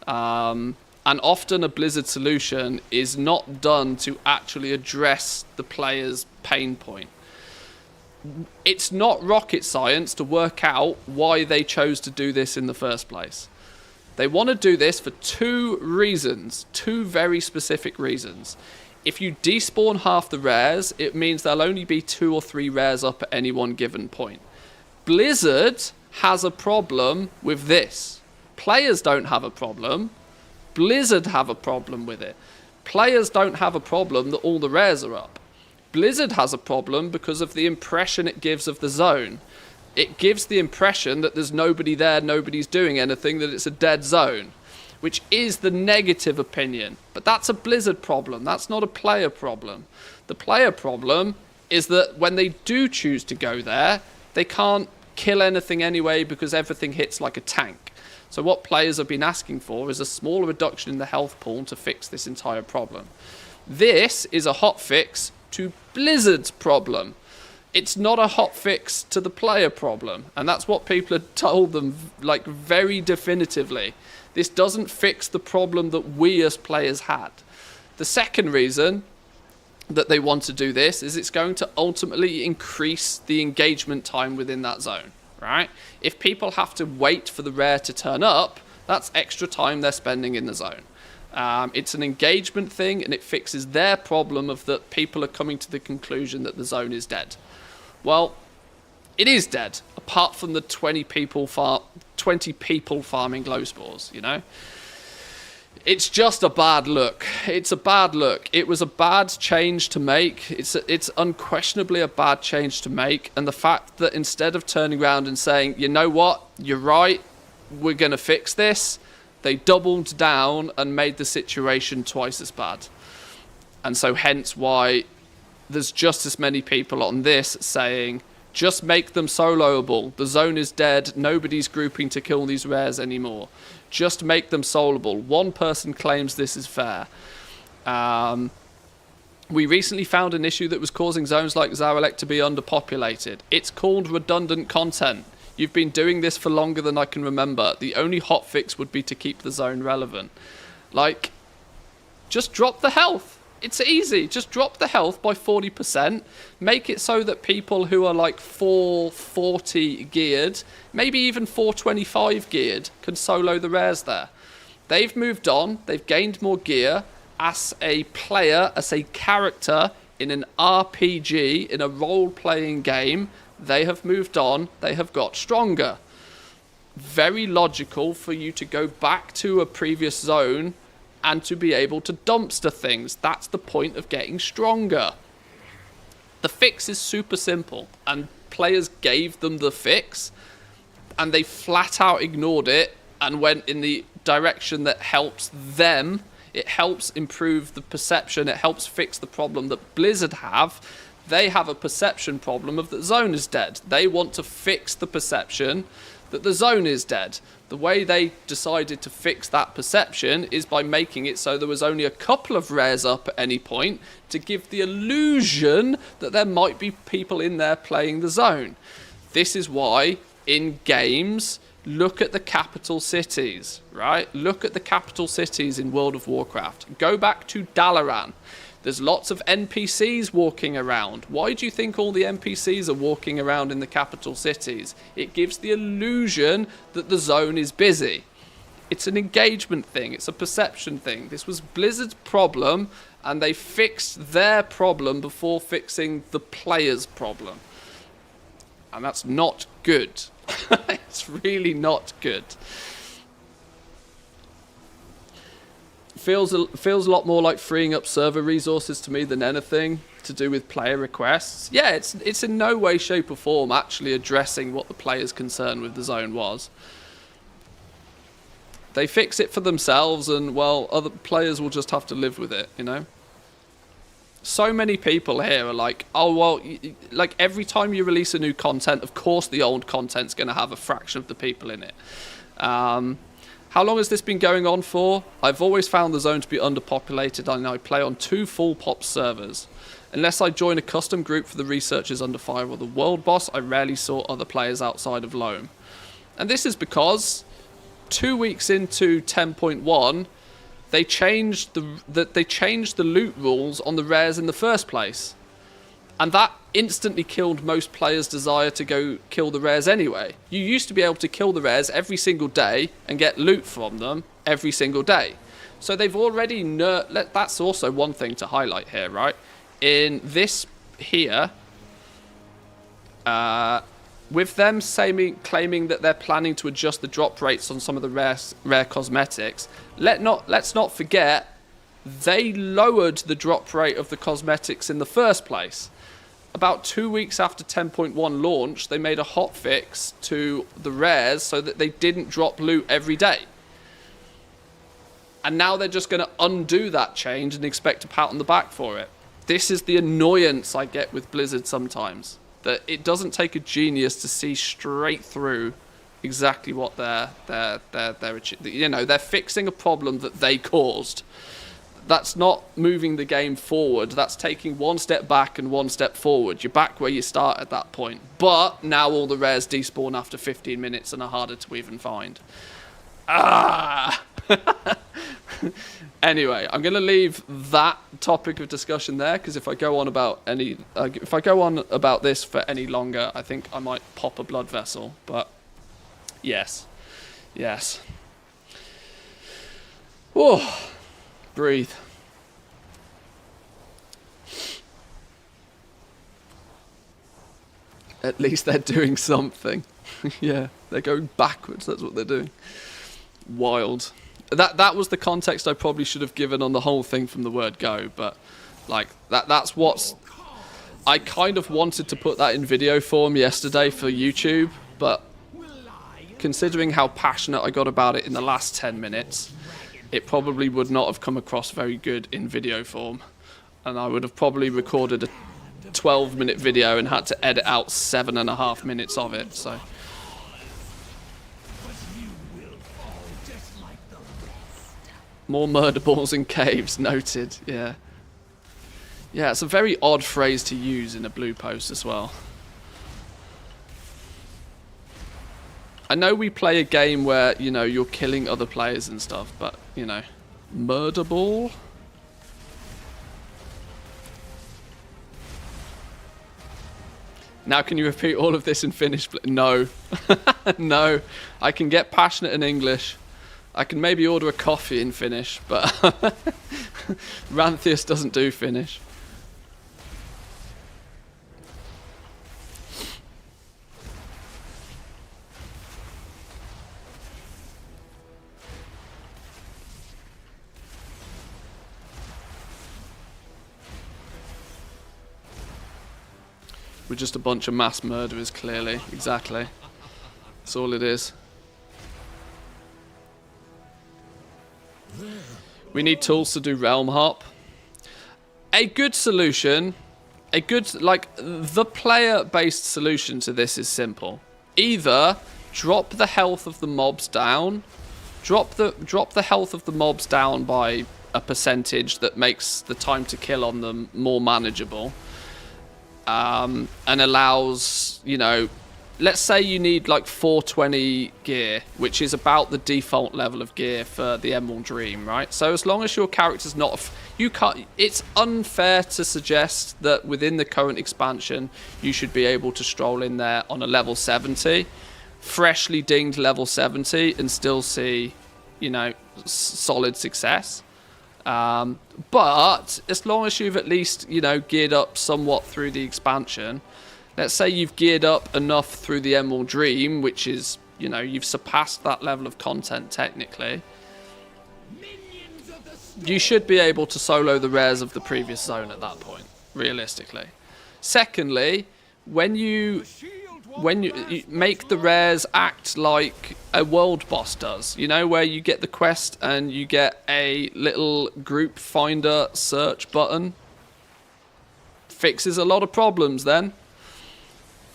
And often a Blizzard solution is not done to actually address the player's pain point. It's not rocket science to work out why they chose to do this in the first place. They want to do this for 2 reasons, 2 very specific reasons. If you despawn half the rares, it means there'll only be 2 or 3 rares up at any one given point. Blizzard has a problem with this. Players don't have a problem. Blizzard have a problem with it. Players don't have a problem that all the rares are up. Blizzard has a problem because of the impression it gives of the zone. It gives the impression that there's nobody there, nobody's doing anything, that it's a dead zone, which is the negative opinion. But that's a Blizzard problem. That's not a player problem. The player problem is that when they do choose to go there, they can't kill anything anyway because everything hits like a tank. So what players have been asking for is a small reduction in the health pool to fix this entire problem. This is a hotfix to Blizzard's problem. It's not a hotfix to the player problem, and that's what people had told them, like, very definitively. This doesn't fix the problem that we as players had. The second reason that they want to do this is it's going to ultimately increase the engagement time within that zone, right? If people have to wait for the rare to turn up, that's extra time they're spending in the zone. It's an engagement thing, and it fixes their problem of that people are coming to the conclusion that the zone is dead. Well, it is dead, apart from the 20 people farming glow spores, you know? It's just a bad look. It's a bad look. It was a bad change to make. It's unquestionably a bad change to make, and the fact that instead of turning around and saying, you know what, you're right, we're going to fix this, they doubled down and made the situation twice as bad. And so hence why there's just as many people on this saying, just make them soloable. The zone is dead. Nobody's grouping to kill these rares anymore. Just make them soloable. One person claims this is fair. We recently found an issue that was causing zones like Zaralek to be underpopulated. It's called redundant content. You've been doing this for longer than I can remember. The only hotfix would be to keep the zone relevant. Like, just drop the health. It's easy. Just drop the health by 40%. Make it so that people who are like 440 geared, maybe even 425 geared, can solo the rares there. They've moved on. They've gained more gear. As a player, as a character in an RPG, in a role-playing game, they have moved on. They have got stronger. Very logical for you to go back to a previous zone and to be able to dumpster things. That's the point of getting stronger. The fix is super simple, and players gave them the fix. and they flat out ignored it and went in the direction that helps them. It helps improve the perception. It helps fix the problem that Blizzard have. They have a perception problem of that zone is dead. They want to fix the perception that the zone is dead. The way they decided to fix that perception is by making it so there was only a couple of rares up at any point to give the illusion that there might be people in there playing the zone. This is why in games, look at the capital cities, right? Look at the capital cities in World of Warcraft. Go back to Dalaran. There's lots of NPCs walking around. Why do you think all the NPCs are walking around in the capital cities? It gives the illusion that the zone is busy. It's an engagement thing. It's a perception thing. This was Blizzard's problem, and they fixed their problem before fixing the player's problem. And that's not good. It's really not good. Feels a lot more like freeing up server resources to me than anything to do with player requests. Yeah, it's in no way, shape or form actually addressing what the player's concern with the zone was. They fix it for themselves and, well, other players will just have to live with it, you know? So many people here are like, oh, well, like every time you release a new content, of course the old content's going to have a fraction of the people in it. How long has this been going on for? I've always found the zone to be underpopulated and I play on 2 full pop servers. Unless I join a custom group for the researchers under fire or the world boss, I rarely saw other players outside of Loam. And this is because 2 weeks into 10.1, they changed the loot rules on the rares in the first place. And that instantly killed most players' desire to go kill the rares anyway. You used to be able to kill the rares every single day and get loot from them every single day. So they've already that's also one thing to highlight here, right? In this here, with them claiming that they're planning to adjust the drop rates on some of the rare cosmetics, let's not forget they lowered the drop rate of the cosmetics in the first place. About 2 weeks after 10.1 launch, they made a hotfix to the rares so that they didn't drop loot every day. And now they're just going to undo that change and expect a pat on the back for it. This is the annoyance I get with Blizzard sometimes. That it doesn't take a genius to see straight through exactly what they're fixing a problem that they caused. That's not moving the game forward. That's taking one step back and one step forward. You're back where you start at that point. But now all the rares despawn after 15 minutes and are harder to even find. Anyway, I'm going to leave that topic of discussion there because if I go on about this for any longer, I think I might pop a blood vessel. But yes. Oh. Breathe. At least they're doing something. Yeah, they're going backwards. That's what they're doing. Wild. That was the context I probably should have given on the whole thing from the word go, but like that's what's I kind of wanted to put that in video form yesterday for YouTube, but considering how passionate I got about it in the last 10 minutes, it probably would not have come across very good in video form. And I would have probably recorded a 12-minute video and had to edit out 7.5 minutes of it, so. More murder balls in caves, noted, yeah. Yeah, it's a very odd phrase to use in a blue post as well. I know we play a game where, you know, you're killing other players and stuff, but, you know, murder ball? Now can you repeat all of this in Finnish? No. No. I can get passionate in English. I can maybe order a coffee in Finnish, but Manthieus doesn't do Finnish. We're just a bunch of mass murderers, clearly. Exactly. That's all it is. We need tools to do realm hop. A good solution, the player-based solution to this is simple. Either drop the health of the mobs down, drop the health of the mobs down by a percentage that makes the time to kill on them more manageable, and allows, you know, let's say you need like 420 gear, which is about the default level of gear for the Emerald Dream, right? So as long as your character's not, it's unfair to suggest that within the current expansion you should be able to stroll in there on a level 70, freshly dinged level 70, and still see, you know, solid success. But as long as you've at least, you know, geared up somewhat through the expansion. Let's say you've geared up enough through the Emerald Dream, which is, you know, you've surpassed that level of content technically. You should be able to solo the rares of the previous zone at that point, realistically. Secondly, when you make the rares act like a world boss does, you know, where you get the quest and you get a little group finder search button. Fixes a lot of problems then.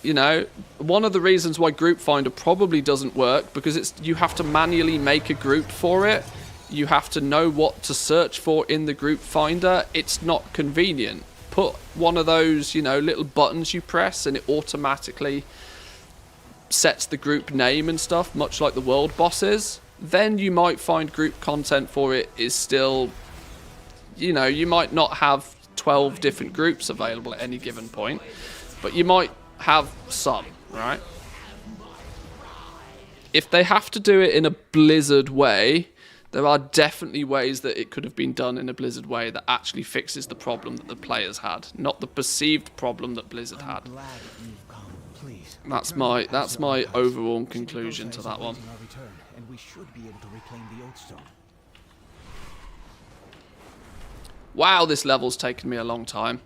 You know, one of the reasons why Group Finder probably doesn't work, because you have to manually make a group for it. You have to know what to search for in the Group Finder. It's not convenient. Put one of those, you know, little buttons you press and it automatically sets the group name and stuff, much like the world bosses. Then you might find group content for it is still, you know, you might not have 12 different groups available at any given point, but you might have some, right? If they have to do it in a Blizzard way, there are definitely ways that it could have been done in a Blizzard way that actually fixes the problem that the players had, not the perceived problem that Blizzard had. That's my overall conclusion to that one. And we should be able to reclaim the Oathstone. Wow, this level's taken me a long time.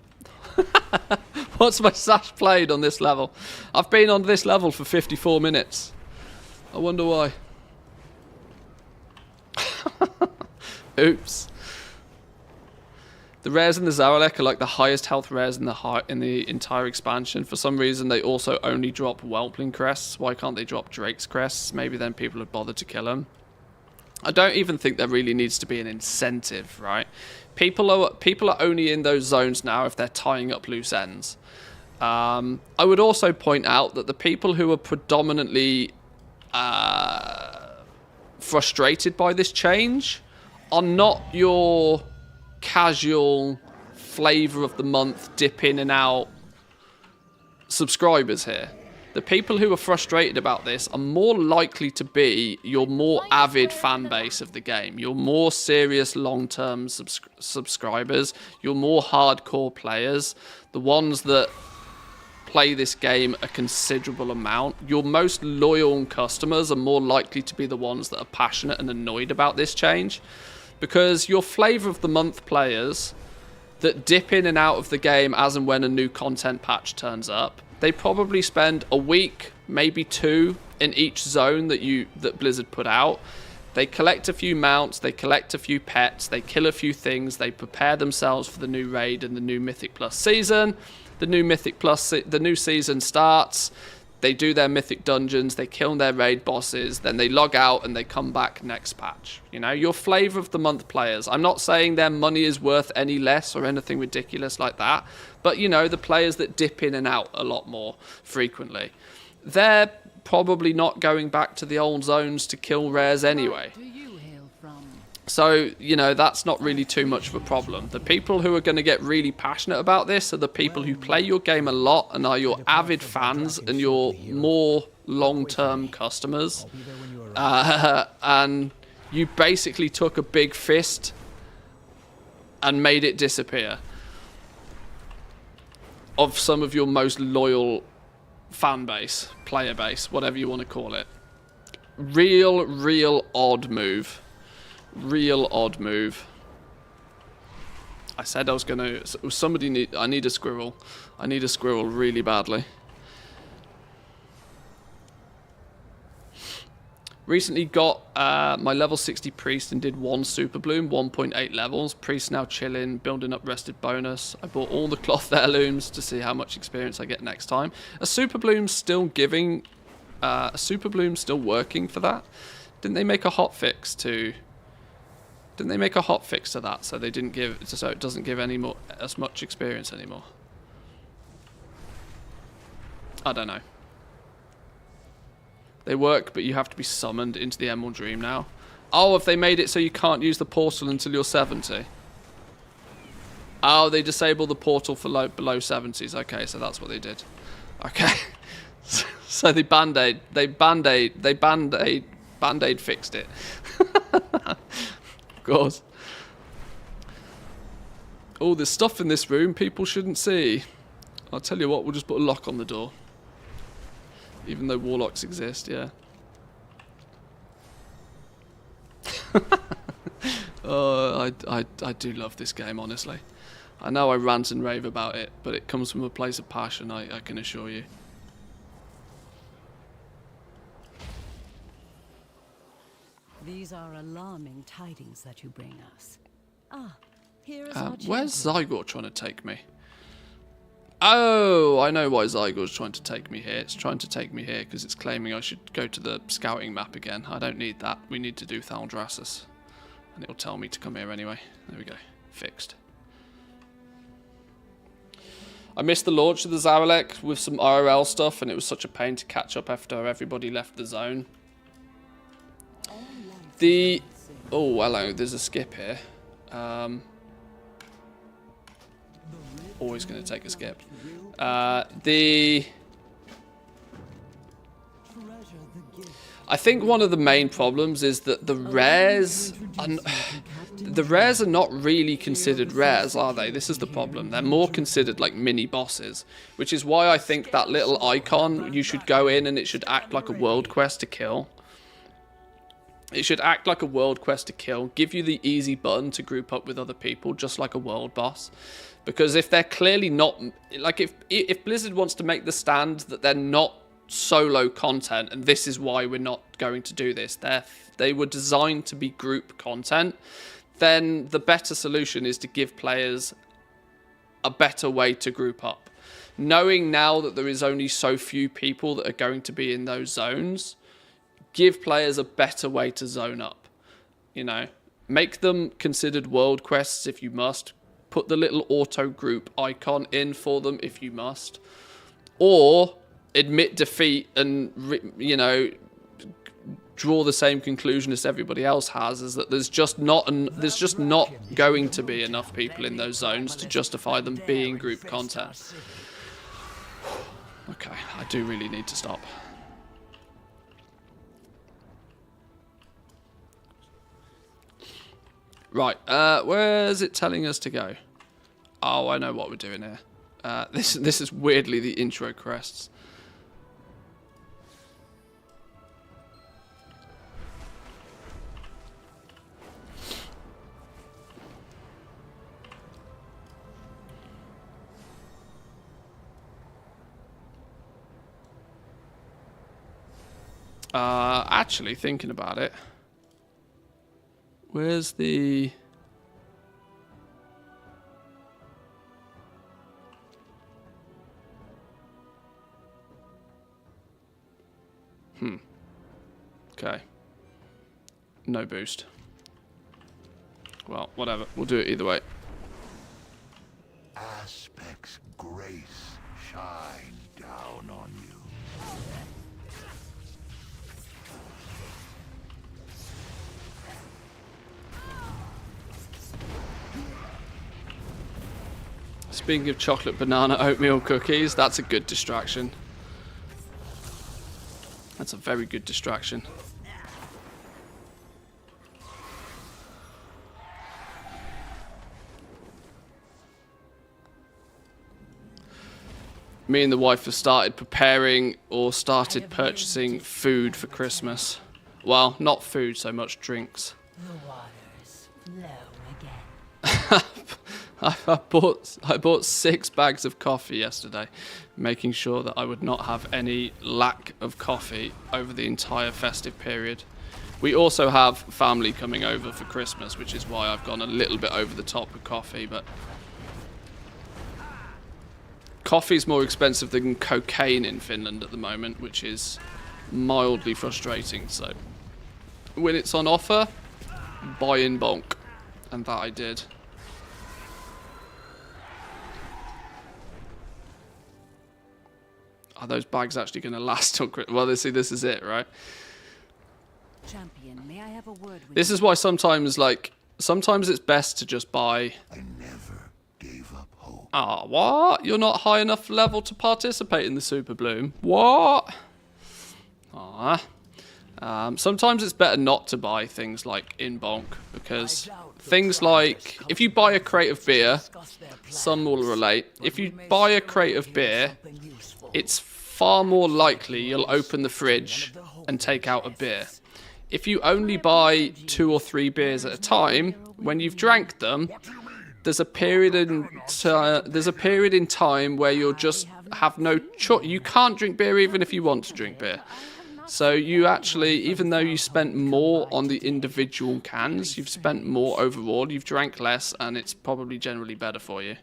What's my sash played on this level? I've been on this level for 54 minutes. I wonder why. Oops. The rares in the Zaralek are like the highest health rares in the entire expansion. For some reason, they also only drop Whelpling crests. Why can't they drop Drake's crests? Maybe then people would bother to kill them. I don't even think there really needs to be an incentive, right? People are only in those zones now if they're tying up loose ends. I would also point out that the people who are predominantly frustrated by this change are not your casual flavor of the month dip in and out subscribers here. The people who are frustrated about this are more likely to be your more avid fan base of the game, your more serious long-term subscribers, your more hardcore players, the ones that play this game a considerable amount. Your most loyal customers are more likely to be the ones that are passionate and annoyed about this change, because your flavor of the month players that dip in and out of the game as and when a new content patch turns up, they probably spend a week, maybe 2, in each zone that Blizzard put out. They collect a few mounts, they collect a few pets, they kill a few things, they prepare themselves for the new raid and the new Mythic Plus season. The new season starts. They do their Mythic dungeons, they kill their raid bosses, then they log out and they come back next patch. You know, your flavor of the month players. I'm not saying their money is worth any less or anything ridiculous like that, but you know, the players that dip in and out a lot more frequently, they're probably not going back to the old zones to kill rares anyway. So, you know, that's not really too much of a problem. The people who are going to get really passionate about this are the people who play your game a lot and are your avid fans and your more long-term customers. And you basically took a big fist and made it disappear of some of your most loyal fan base, player base, whatever you want to call it. Real odd move. Real odd move. I said I was gonna. I need a squirrel. I need a squirrel really badly. Recently got my level 60 priest and did 1 super bloom, 1.8 levels. Priest now chilling, building up rested bonus. I bought all the cloth heirlooms to see how much experience I get next time. A super bloom's still giving, a super bloom's still working for that. Didn't they make a hotfix to? Didn't they make a hotfix to that so they didn't give, so it doesn't give any more as much experience anymore? I don't know. They work, but you have to be summoned into the Emerald Dream now. Oh, have they made it so you can't use the portal until you're 70? Oh, they disable the portal for below 70s. Okay, so that's what they did. Okay. So they band-aid fixed it. Of course. Oh, there's stuff in this room people shouldn't see. I'll tell you what, we'll just put a lock on the door. Even though warlocks exist, yeah. Oh, I do love this game, honestly. I know I rant and rave about it, but it comes from a place of passion, I can assure you. These are alarming tidings that you bring us. Ah, here is our Where's champion. Zygor trying to take me? Oh, I know why Zygor's trying to take me here. It's trying to take me here because it's claiming I should go to the scouting map again. I don't need that. We need to do Thaldraszus. And it'll tell me to come here anyway. There we go. Fixed. I missed the launch of the Zaralek with some IRL stuff, and it was such a pain to catch up after everybody left the zone. Oh, hello. There's a skip here. Always going to take a skip. I think one of the main problems is that the rares are not really considered rares, are they? This is the problem. They're more considered like mini bosses, which is why I think that little icon, you should go in and it should act like a world quest to kill. It should act like a world quest to kill, give you the easy button to group up with other people, just like a world boss. Because if they're clearly not, like if Blizzard wants to make the stand that they're not solo content, and this is why we're not going to do this, they were designed to be group content, then the better solution is to give players a better way to group up. Knowing now that there is only so few people that are going to be in those zones, give players a better way to zone up. You know, make them considered world quests if you must. Put the little auto group icon in for them if you must. Or admit defeat and, you know, draw the same conclusion as everybody else has, is that there's just not going to be enough people in those zones to justify them being group content. Okay, I do really need to stop. Right, where is it telling us to go? Oh, I know what we're doing here. This is weirdly the intro crests. Actually, thinking about it, where's the... Okay. No boost. Well, whatever. We'll do it either way. Aspect's grace shine down on you. Speaking of chocolate banana oatmeal cookies, that's a good distraction. That's a very good distraction. Me and the wife have started preparing or started purchasing food for Christmas. Well, not food so much, drinks. The waters flow again. I bought 6 bags of coffee yesterday, making sure that I would not have any lack of coffee over the entire festive period. We also have family coming over for Christmas, which is why I've gone a little bit over the top with coffee, but coffee's more expensive than cocaine in Finland at the moment, which is mildly frustrating. So when it's on offer, buy in bulk, and that I did. Are those bags actually going to last till Christmas? Well, see, this is it, right? Champion, may I have a word with This is why sometimes it's best to just buy. I never gave up hope. Ah, what? You're not high enough level to participate in the Super Bloom? What? Ah. Sometimes it's better not to buy things like in bulk, because things like, if you buy a crate of beer, some will relate. If you buy a crate of beer, it's far more likely you'll open the fridge and take out a beer. If you only buy 2 or 3 beers at a time, when you've drank them, there's a period in time where you'll just have no choice. You can't drink beer even if you want to drink beer. So you actually, even though you spent more on the individual cans, you've spent more overall, you've drank less, and it's probably generally better for you.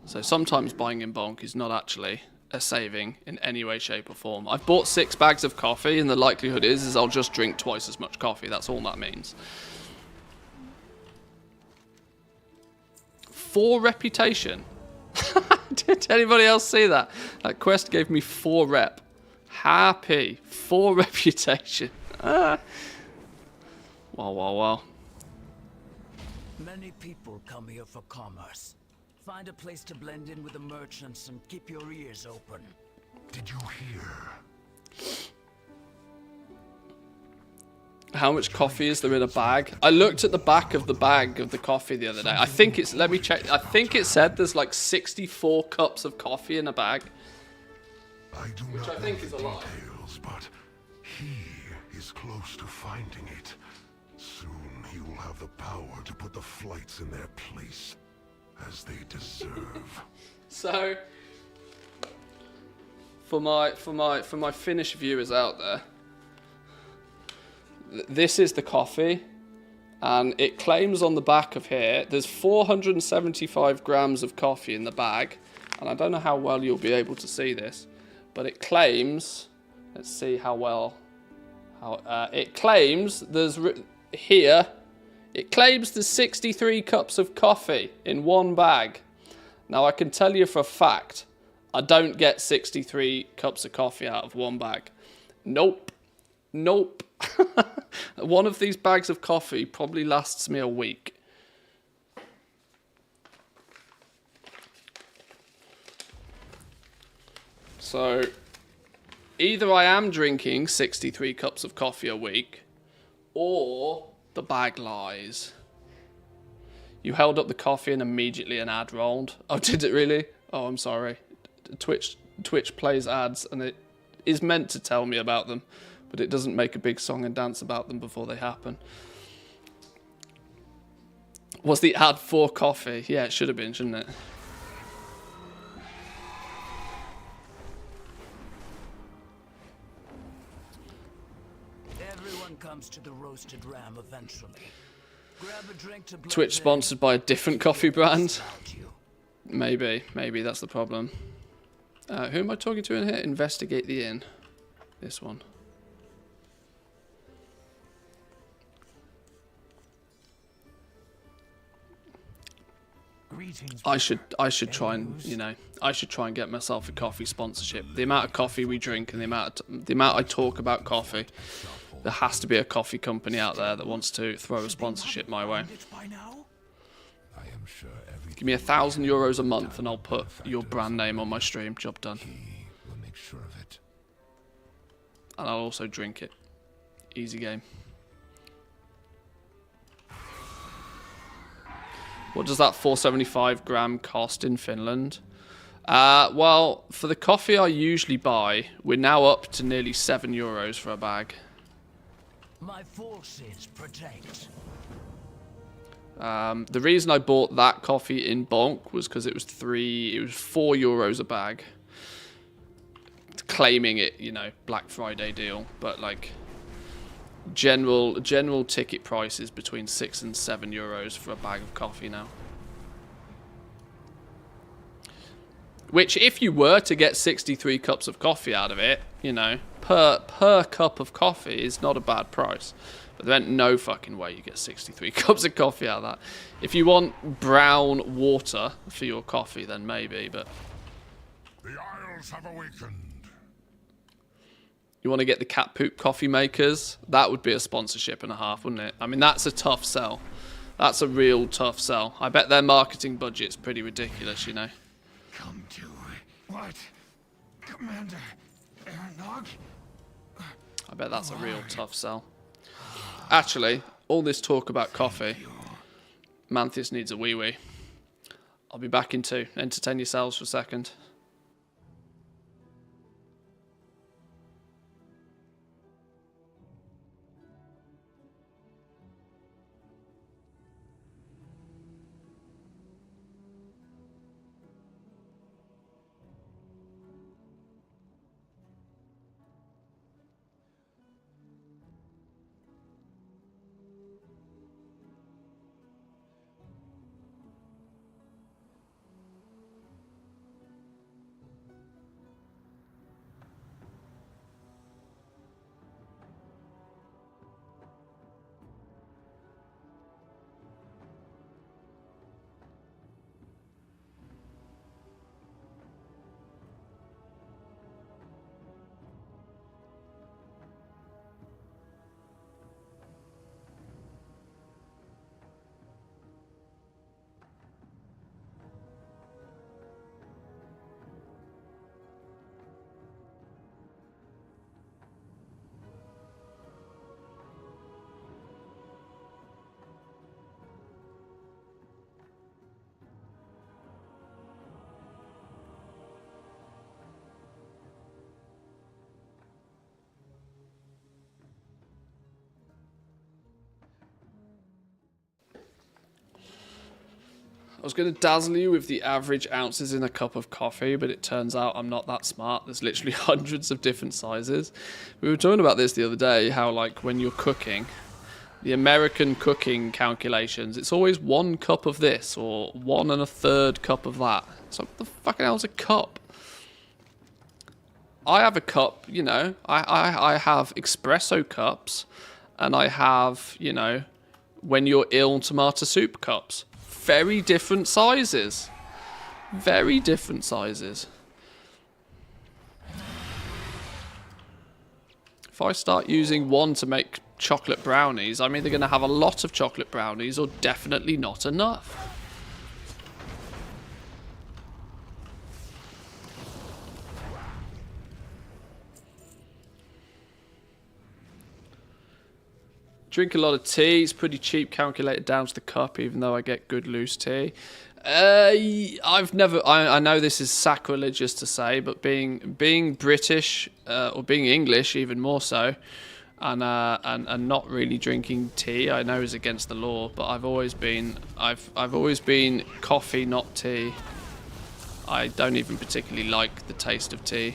So sometimes buying in bulk is not actually a saving in any way, shape or form. I've bought 6 bags of coffee, and the likelihood is I'll just drink twice as much coffee. That's all that means. 4 reputation. Did anybody else see that? That quest gave me 4 rep. Happy. 4 reputation. Wow, wow, wow. Many people come here for commerce. Find a place to blend in with the merchants and keep your ears open. Did you hear? How much coffee is there in a bag? I looked at the back of the bag of the coffee the other day. I think it's, let me check. I think it said there's like 64 cups of coffee in a bag. Which I think is a lot. Details, but he is close to finding it. Soon he will have the power to put the flights in their place, as they deserve. So, for my Finnish viewers out there, this is the coffee, and it claims on the back of here there's 475 grams of coffee in the bag, and I don't know how well you'll be able to see this, but it claims, let's see how well, it claims there's here, it claims there's 63 cups of coffee in one bag. Now I can tell you for a fact, I don't get 63 cups of coffee out of one bag. Nope. Nope. One of these bags of coffee probably lasts me a week. So, either I am drinking 63 cups of coffee a week, or the bag lies. You held up the coffee and immediately an ad rolled. Oh, did it really? Oh, I'm sorry. Twitch plays ads, and it is meant to tell me about them, but it doesn't make a big song and dance about them before they happen. Was the ad for coffee? Yeah, it should have been, shouldn't it? Everyone comes to the roasted ram eventually. Grab a drink to Twitch sponsored by a different coffee brand? Maybe that's the problem. Who am I talking to in here? Investigate the inn. This one. I should try and, you know, I should try and get myself a coffee sponsorship. The amount of coffee we drink and the amount I talk about coffee, there has to be a coffee company out there that wants to throw a sponsorship my way. Give me €1,000 a month and I'll put your brand name on my stream. Job done. And I'll also drink it. Easy game. What does that 475 gram cost in Finland? Well, for the coffee I usually buy, we're now up to nearly €7 for a bag. My forces protect. The reason I bought that coffee in bulk was because it was €4 a bag. claiming it, you know, Black Friday deal, but like general ticket prices between €6 and €7 for a bag of coffee now. Which, if you were to get 63 cups of coffee out of it, you know, per cup of coffee is not a bad price. But there ain't no fucking way you get 63 cups of coffee out of that. If you want brown water for your coffee, then maybe, but... The Isles have awakened. You want to get the cat poop coffee makers? That would be a sponsorship and a half, wouldn't it? I mean, that's a tough sell. That's a real tough sell. I bet their marketing budget's pretty ridiculous, you know. Come to what? Commander Aaronog? I bet that's a real tough sell. Actually, all this talk about coffee, Manthieus needs a wee-wee. I'll be back in 2. Entertain yourselves for a second. I was going to dazzle you with the average ounces in a cup of coffee, but it turns out I'm not that smart. There's literally hundreds of different sizes. We were talking about this the other day, how like when you're cooking, the American cooking calculations, it's always 1 cup of this or 1 1/3 cup of that. So what the fucking hell's a cup? I have a cup, you know, I have espresso cups, and I have, you know, when you're ill tomato soup cups. Very different sizes. Very different sizes. If I start using one to make chocolate brownies, I'm either going to have a lot of chocolate brownies or definitely not enough. Drink a lot of tea. It's pretty cheap, calculated down to the cup, even though I get good loose tea. I've never. I know this is sacrilegious to say, but being British or being English, even more so, and not really drinking tea, I know is against the law. But I've always been coffee, not tea. I don't even particularly like the taste of tea.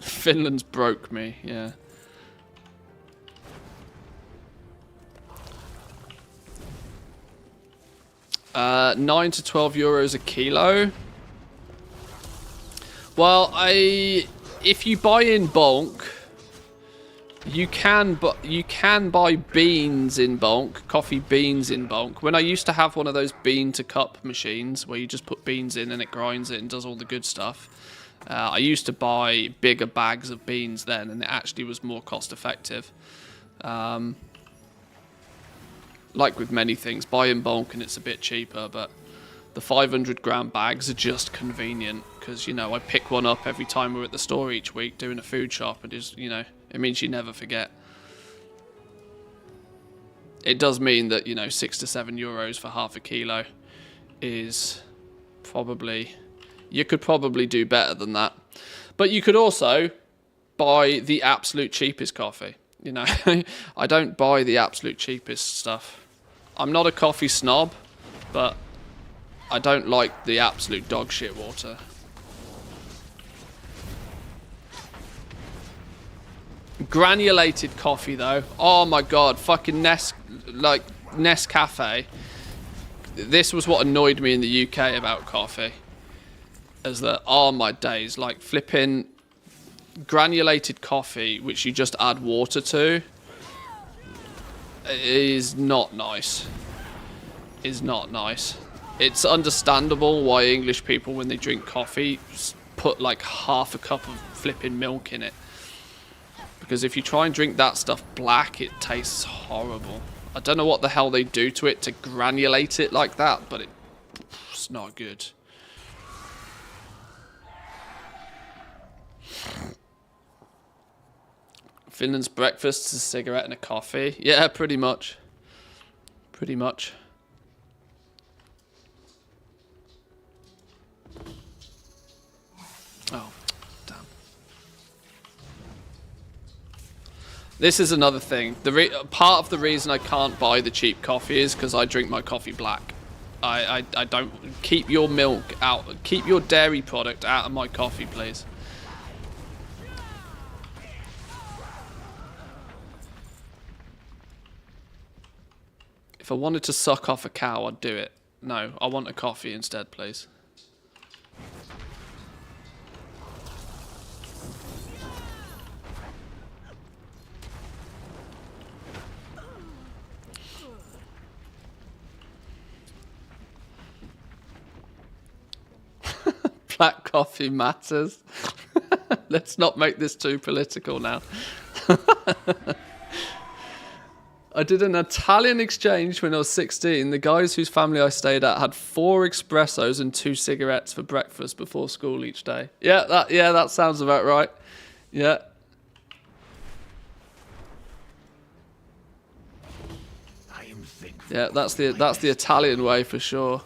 Finland's broke me, yeah. €9 to €12 a kilo. Well, if you buy in bulk, you can buy beans in bulk, coffee beans in bulk. When I used to have one of those bean to cup machines where you just put beans in and it grinds it and does all the good stuff. I used to buy bigger bags of beans then, and it actually was more cost effective. Like with many things, buy in bulk and it's a bit cheaper, but the 500 gram bags are just convenient because, you know, I pick one up every time we're at the store each week doing a food shop, and just, you know, it means you never forget. It does mean that, you know, €6 to €7 for half a kilo is probably... You could probably do better than that. But you could also buy the absolute cheapest coffee. You know, I don't buy the absolute cheapest stuff. I'm not a coffee snob, but I don't like the absolute dog shit water. Granulated coffee though. Oh my god, fucking Nescafe. This was what annoyed me in the UK about coffee. As that, oh my days, like flipping granulated coffee, which you just add water to, is not nice. Is not nice. It's understandable why English people, when they drink coffee, put like half a cup of flipping milk in it. Because if you try and drink that stuff black, it tastes horrible. I don't know what the hell they do to it to granulate it like that, but it's not good. Finland's breakfast is a cigarette and a coffee. Yeah, pretty much. Pretty much. Oh, damn. This is another thing. Part of the reason I can't buy the cheap coffee is because I drink my coffee black. I don't... Keep your milk out. Keep your dairy product out of my coffee, please. If I wanted to suck off a cow, I'd do it. No, I want a coffee instead, please. Black coffee matters. Let's not make this too political now. I did an Italian exchange when I was 16. The guys whose family I stayed at had 4 espressos and 2 cigarettes for breakfast before school each day. Yeah, that sounds about right. Yeah. Yeah, that's the Italian way for sure.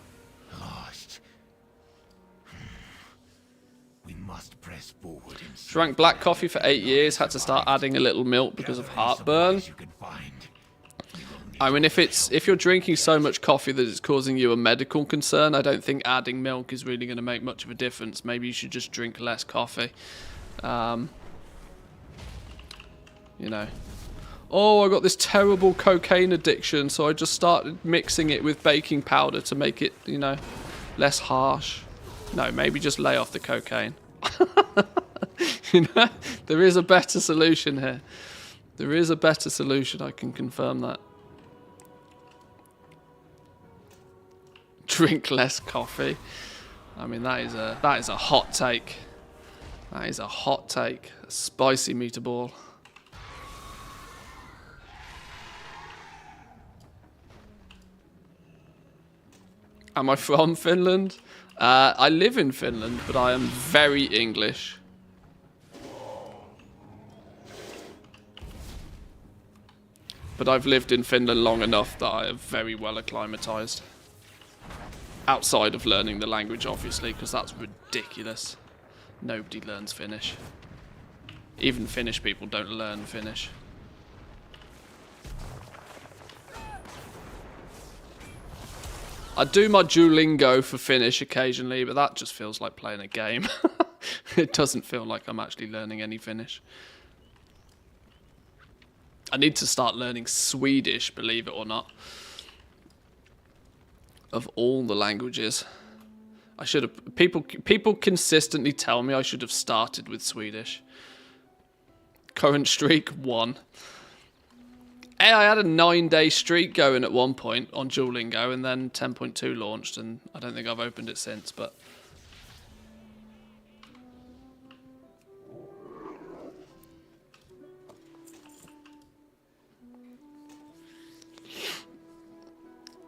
Drank black coffee for 8 years, had to start adding a little milk because of heartburn. I mean, if you're drinking so much coffee that it's causing you a medical concern, I don't think adding milk is really going to make much of a difference. Maybe you should just drink less coffee. You know. Oh, I got this terrible cocaine addiction, so I just started mixing it with baking powder to make it, you know, less harsh. No, maybe just lay off the cocaine. You know, there is a better solution here. There is a better solution, I can confirm that. Drink less coffee. I mean, that is a hot take. That is a hot take. A spicy meatball. Am I from Finland? I live in Finland, but I am very English. But I've lived in Finland long enough that I am very well acclimatized. Outside of learning the language, obviously, because that's ridiculous. Nobody learns Finnish. Even Finnish people don't learn Finnish. I do my Duolingo for Finnish occasionally, but that just feels like playing a game. It doesn't feel like I'm actually learning any Finnish. I need to start learning Swedish, believe it or not. Of all the languages. I should have... People consistently tell me I should have started with Swedish. Current streak, 1. Hey, I had a 9-day streak going at one point on Duolingo, and then 10.2 launched, and I don't think I've opened it since, but...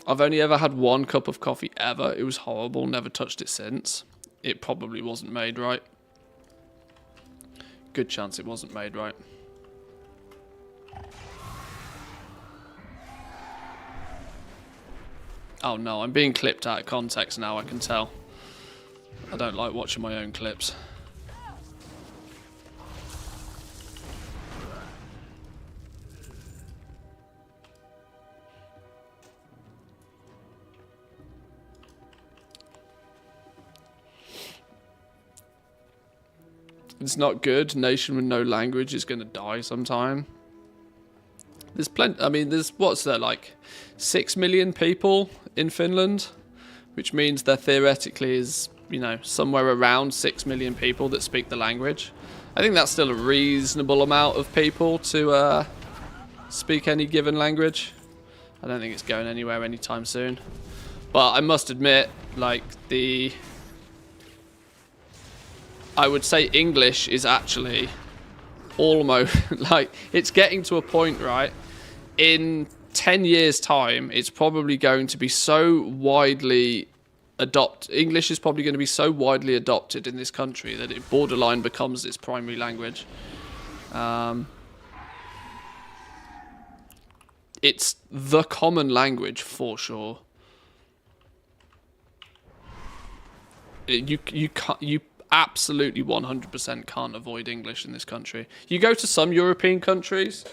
I've only ever had 1 cup of coffee ever. It was horrible, never touched it since. It probably wasn't made right. Good chance it wasn't made right. Oh no, I'm being clipped out of context now, I can tell. I don't like watching my own clips. It's not good. Nation with no language is going to die sometime. There's plenty. I mean, there's what's there like 6 million people in Finland, which means there theoretically is, you know, somewhere around 6 million people that speak the language. I think that's still a reasonable amount of people to speak any given language. I don't think it's going anywhere anytime soon. But I must admit, like, I would say English is actually almost, like, it's getting to a point, right? In 10 years' time, it's probably going to be so widely English is probably going to be so widely adopted in this country that it borderline becomes its primary language. It's the common language for sure. You absolutely 100% can't avoid English in this country. You go to some European countries,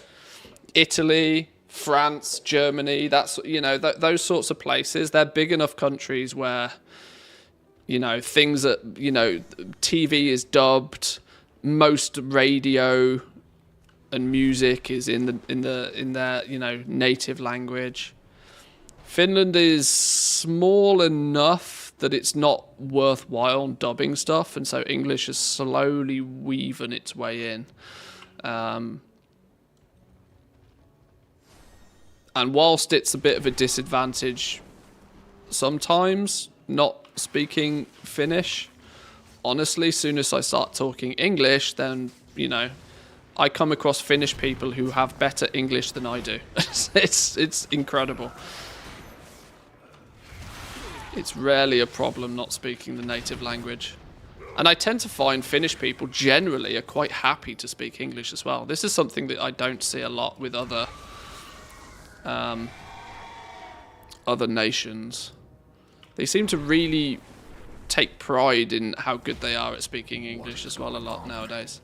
Italy, France, Germany, that's, you know, those sorts of places. They're big enough countries where, you know, things that, you know, TV is dubbed, most radio and music is in their, you know, native language. Finland is small enough that it's not worthwhile dubbing stuff, and so English is slowly weaving its way in. And whilst it's a bit of a disadvantage sometimes not speaking Finnish, honestly, as soon as I start talking English, then, you know, I come across Finnish people who have better English than I do. It's incredible. It's rarely a problem not speaking the native language. And I tend to find Finnish people generally are quite happy to speak English as well. This is something that I don't see a lot with other nations. They seem to really take pride in how good they are at speaking English as well a lot nowadays.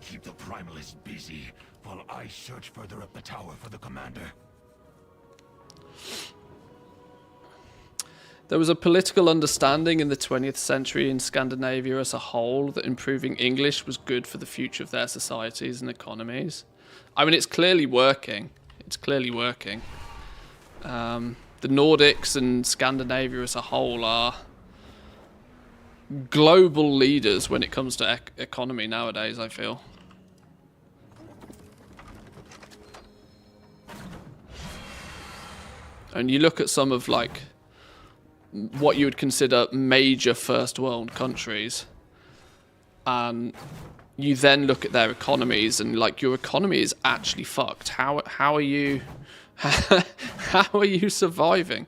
Keep the Primalists busy while I search further up the tower for the commander. There was a political understanding in the 20th century in Scandinavia as a whole that improving English was good for the future of their societies and economies. I mean, it's clearly working. It's clearly working. The Nordics and Scandinavia as a whole are global leaders when it comes to economy nowadays, I feel. And you look at some of, like, what you would consider major first world countries, and you then look at their economies and, like, your economy is actually fucked. How are you how are you surviving?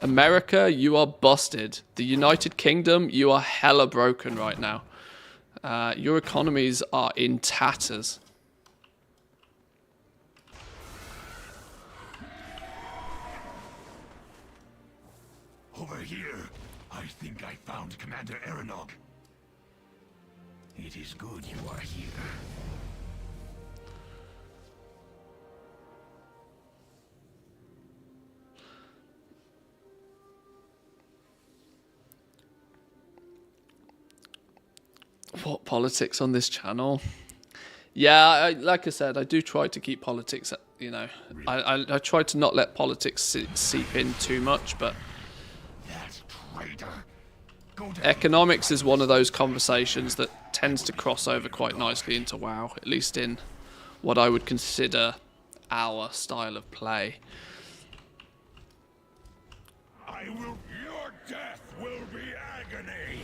America, you are busted. The United Kingdom, you are hella broken right now. Your economies are in tatters. Over here, I think I found Commander Arenog. It is good you are here. What politics on this channel? Yeah, like I said, I do try to keep politics, you know, I try to not let politics seep in too much, but economics is one of those conversations that tends to cross over quite nicely into WoW, at least in what I would consider our style of play. Your death will be agony.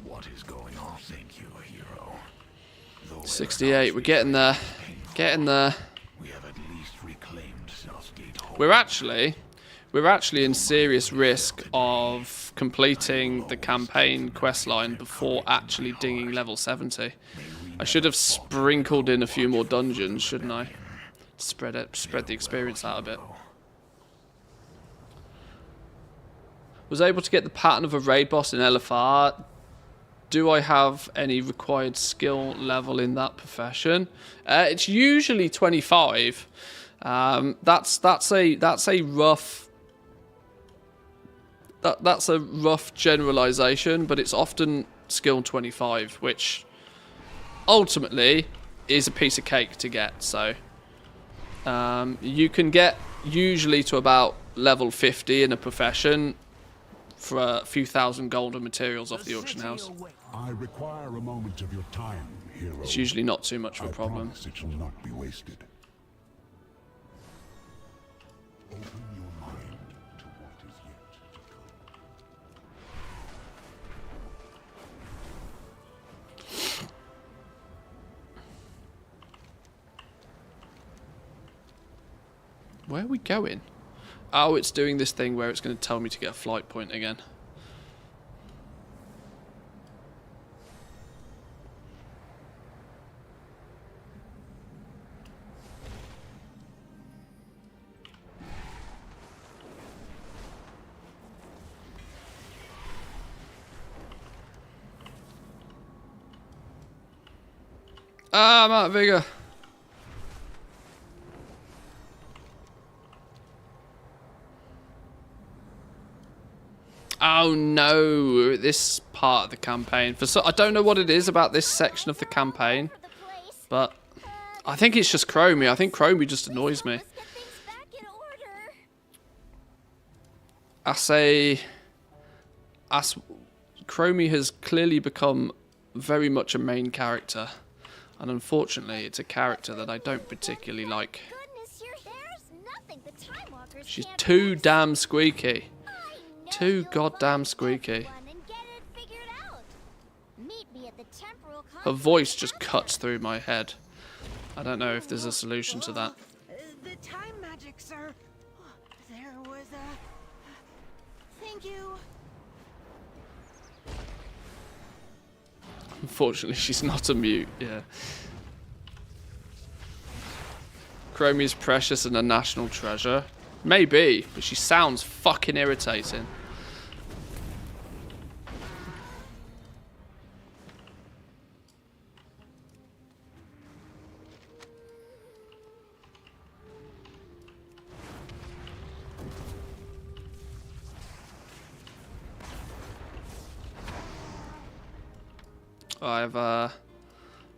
What is going on? Thank you, hero. 68, we're getting there. Getting there. We have at least reclaimed Southgate. We're actually in serious risk of completing the campaign questline before actually dinging level 70. I should have sprinkled in a few more dungeons, shouldn't I? Spread the experience out a bit. Was able to get the pattern of a raid boss in LFR. Do I have any required skill level in that profession? It's usually 25. That's a rough generalization, but it's often skill 25, which ultimately is a piece of cake to get. So you can get usually to about level 50 in a profession for a few thousand golden materials off the auction house. I require a moment of your time, hero. It's usually not too much of a problem. Promise it shall not be wasted. Open your mind to what is yet to come. Where are we going? Oh, it's doing this thing where it's going to tell me to get a flight point again. Ah, I'm out of vigor. Oh no, this part of the campaign. I don't know what it is about this section of the campaign, but I think it's just Chromie. I think Chromie just annoys me. Chromie has clearly become very much a main character, and unfortunately it's a character that I don't particularly like. She's too damn squeaky. Too goddamn squeaky. Her voice just cuts through my head. I don't know if there's a solution to that. The time magic, sir. There was a... Thank you. Unfortunately, she's not a mute, yeah. Chromie's precious and a national treasure. Maybe, but she sounds fucking irritating.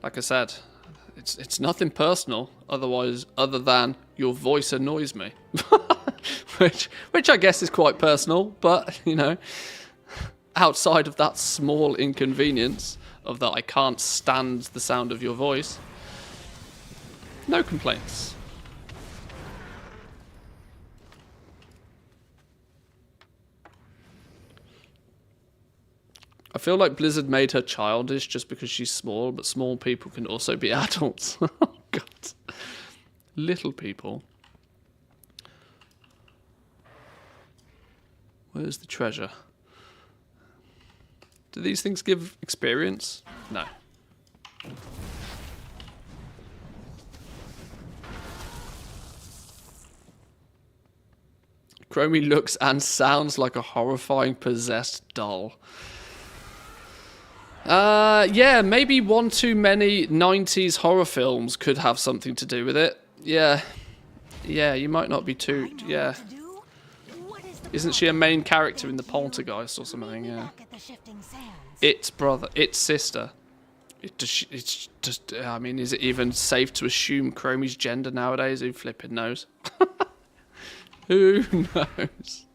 Like I said, it's nothing personal. Other than your voice annoys me, which I guess is quite personal. But you know, outside of that small inconvenience of that I can't stand the sound of your voice, no complaints. I feel like Blizzard made her childish just because she's small, but small people can also be adults. Oh, God. Little people. Where's the treasure? Do these things give experience? No. Chromie looks and sounds like a horrifying possessed doll. Yeah, maybe one too many 90s horror films could have something to do with it. Yeah. Yeah, you might not be too... Yeah. Isn't she a main character in the Poltergeist or something? Yeah. It's sister. It's just... I mean, is it even safe to assume Chromie's gender nowadays? Who flipping knows? Who knows?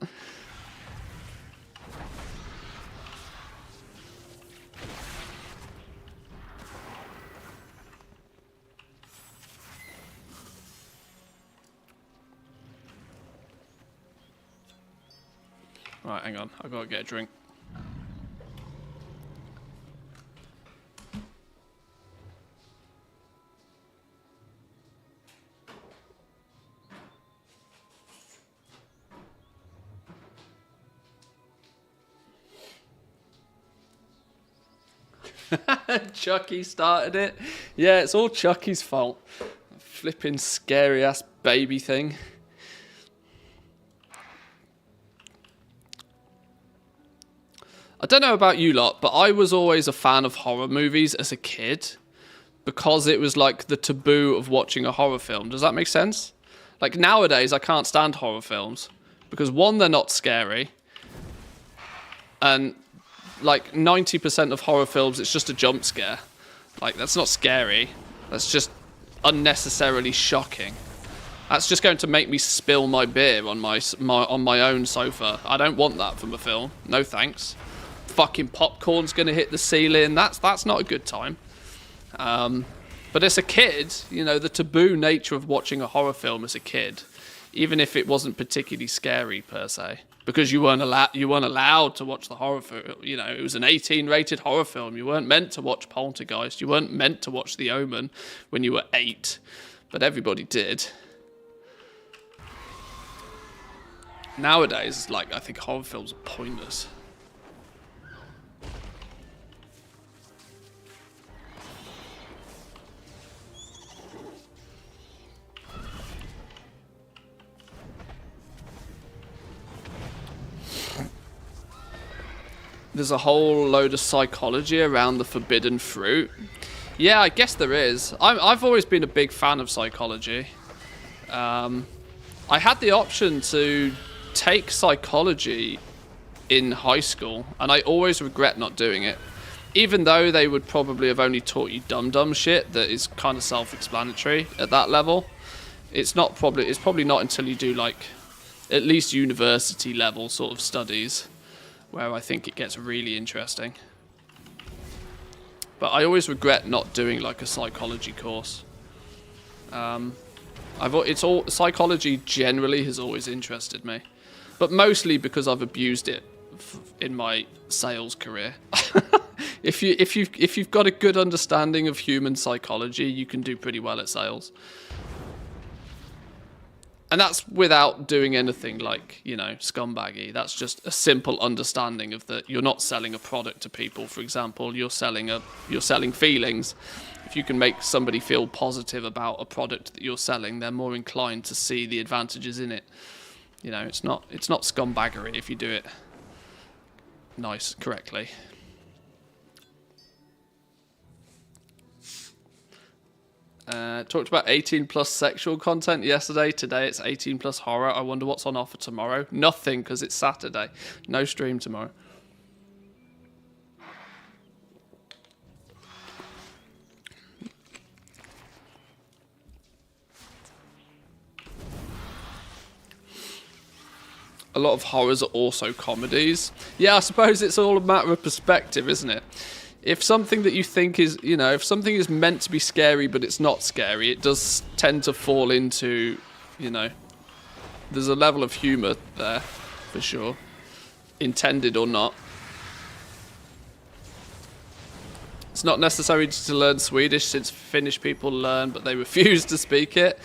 Right, hang on. I've got to get a drink. Chucky started it. Yeah, it's all Chucky's fault. Flipping scary ass baby thing. I don't know about you lot, but I was always a fan of horror movies as a kid because it was like the taboo of watching a horror film. Does that make sense? Like nowadays, I can't stand horror films because one, they're not scary. And like 90% of horror films, it's just a jump scare. Like that's not scary. That's just unnecessarily shocking. That's just going to make me spill my beer on my own sofa. I don't want that from a film. No thanks. Fucking popcorn's going to hit the ceiling. That's not a good time. But as a kid, you know, the taboo nature of watching a horror film as a kid, even if it wasn't particularly scary per se, because you weren't allowed to watch the horror film. You know, it was an 18-rated horror film. You weren't meant to watch Poltergeist. You weren't meant to watch The Omen when you were 8, but everybody did. Nowadays, like, I think horror films are pointless. There's a whole load of psychology around the forbidden fruit. Yeah, I guess there is. I've always been a big fan of psychology. I had the option to take psychology in high school, and I always regret not doing it. Even though they would probably have only taught you dumb shit that is kind of self-explanatory at that level. It's probably not until you do like at least university level sort of studies where I think it gets really interesting. But I always regret not doing like a psychology course. Psychology generally has always interested me, but mostly because I've abused it in my sales career. If you've got a good understanding of human psychology, you can do pretty well at sales. And that's without doing anything like, you know, scumbaggy. That's just a simple understanding of that you're not selling a product to people, for example. You're selling feelings. If you can make somebody feel positive about a product that you're selling, they're more inclined to see the advantages in it. You know, it's not scumbaggery if you do it correctly. Talked about 18+ sexual content yesterday. Today it's 18+ horror. I wonder what's on offer tomorrow. Nothing, because it's Saturday. No stream tomorrow. A lot of horrors are also comedies. Yeah, I suppose it's all a matter of perspective, isn't it? If something that you think is, you know, if something is meant to be scary but it's not scary, it does tend to fall into, you know, there's a level of humour there, for sure. Intended or not. It's not necessary to learn Swedish, since Finnish people learn, but they refuse to speak it.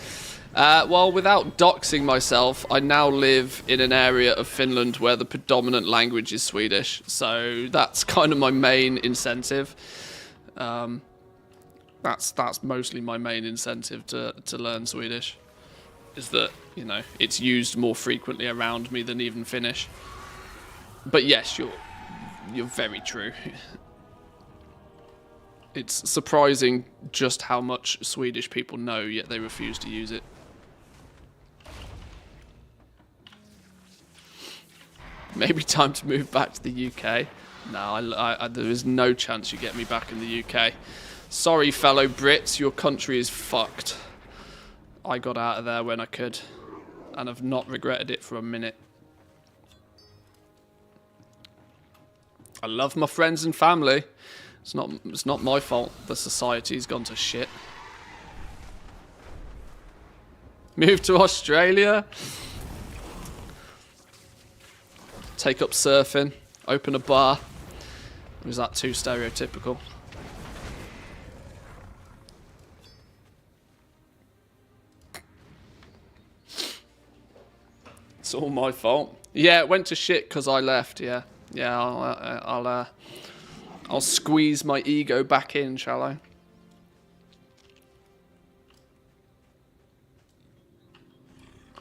Well, without doxing myself, I now live in an area of Finland where the predominant language is Swedish, so that's kind of my main incentive. That's mostly my main incentive to learn Swedish, is that, you know, it's used more frequently around me than even Finnish. But yes, you're very true. It's surprising just how much Swedish people know, yet they refuse to use it. Maybe time to move back to the UK. No, there is no chance you get me back in the UK. Sorry, fellow Brits, your country is fucked. I got out of there when I could, and I've not regretted it for a minute. I love my friends and family. It's not my fault the society's gone to shit. Move to Australia. Take up surfing. Open a bar. Or is that too stereotypical? It's all my fault. Yeah, it went to shit because I left. Yeah, I'll squeeze my ego back in, shall I?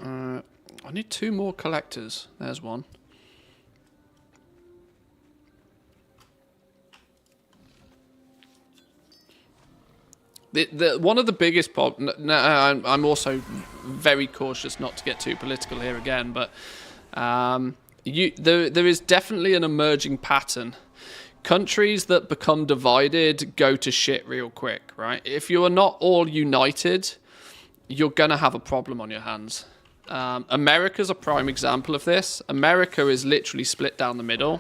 I need 2 more collectors. There's one. One of the biggest problems. I'm also very cautious not to get too political here again, but there is definitely an emerging pattern. Countries that become divided go to shit real quick, right? If you are not all united, you're gonna have a problem on your hands. America's a prime example of this. America is literally split down the middle,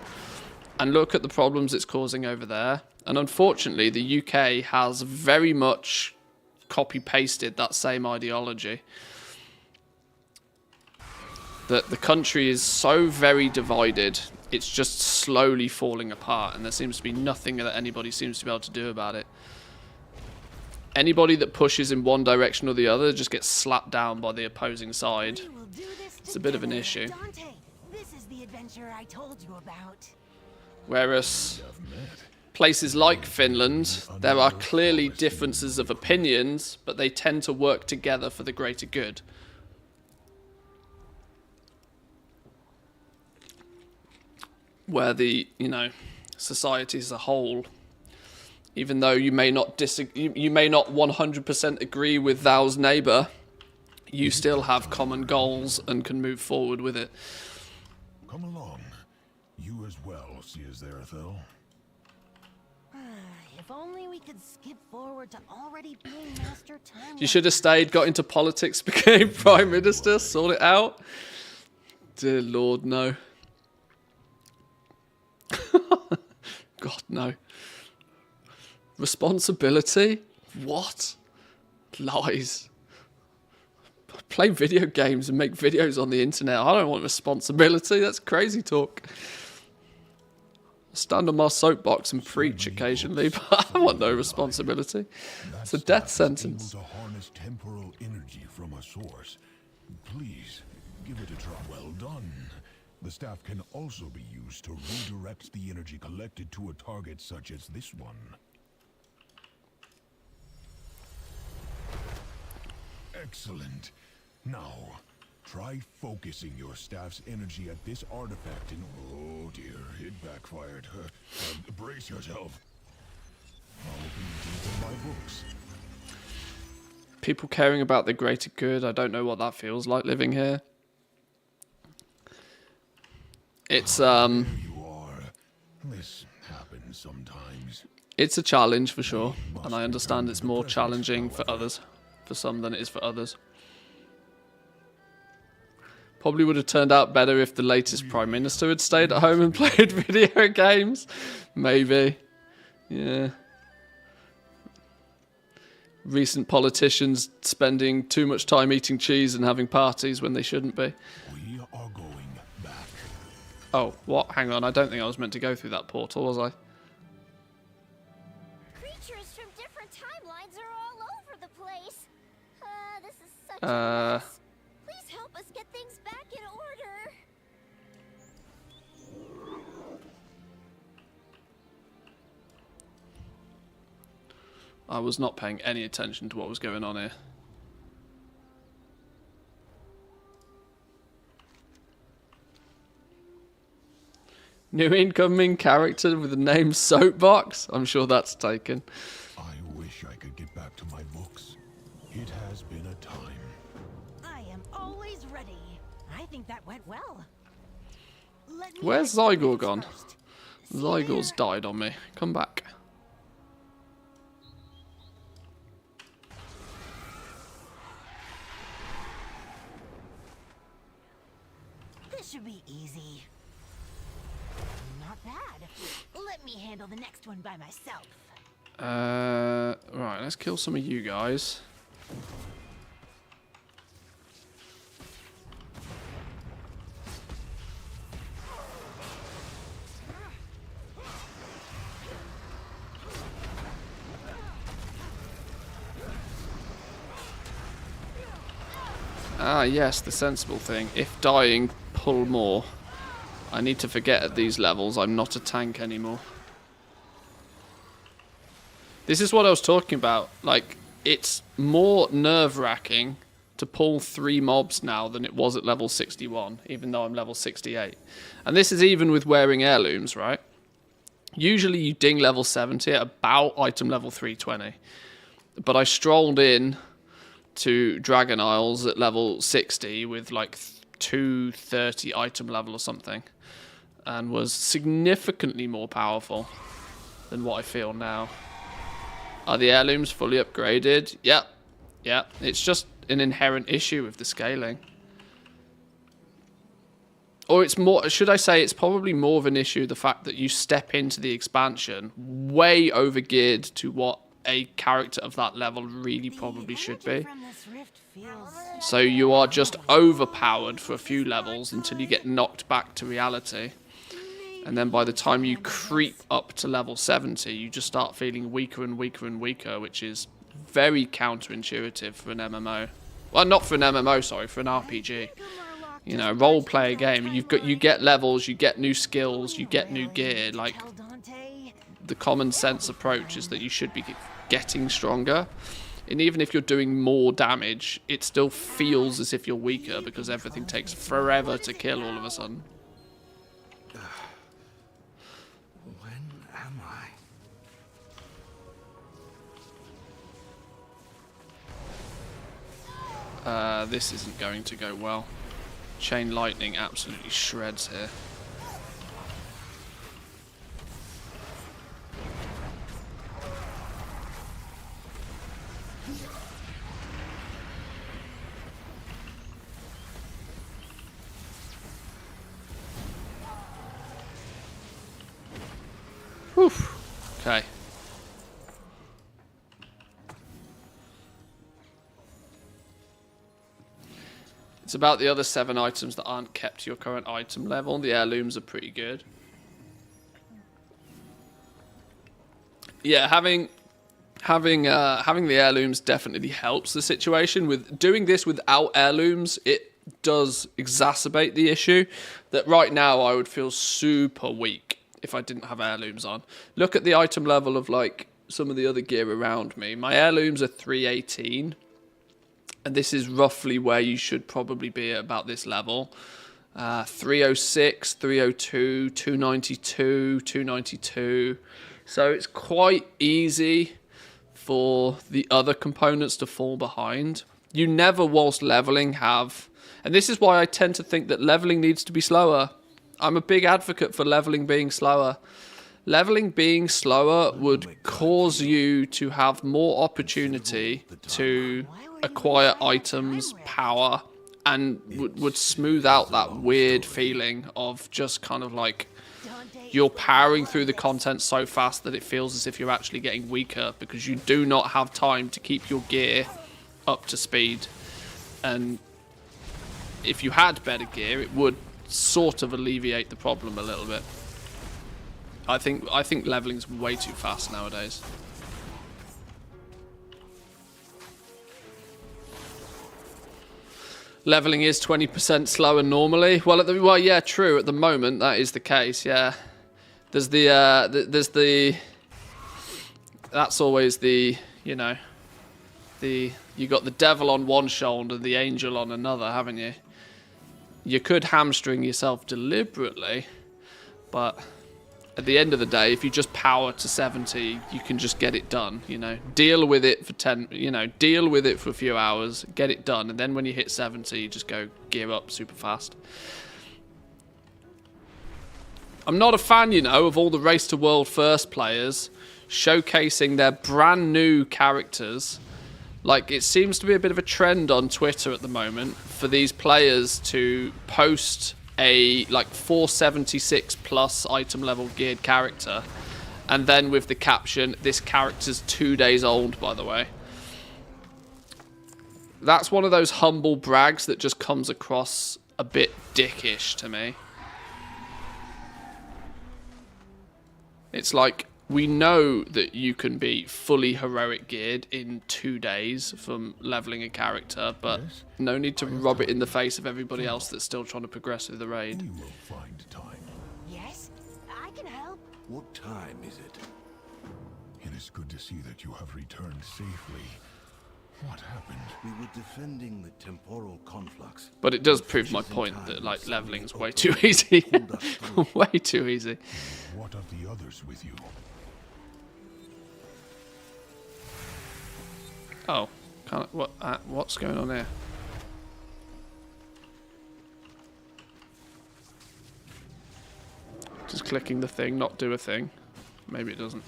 and look at the problems it's causing over there. And unfortunately, the UK has very much copy-pasted that same ideology. That the country is so very divided, it's just slowly falling apart, and there seems to be nothing that anybody seems to be able to do about it. Anybody that pushes in one direction or the other just gets slapped down by the opposing side. It's a bit of an issue. Dante, this is the adventure I told you about. Whereas places like Finland, there are clearly differences of opinions, but they tend to work together for the greater good. Where the, society as a whole, even though you may not 100% agree with thou's neighbour, you still have common goals and can move forward with it. Come along. You as well, see as there, Thel. If only we could skip forward to already being master time. You should have stayed, got into politics, became Prime Minister, sort it out. Dear Lord, no. God, no. Responsibility? What? Lies. Play video games and make videos on the internet. I don't want responsibility. That's crazy talk. I stand on my soapbox and preach occasionally, but I want no responsibility. It's a death sentence. Able to harness temporal energy from a source. Please, give it a try. Well done. The staff can also be used to redirect the energy collected to a target such as this one. Excellent. Now, try focusing your staff's energy at this artifact and... Oh dear, it backfired. Brace yourself. I'll open into my books. People caring about the greater good, I don't know what that feels like living here. It's There you are. This happens sometimes. It's a challenge for sure, and I understand it's more challenging for others, for some than it is for others. Probably would have turned out better if the latest Prime Minister had stayed at home and played video games. Maybe. Yeah. Recent politicians spending too much time eating cheese and having parties when they shouldn't be. We are going back. Oh, what? Hang on, I don't think I was meant to go through that portal, was I? Creatures from different timelines are all over the place. This is such a mess. Please help us get things back in order. I was not paying any attention to what was going on here. New incoming character with the name Soapbox? I'm sure that's taken. I wish I could get back to my books. It has been a time. I am always ready. I think that went well. Where's Zygor gone? Zygor's died on me. Come back. This should be easy. Not bad. Let me handle the next one by myself. Right, let's kill some of you guys. Ah, yes, the sensible thing. If dying, pull more. I need to forget at these levels I'm not a tank anymore. This is what I was talking about. Like, it's more nerve-wracking to pull 3 mobs now than it was at level 61, even though I'm level 68. And this is even with wearing heirlooms, right? Usually you ding level 70 at about item level 320. but I strolled in to Dragon Isles at level 60 with like 230 item level or something, and was significantly more powerful than what I feel now. Are the heirlooms fully upgraded? Yep. Yep. It's just an inherent issue with the scaling. Or it's more, should I say, it's probably more of an issue, the fact that you step into the expansion way over-geared to what a character of that level really probably should be. So you are just overpowered for a few levels until you get knocked back to reality. And then by the time you creep up to level 70, you just start feeling weaker and weaker and weaker, which is very counterintuitive for an MMO. Well, not for an MMO, sorry, for an RPG. You know, role-player game. You get levels, you get new skills, you get new gear. Like, the common sense approach is that you should be getting stronger. And even if you're doing more damage, it still feels as if you're weaker because everything takes forever to kill all of a sudden. This isn't going to go well. Chain lightning absolutely shreds here. Whew. Okay. It's about the other 7 items that aren't kept to your current item level. The heirlooms are pretty good. Yeah, having the heirlooms definitely helps the situation. With doing this without heirlooms, it does exacerbate the issue that right now I would feel super weak if I didn't have heirlooms on. Look at the item level of like some of the other gear around me. My heirlooms are 318. And this is roughly where you should probably be at about this level. 306, 302, 292, 292. So it's quite easy for the other components to fall behind. You never, whilst leveling, have... And this is why I tend to think that leveling needs to be slower. I'm a big advocate for leveling being slower. Leveling being slower would cause you to have more opportunity to acquire items, power, and would smooth out that weird feeling of just kind of like you're powering through the content so fast that it feels as if you're actually getting weaker because you do not have time to keep your gear up to speed. And if you had better gear, it would sort of alleviate the problem a little bit. I think leveling's way too fast nowadays. Leveling is 20% slower normally. Well, yeah, true. At the moment, that is the case. Yeah, there's the that's always the, you know, you got the devil on one shoulder, the angel on another, haven't you? You could hamstring yourself deliberately, but at the end of the day, if you just power to 70, you can just get it done, you know. Deal with it for deal with it for a few hours, get it done, and then when you hit 70, you just go gear up super fast. I'm not a fan, you know, of all the Race to World First players showcasing their brand new characters. Like, it seems to be a bit of a trend on Twitter at the moment for these players to post a like 476 plus item level geared character, and then with the caption, "This character's 2 days old, by the way." That's one of those humble brags that just comes across a bit dickish to me. It's like, we know that you can be fully heroic geared in 2 days from leveling a character, but no need to rub it in the face of everybody else that's still trying to progress through the raid. We will find time. Yes, I can help. What time is it? It is good to see that you have returned safely. What happened? We were defending the temporal conflux. But it does prove my point that like leveling's way too easy. Way too easy. What of the others with you? Oh, what's going on here? Just clicking the thing, not do a thing. Maybe it doesn't.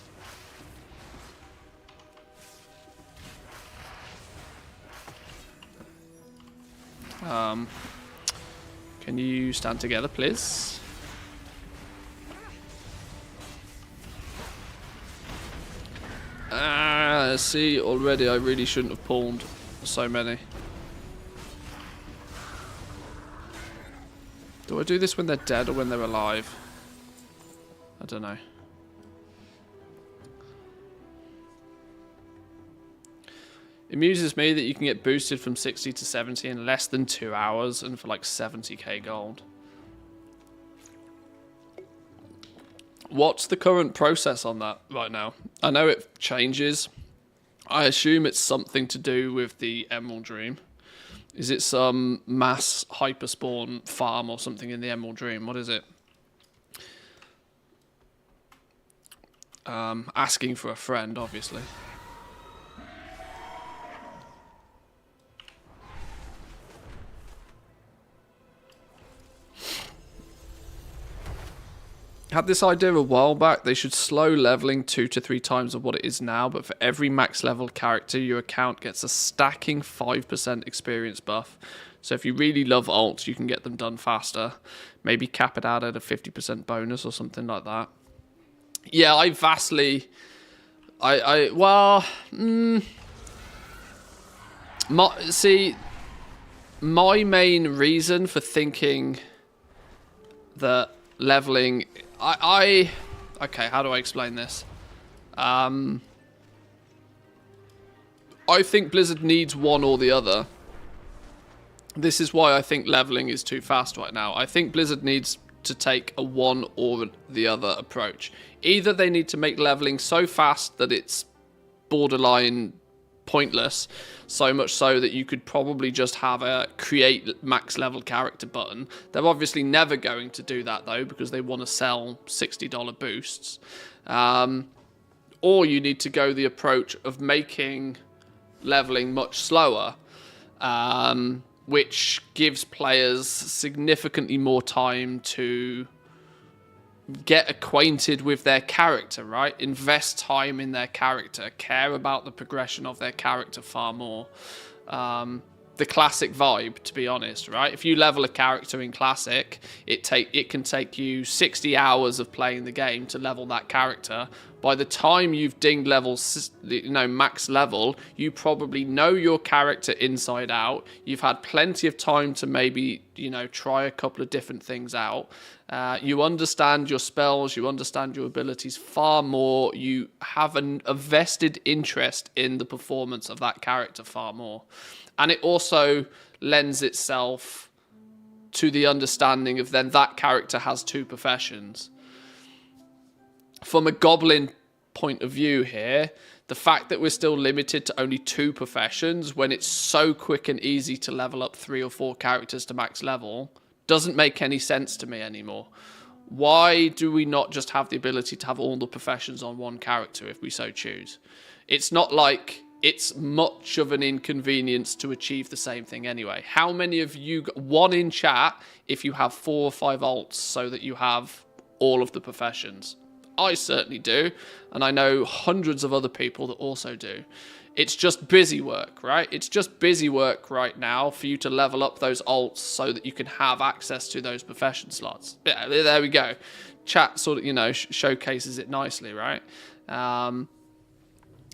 Can you stand together, please? See, already I really shouldn't have pulled so many. Do I do this when they're dead or when they're alive? I don't know. It amuses me that you can get boosted from 60 to 70 in less than 2 hours and for like 70k gold. What's the current process on that right now? I know it changes. I assume it's something to do with the Emerald Dream. Is it some mass hyperspawn farm or something in the Emerald Dream? What is it? Asking for a friend, obviously. Had this idea a while back. They should slow leveling 2 to 3 times of what it is now, but for every max level character, your account gets a stacking 5% experience buff. So if you really love alts, you can get them done faster. Maybe cap it out at a 50% bonus or something like that. Yeah, I vastly... my main reason for thinking that leveling... Okay, how do I explain this? I think Blizzard needs one or the other. This is why I think leveling is too fast right now. I think Blizzard needs to take a one or the other approach. Either they need to make leveling so fast that it's borderline pointless, so much so that you could probably just have a create max level character button. They're obviously never going to do that though, because they want to sell $60 boosts. Or you need to go the approach of making leveling much slower, which gives players significantly more time to get acquainted with their character, right? Invest time in their character, care about the progression of their character far more. The classic vibe, to be honest, right? If you level a character in classic, it can take you 60 hours of playing the game to level that character. By the time you've dinged max level, you probably know your character inside out. You've had plenty of time to maybe, try a couple of different things out. You understand your spells, you understand your abilities far more. You have a vested interest in the performance of that character far more. And it also lends itself to the understanding of then that character has 2 professions. From a goblin point of view here, the fact that we're still limited to only 2 professions when it's so quick and easy to level up 3 or 4 characters to max level doesn't make any sense to me anymore. Why do we not just have the ability to have all the professions on one character if we so choose? It's not like it's much of an inconvenience to achieve the same thing anyway. How many of you, one in chat, if you have 4 or 5 alts so that you have all of the professions? I certainly do, and I know hundreds of other people that also do. It's just busy work, right? It's just busy work right now for you to level up those alts so that you can have access to those profession slots. Yeah, there we go. Chat sort of, showcases it nicely, right?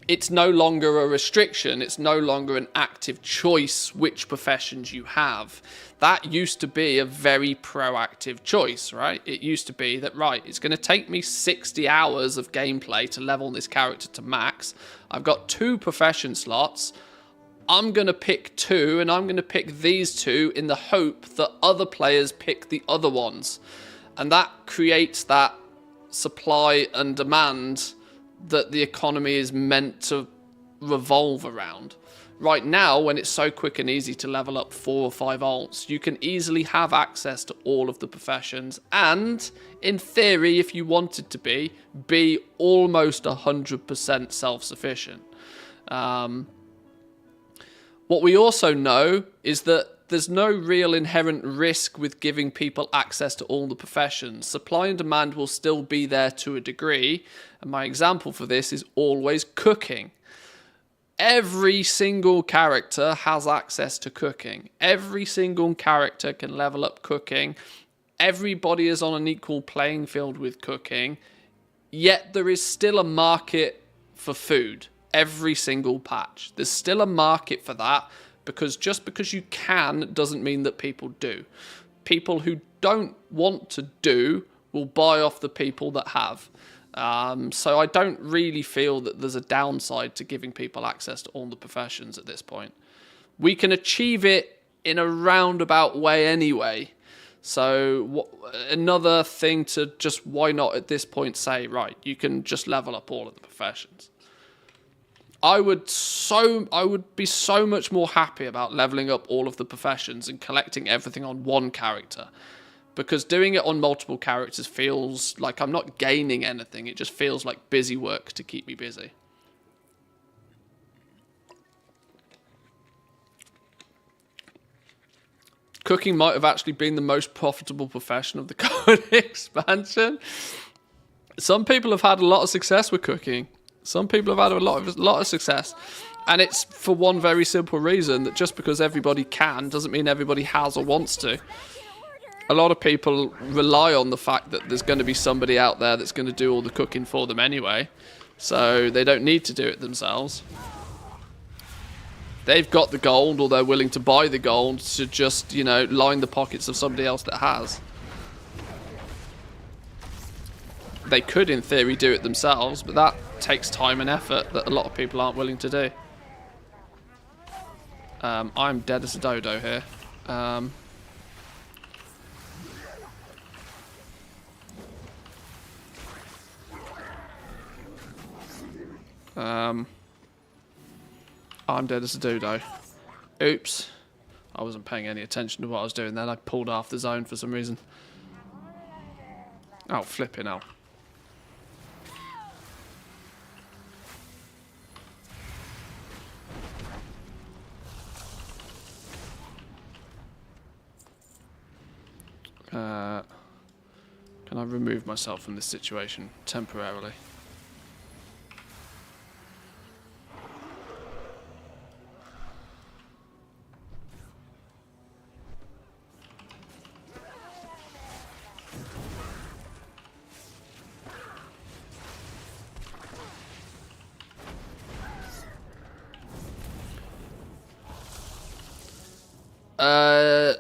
It's no longer a restriction. It's no longer an active choice which professions you have. That used to be a very proactive choice, right? It used to be that, right, it's going to take me 60 hours of gameplay to level this character to max. I've got 2 profession slots. I'm going to pick 2, and I'm going to pick these 2 in the hope that other players pick the other ones. And that creates that supply and demand that the economy is meant to revolve around. Right now, when it's so quick and easy to level up 4 or 5 alts, you can easily have access to all of the professions and, in theory, if you wanted to be almost 100% self-sufficient. What we also know is that there's no real inherent risk with giving people access to all the professions. Supply and demand will still be there to a degree, and my example for this is always cooking. Every single character has access to cooking. Every single character can level up cooking. Everybody is on an equal playing field with cooking, yet there is still a market for food. Every single patch. There's still a market for that, because just because you can doesn't mean that people do. People who don't want to do will buy off the people that have. So I don't really feel that there's a downside to giving people access to all the professions at this point. We can achieve it in a roundabout way anyway. So another thing to just, why not at this point say, right, you can just level up all of the professions. I would be so much more happy about leveling up all of the professions and collecting everything on one character. Because doing it on multiple characters feels like I'm not gaining anything. It just feels like busy work to keep me busy. Cooking might have actually been the most profitable profession of the current expansion. Some people have had a lot of success with cooking. Some people have had a lot of success. And it's for one very simple reason, that just because everybody can doesn't mean everybody has or wants to. A lot of people rely on the fact that there's going to be somebody out there that's going to do all the cooking for them anyway. So they don't need to do it themselves. They've got the gold, or they're willing to buy the gold to just, you know, line the pockets of somebody else that has. They could, in theory, do it themselves, but that takes time and effort that a lot of people aren't willing to do. I'm dead as a dodo here. I'm dead as a dodo. Oops. I wasn't paying any attention to what I was doing then. I pulled off the zone for some reason. Oh, flipping hell. Can I remove myself from this situation temporarily?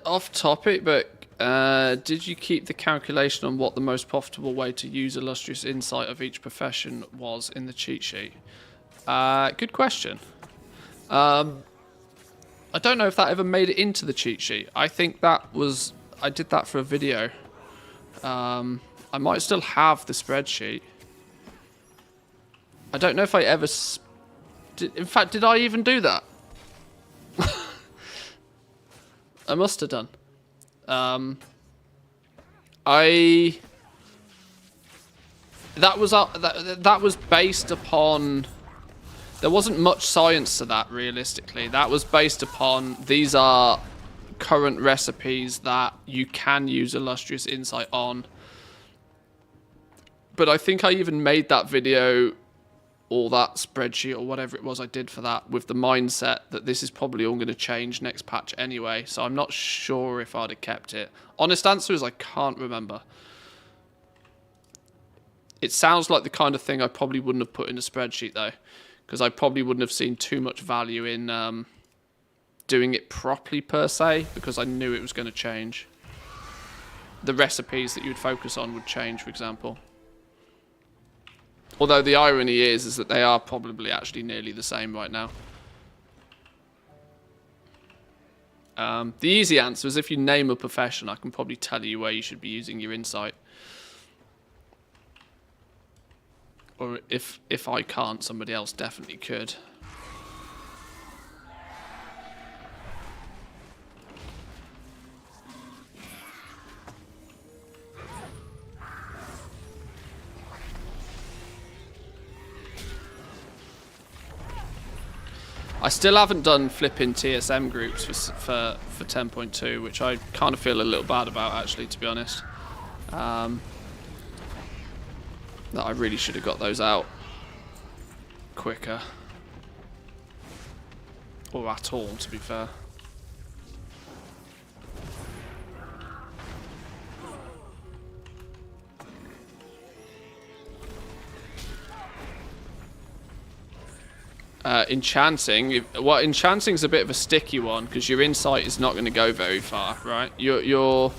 Off topic, but did you keep the calculation on what the most profitable way to use illustrious insight of each profession was in the cheat sheet? Good question. I don't know if that ever made it into the cheat sheet. I think that was... I did that for a video. I might still have the spreadsheet. I don't know if I ever... in fact, did I even do that? I must have done. That was based upon... There wasn't much science to that, realistically. That was based upon, these are current recipes that you can use illustrious insight on. But I think I even made that video, or that spreadsheet, or whatever it was I did for that, with the mindset that this is probably all going to change next patch anyway, so I'm not sure if I'd have kept it. Honest answer is I can't remember. It sounds like the kind of thing I probably wouldn't have put in a spreadsheet, though, because I probably wouldn't have seen too much value in doing it properly, per se, because I knew it was going to change. The recipes that you'd focus on would change, for example. Although the irony is that they are probably actually nearly the same right now. The easy answer is if you name a profession, I can probably tell you where you should be using your insight. Or if I can't, somebody else definitely could. I still haven't done flipping TSM groups for 10.2, which I kind of feel a little bad about, actually, to be honest. That I really should have got those out quicker. Or at all, to be fair. Enchanting. Well, enchanting's a bit of a sticky one because your insight is not going to go very far, right? Your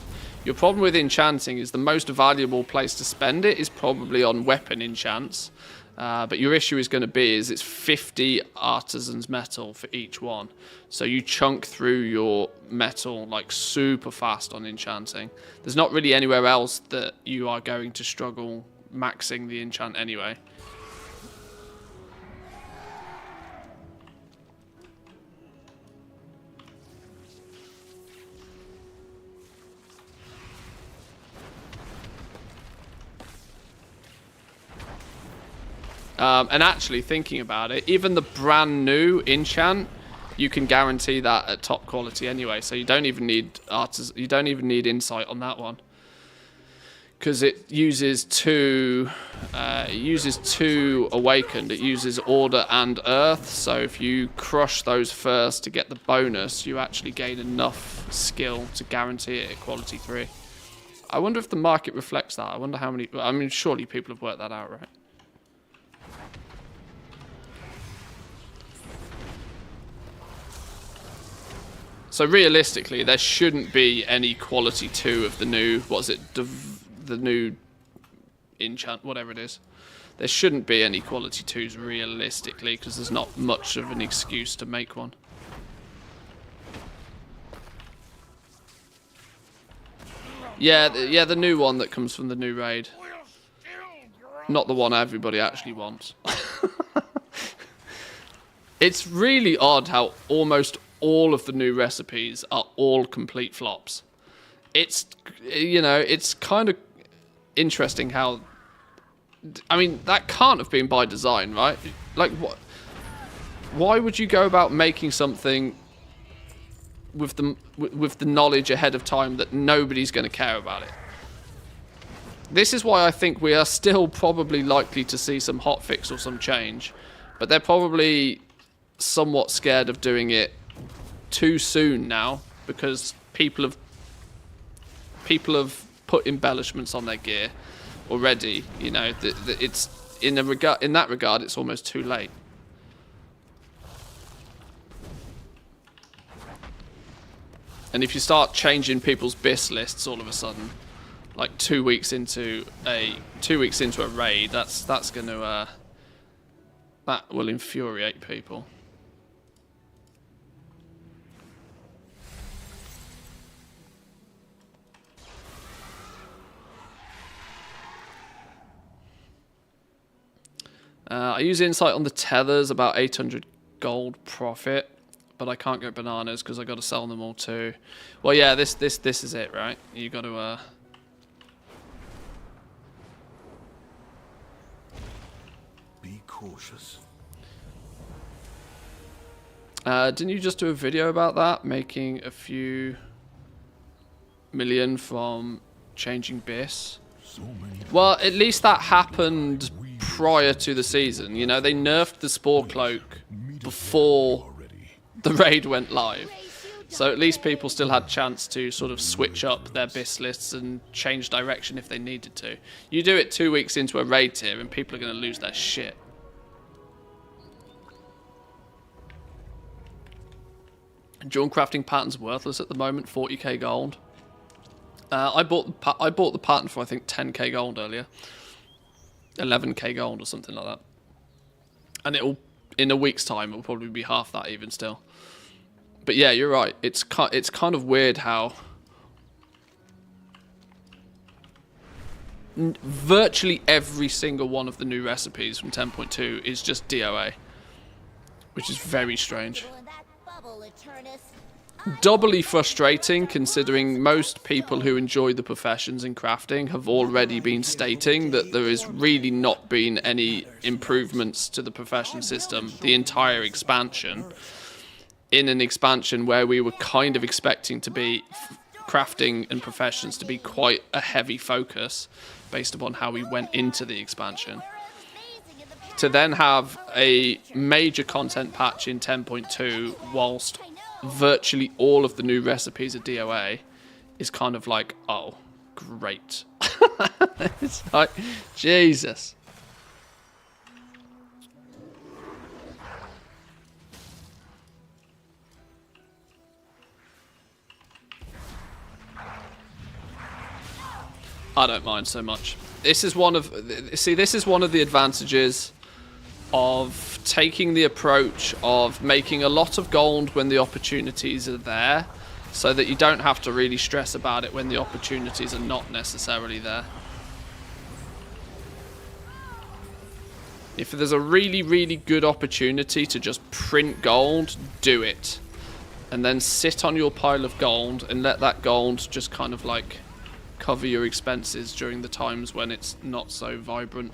problem with enchanting is the most valuable place to spend it is probably on weapon enchants. But your issue is going to be is it's 50 artisan's metal for each one. So you chunk through your metal like super fast on enchanting. There's not really anywhere else that you are going to struggle maxing the enchant anyway. And actually, thinking about it, even the brand new enchant, you can guarantee that at top quality anyway. So you don't even need insight on that one, because it uses two awakened. It uses order and earth. So if you crush those first to get the bonus, you actually gain enough skill to guarantee it at quality 3. I wonder if the market reflects that. I wonder how many. I mean, surely people have worked that out, right? So realistically, there shouldn't be any quality 2 of the new, the new enchant, whatever it is. There shouldn't be any quality 2s realistically, because there's not much of an excuse to make one. Yeah, the new one that comes from the new raid. Not the one everybody actually wants. It's really odd how almost all of the new recipes are all complete flops. It's, you know, it's kind of interesting how, I mean, that can't have been by design, right? Like, what? Why would you go about making something with the knowledge ahead of time that nobody's going to care about it? This is why I think we are still probably likely to see some hotfix or some change, but they're probably somewhat scared of doing it too soon now, because people have put embellishments on their gear already. You know, it's in that regard, it's almost too late. And if you start changing people's BIS lists all of a sudden, like 2 weeks into a raid, that's gonna that will infuriate people. I use insight on the tethers, about 800 gold profit, but I can't get bananas because I got to sell them all too. Well, yeah, this is it, right? You got to be cautious. Didn't you just do a video about that, making a few million from changing BIS? Well, at least that happened prior to the season. You know, they nerfed the Spore Cloak before the raid went live. So at least people still had chance to sort of switch up their BIS lists and change direction if they needed to. You do it 2 weeks into a raid tier and people are going to lose their shit. Dawn crafting pattern's worthless at the moment, 40k gold. I bought the pattern for I think 10k gold earlier, 11k gold or something like that, and it'll in a week's time it'll probably be half that even still. But yeah, you're right. It's kind of weird how virtually every single one of the new recipes from 10.2 is just DOA, which is very strange. doubly frustrating considering most people who enjoy the professions in crafting have already been stating that there has really not been any improvements to the profession system, the entire expansion, in an expansion where we were kind of expecting to be crafting and professions to be quite a heavy focus based upon how we went into the expansion. To then have a major content patch in 10.2 whilst virtually all of the new recipes are DOA is kind of like, oh, great. It's like, Jesus. I don't mind so much. This is one of the advantages of taking the approach of making a lot of gold when the opportunities are there, so that you don't have to really stress about it when the opportunities are not necessarily there. If there's a really, really good opportunity to just print gold, do it. And then sit on your pile of gold and let that gold just kind of like cover your expenses during the times when it's not so vibrant.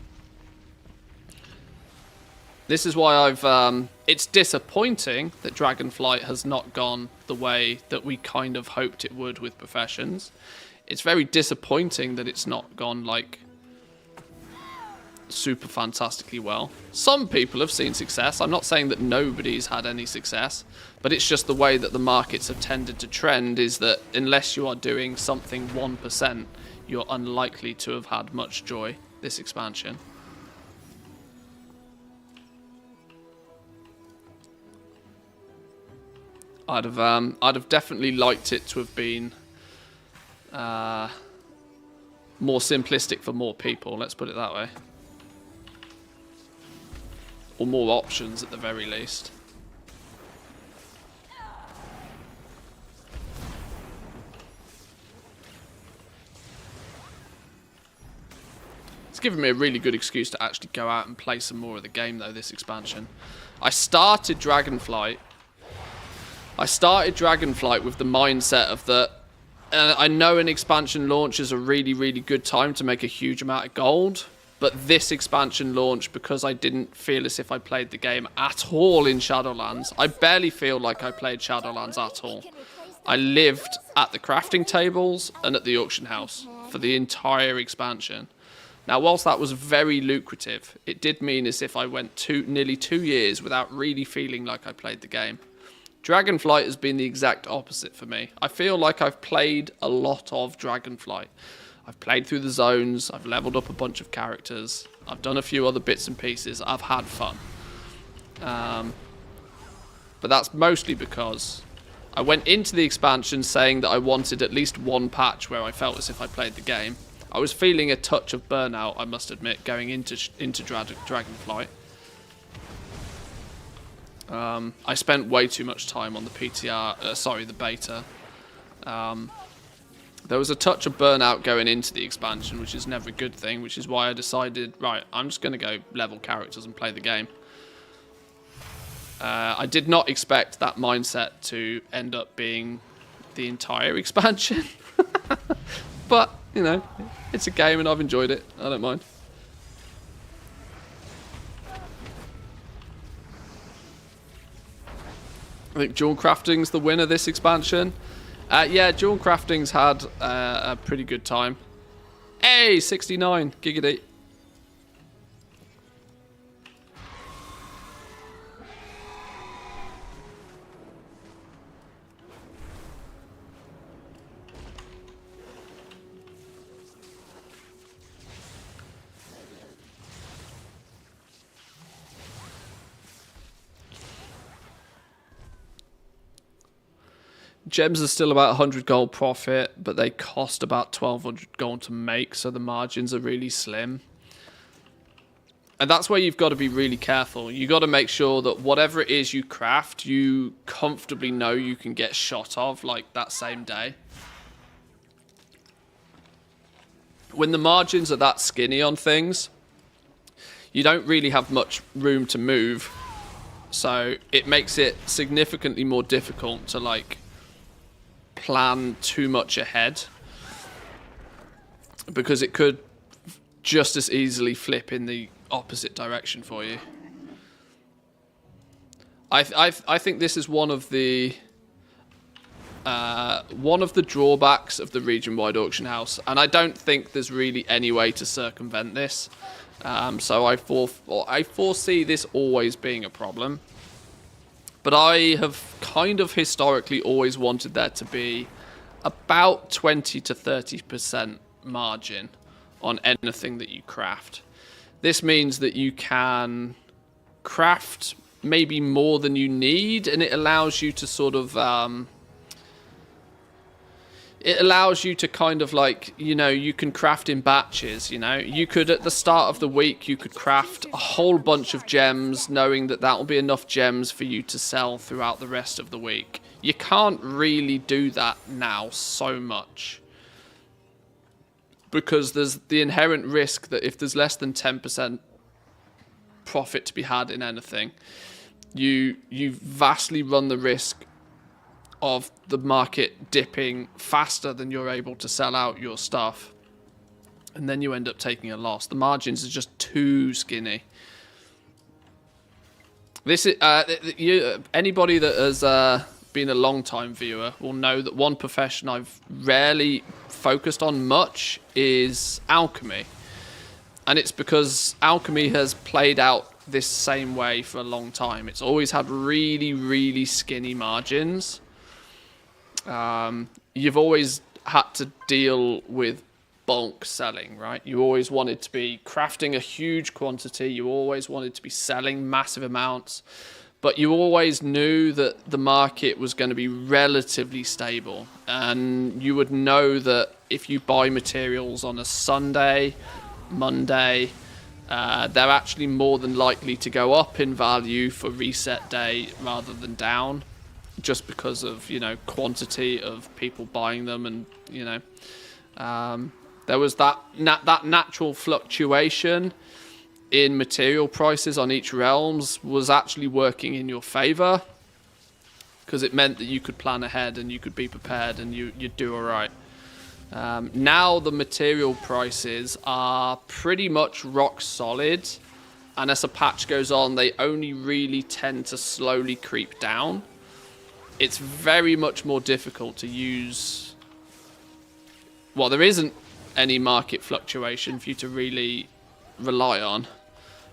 This is why it's disappointing that Dragonflight has not gone the way that we kind of hoped it would with professions. It's very disappointing that it's not gone like super fantastically well. Some people have seen success. I'm not saying that nobody's had any success, but it's just the way that the markets have tended to trend is that unless you are doing something 1%, you're unlikely to have had much joy this expansion. I'd have definitely liked it to have been more simplistic for more people, let's put it that way. Or more options at the very least. It's given me a really good excuse to actually go out and play some more of the game though, this expansion. I started Dragonflight with the mindset of that I know an expansion launch is a really, really good time to make a huge amount of gold, but this expansion launch, because I didn't feel as if I played the game at all in Shadowlands, I barely feel like I played Shadowlands at all. I lived at the crafting tables and at the auction house for the entire expansion. Now, whilst that was very lucrative, it did mean as if I went nearly 2 years without really feeling like I played the game. Dragonflight has been the exact opposite for me. I feel like I've played a lot of Dragonflight. I've played through the zones, I've leveled up a bunch of characters, I've done a few other bits and pieces, I've had fun. But that's mostly because I went into the expansion saying that I wanted at least one patch where I felt as if I played the game. I was feeling a touch of burnout, I must admit, going into Dragonflight. I spent way too much time on the the beta. There was a touch of burnout going into the expansion, which is never a good thing, which is why I decided, right, I'm just going to go level characters and play the game. I did not expect that mindset to end up being the entire expansion. But, you know, it's a game and I've enjoyed it. I don't mind. I think Jewel Crafting's the winner this expansion. Yeah, Jewel Crafting's had a pretty good time. Hey, 69, giggity. Gems are still about 100 gold profit, but they cost about 1200 gold to make, so the margins are really slim. And that's where you've got to be really careful. You've got to make sure that whatever it is you craft, you comfortably know you can get shot of, like, that same day. When the margins are that skinny on things, you don't really have much room to move. So it makes it significantly more difficult to, like, plan too much ahead, because it could just as easily flip in the opposite direction for you. I think this is one of the drawbacks of the region-wide auction house, and I don't think there's really any way to circumvent this. So I foresee this always being a problem. But I have kind of historically always wanted there to be about 20 to 30% margin on anything that you craft. This means that you can craft maybe more than you need, and it allows you to sort of kind of like, you know, you can craft in batches. You know, you could at the start of the week you could craft a whole bunch of gems, knowing that that will be enough gems for you to sell throughout the rest of the week. You can't really do that now so much, because there's the inherent risk that if there's less than 10% profit to be had in anything, you vastly run the risk of the market dipping faster than you're able to sell out your stuff, and then you end up taking a loss. The margins are just too skinny. This is anybody that has been a long time viewer will know that one profession I've rarely focused on much is alchemy, and it's because alchemy has played out this same way for a long time. It's always had really, really skinny margins. You've always had to deal with bulk selling, right? You always wanted to be crafting a huge quantity. You always wanted to be selling massive amounts, but you always knew that the market was going to be relatively stable, and you would know that if you buy materials on a Sunday, Monday, they're actually more than likely to go up in value for reset day rather than down, just because of, you know, quantity of people buying them, and, you know, there was that natural fluctuation in material prices on each realms was actually working in your favor, because it meant that you could plan ahead and you could be prepared and you'd do all right. Now the material prices are pretty much rock solid, and as a patch goes on, they only really tend to slowly creep down. It's very much more difficult to use. Well, there isn't any market fluctuation for you to really rely on,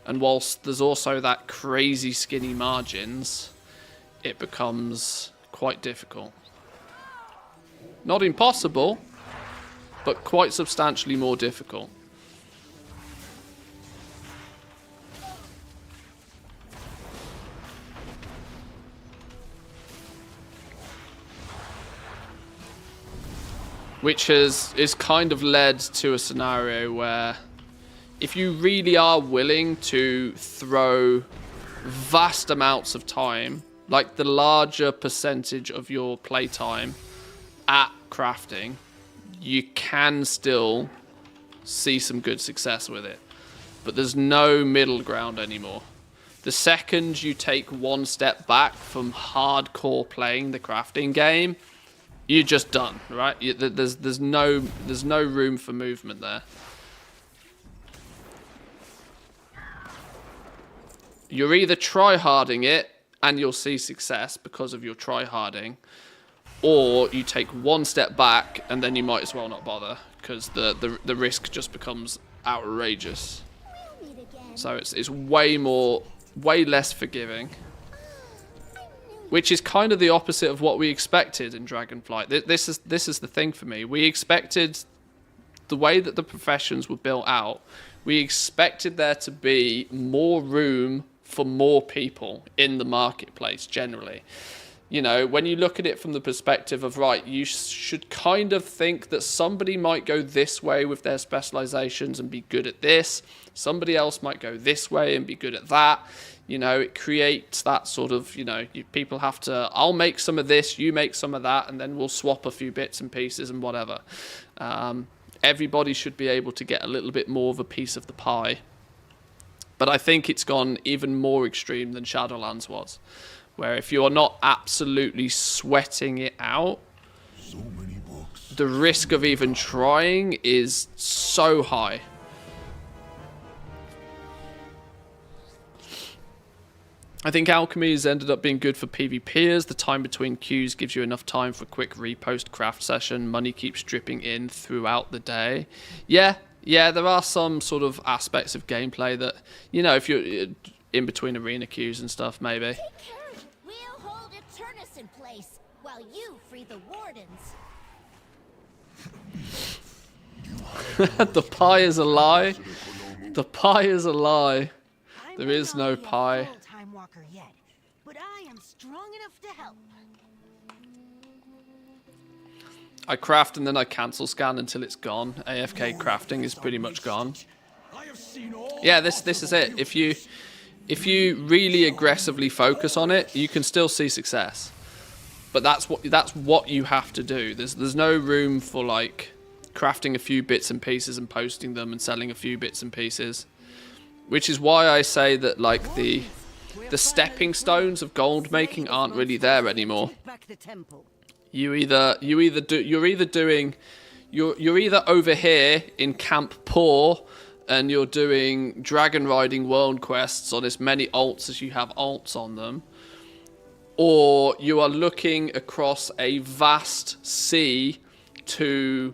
and whilst there's also that crazy skinny margins, it becomes quite difficult. Not impossible, but quite substantially more difficult. Which is kind of led to a scenario where if you really are willing to throw vast amounts of time, like the larger percentage of your playtime at crafting, you can still see some good success with it. But there's no middle ground anymore. The second you take one step back from hardcore playing the crafting game, you're just done, right? There's no room for movement there. You're either try-harding it and you'll see success because of your try-harding, or you take one step back and then you might as well not bother, because the risk just becomes outrageous. So it's way less forgiving, which is kind of the opposite of what we expected in Dragonflight. This is the thing for me. We expected, the way that the professions were built out, we expected there to be more room for more people in the marketplace generally. You know, when you look at it from the perspective of, right, you should kind of think that somebody might go this way with their specializations and be good at this. Somebody else might go this way and be good at that. You know, it creates that sort of, you know, people have to, I'll make some of this, you make some of that, and then we'll swap a few bits and pieces and whatever. Everybody should be able to get a little bit more of a piece of the pie. But I think it's gone even more extreme than Shadowlands was, where if you're not absolutely sweating it out, So many books. the risk of even trying is so high. I think alchemy has ended up being good for PvPers. The time between queues gives you enough time for a quick repost craft session. Money keeps dripping in throughout the day. Yeah, there are some sort of aspects of gameplay that, you know, if you're in between arena queues and stuff, maybe. Take care. We'll hold Eternus in place while you free the wardens. The pie is a lie. The pie is a lie. There is no pie. Time walker yet, but I am strong enough to help. I craft and then I cancel scan until it's gone. AFK crafting is pretty much gone. Yeah, this is it. If you really aggressively focus on it, you can still see success. But that's what you have to do. There's no room for like crafting a few bits and pieces and posting them and selling a few bits and pieces. Which is why I say that like the stepping stones of gold making aren't really there anymore. You're either over here in Camp Poor and you're doing dragon riding world quests on as many alts as you have alts on them, or you are looking across a vast sea to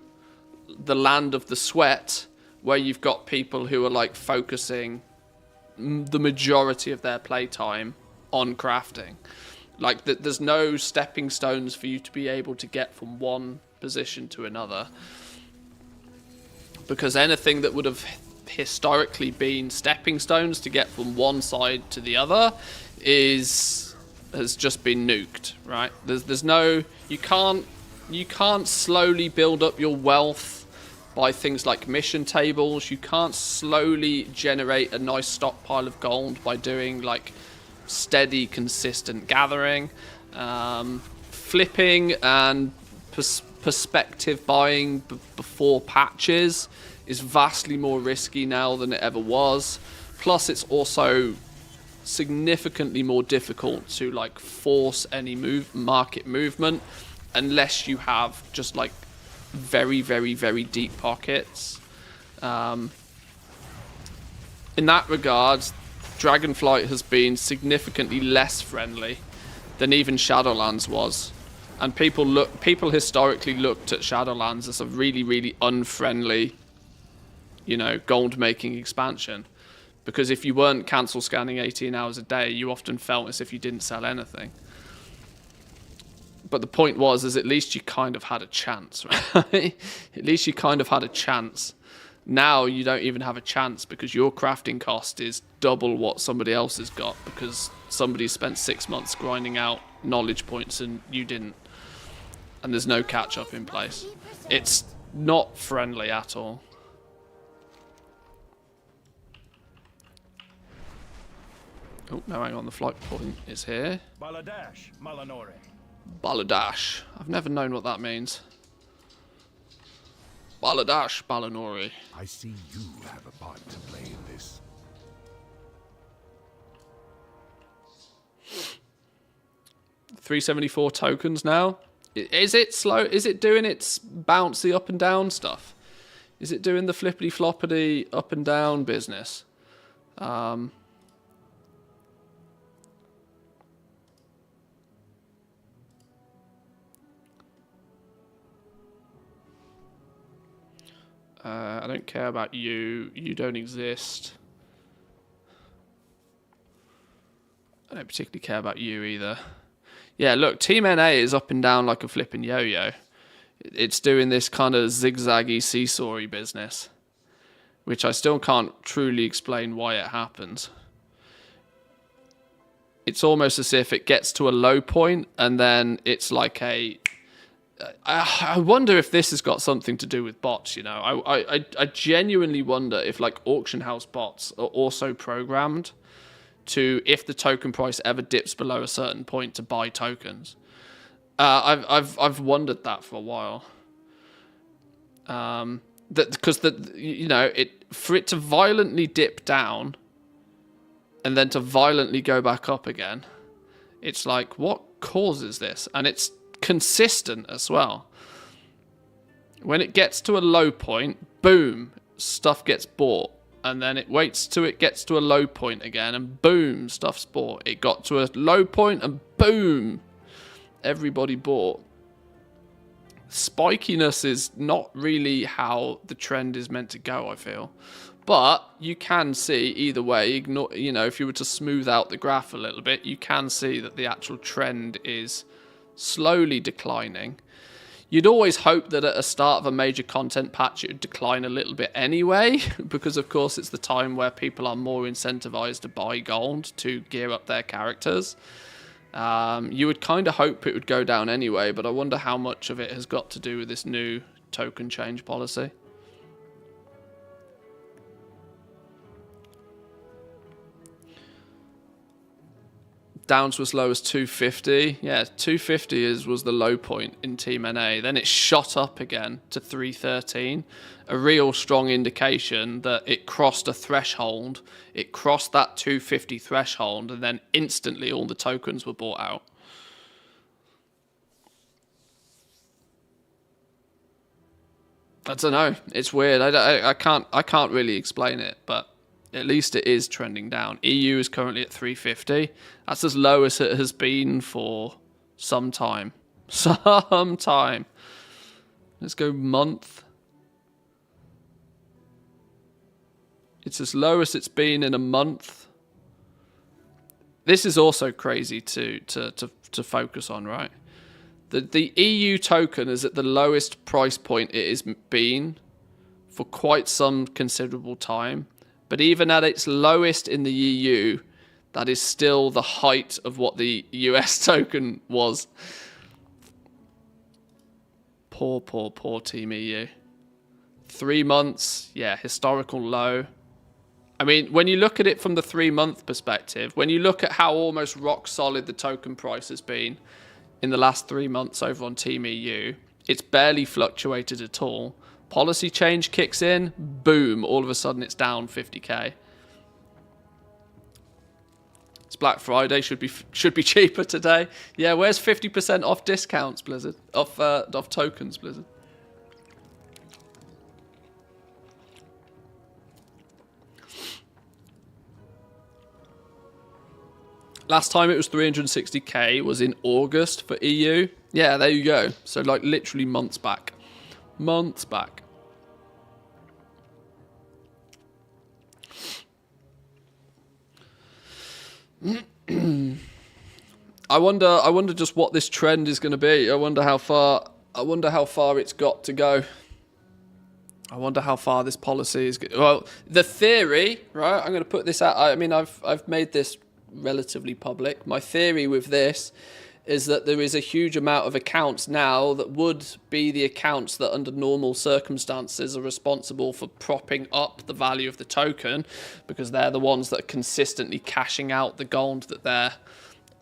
the land of the sweat, where you've got people who are like focusing the majority of their playtime on crafting. Like there's no stepping stones for you to be able to get from one position to another, because anything that would have historically been stepping stones to get from one side to the other has just been nuked, right? There's no, you can't slowly build up your wealth by things like mission tables. You can't slowly generate a nice stockpile of gold by doing like steady, consistent gathering. Flipping and perspective buying before patches is vastly more risky now than it ever was. Plus, it's also significantly more difficult to like force any market movement unless you have just like very, very, very deep pockets. In that regard, Dragonflight has been significantly less friendly than even Shadowlands was, and people historically looked at Shadowlands as a really, really unfriendly, you know, gold making expansion, because if you weren't cancel scanning 18 hours a day, you often felt as if you didn't sell anything. But the point was, is at least you kind of had a chance, right? At least you kind of had a chance. Now you don't even have a chance because your crafting cost is double what somebody else has got, because somebody spent 6 months grinding out knowledge points and you didn't. And there's no catch up in place. It's not friendly at all. Oh, no, hang on, the flight point is here. Baladash, Malanore. Baladash. I've never known what that means. Baladash, Balanori. I see you have a part to play in this. $374 tokens now. Is it slow? Is it doing its bouncy up and down stuff? Is it doing the flippity floppity up and down business? I don't care about you. You don't exist. I don't particularly care about you either. Yeah, look, Team NA is up and down like a flipping yo-yo. It's doing this kind of zigzaggy seesaw-y business, which I still can't truly explain why it happens. It's almost as if it gets to a low point and then it's like a... I wonder if this has got something to do with bots, you know. I genuinely wonder if like auction house bots are also programmed to, if the token price ever dips below a certain point, to buy tokens. I've wondered that for a while. Because you know, for it to violently dip down and then to violently go back up again, it's like, what causes this? And it's consistent as well. When it gets to a low point, boom, stuff gets bought. And then it waits till it gets to a low point again, and boom, stuff's bought. It got to a low point, and boom, everybody bought. Spikiness is not really how the trend is meant to go, I feel. But you can see either way, ignore, you know, if you were to smooth out the graph a little bit, you can see that the actual trend is slowly declining. You'd always hope that at a start of a major content patch it would decline a little bit anyway, because of course it's the time where people are more incentivized to buy gold to gear up their characters. You would kind of hope it would go down anyway, but I wonder how much of it has got to do with this new token change policy. Down to as low as 250. Yeah, 250 was the low point in Team NA. Then it shot up again to 313. A real strong indication that it crossed a threshold. It crossed that 250 threshold, and then instantly all the tokens were bought out. I don't know. It's weird. I can't really explain it, but at least it is trending down. EU is currently at 350. That's as low as it has been for some time. Some time. Let's go month. It's as low as it's been in a month. This is also crazy to focus on, right? The EU token is at the lowest price point it has been for quite some considerable time. But even at its lowest in the EU, that is still the height of what the US token was. Poor Team EU. 3 months, yeah, historical low. I mean, when you look at it from the 3-month perspective, when you look at how almost rock solid the token price has been in the last 3 months over on Team EU, it's barely fluctuated at all. Policy change kicks in, boom, all of a sudden it's down 50k. It's Black Friday, should be cheaper today. Yeah, where's 50% off discounts, Blizzard? Off tokens, Blizzard. Last time it was 360k was in August for EU. Yeah, there you go. So like literally months back. Months back. I wonder just what this trend is going to be. I wonder how far it's got to go. I wonder how far this policy is. Well, the theory, right? I'm going to put this out. I mean, I've made this relatively public. My theory with this is that there is a huge amount of accounts now that would be the accounts that under normal circumstances are responsible for propping up the value of the token, because they're the ones that are consistently cashing out the gold that they're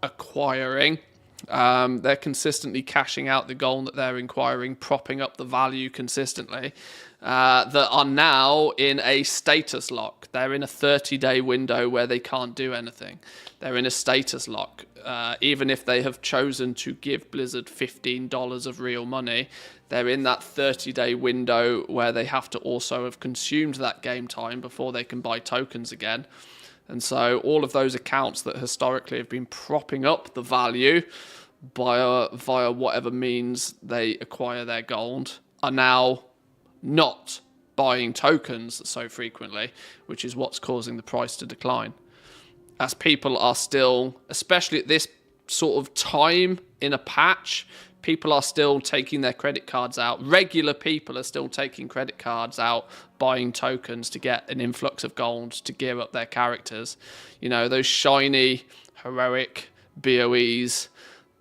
acquiring. They're consistently cashing out the gold that they're acquiring, propping up the value consistently, that are now in a status lock. They're in a 30-day window where they can't do anything. They're in a status lock. Even if they have chosen to give Blizzard $15 of real money, they're in that 30-day window where they have to also have consumed that game time before they can buy tokens again. And so all of those accounts that historically have been propping up the value via whatever means they acquire their gold are now not buying tokens so frequently, which is what's causing the price to decline. As people are still, especially at this sort of time in a patch, people are still taking their credit cards out. Regular people are still taking credit cards out, buying tokens to get an influx of gold to gear up their characters. You know, those shiny, heroic BOEs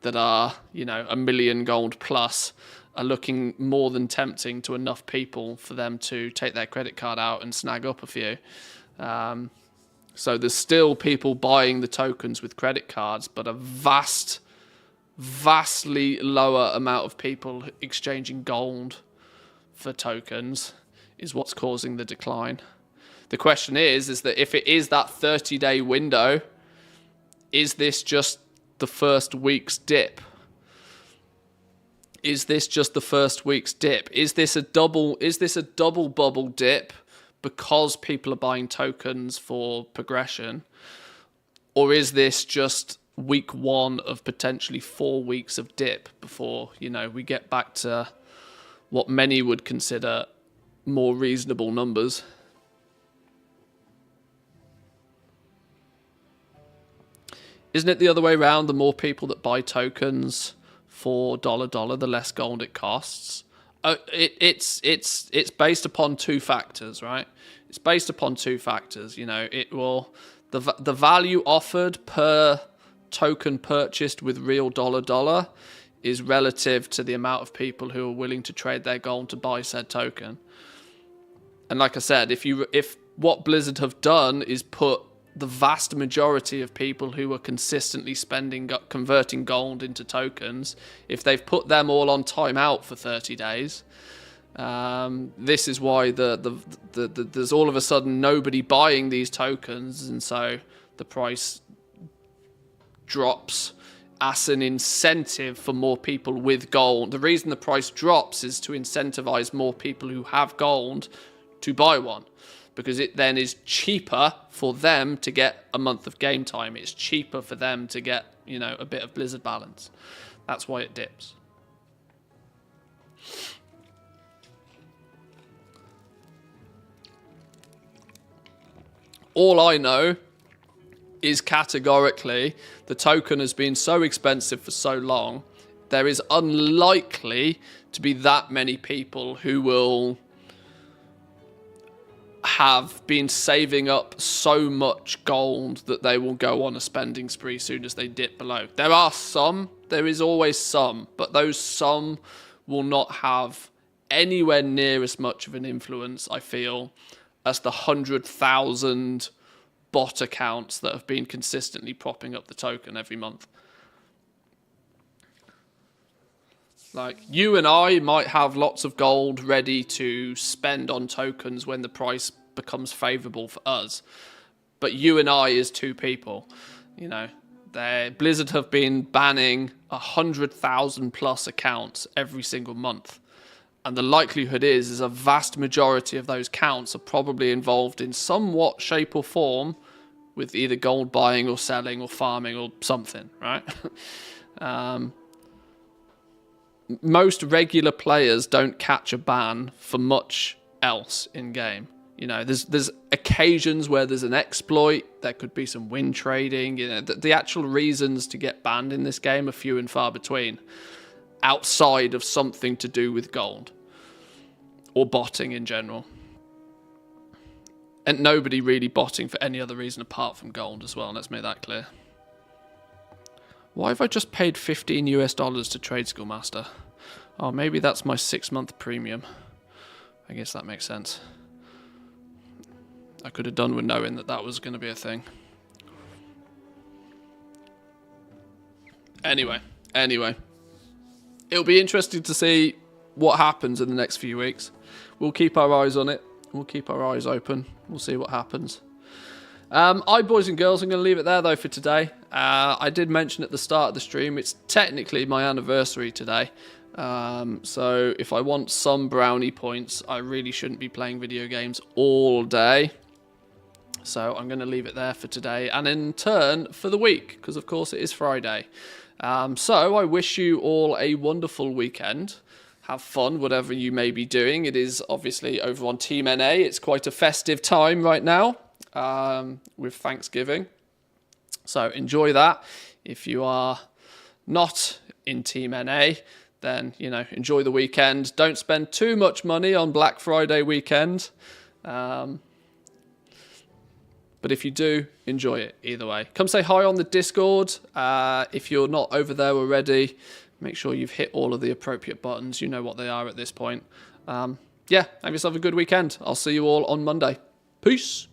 that are, you know, 1 million gold plus are looking more than tempting to enough people for them to take their credit card out and snag up a few. So there's still people buying the tokens with credit cards, but a vastly lower amount of people exchanging gold for tokens is what's causing the decline. The question is that if it is that 30-day window, is this just the first week's dip? is this just the first week's dip? Is this a double bubble dip because people are buying tokens for progression? Or is this just week 1 of potentially 4 weeks of dip before, you know, we get back to what many would consider more reasonable numbers? Isn't it the other way around? The more people that buy tokens for $, the less gold it costs. It's based upon 2 factors, right? It's based upon 2 factors. You know, it will the value offered per token purchased with real $, is relative to the amount of people who are willing to trade their gold to buy said token. And like I said, if what Blizzard have done is put the vast majority of people who are consistently converting gold into tokens, if they've put them all on timeout for 30 days, this is why there's all of a sudden nobody buying these tokens, and so the price drops as an incentive for more people with gold. The reason the price drops is to incentivize more people who have gold to buy one, because it then is cheaper for them to get a month of game time. It's cheaper for them to get, you know, a bit of Blizzard balance. That's why it dips. All I know is categorically the token has been so expensive for so long, there is unlikely to be that many people who will have been saving up so much gold that they will go on a spending spree soon as they dip below. There are some, there is always some, but those some will not have anywhere near as much of an influence, I feel, as the 100,000 bot accounts that have been consistently propping up the token every month. Like, you and I might have lots of gold ready to spend on tokens when the price becomes favourable for us. But you and I is 2 people. You know, Blizzard have been banning 100,000 plus accounts every single month. And the likelihood is a vast majority of those counts are probably involved in somewhat shape or form with either gold buying or selling or farming or something, right? Most regular players don't catch a ban for much else in game. You know, there's occasions where there's an exploit, there could be some win trading. You know, the actual reasons to get banned in this game are few and far between, outside of something to do with gold or botting in general. And nobody really botting for any other reason apart from gold as well. Let's make that clear. Why have I just paid $15 US to Trade School Master? Oh, maybe that's my 6-month premium. I guess that makes sense. I could have done with knowing that that was going to be a thing. Anyway. It'll be interesting to see what happens in the next few weeks. We'll keep our eyes on it. We'll keep our eyes open. We'll see what happens. Boys and girls, I'm going to leave it there, though, for today. I did mention at the start of the stream, it's technically my anniversary today. So if I want some brownie points, I really shouldn't be playing video games all day. So I'm going to leave it there for today, and in turn for the week, because of course it is Friday. So I wish you all a wonderful weekend. Have fun, whatever you may be doing. It is obviously over on Team NA. It's quite a festive time right now with Thanksgiving. So enjoy that. If you are not in Team NA, then, you know, enjoy the weekend. Don't spend too much money on Black Friday weekend. But if you do, enjoy it either way. Come say hi on the Discord. If you're not over there already, make sure you've hit all of the appropriate buttons. You know what they are at this point. Yeah, have yourself a good weekend. I'll see you all on Monday. Peace.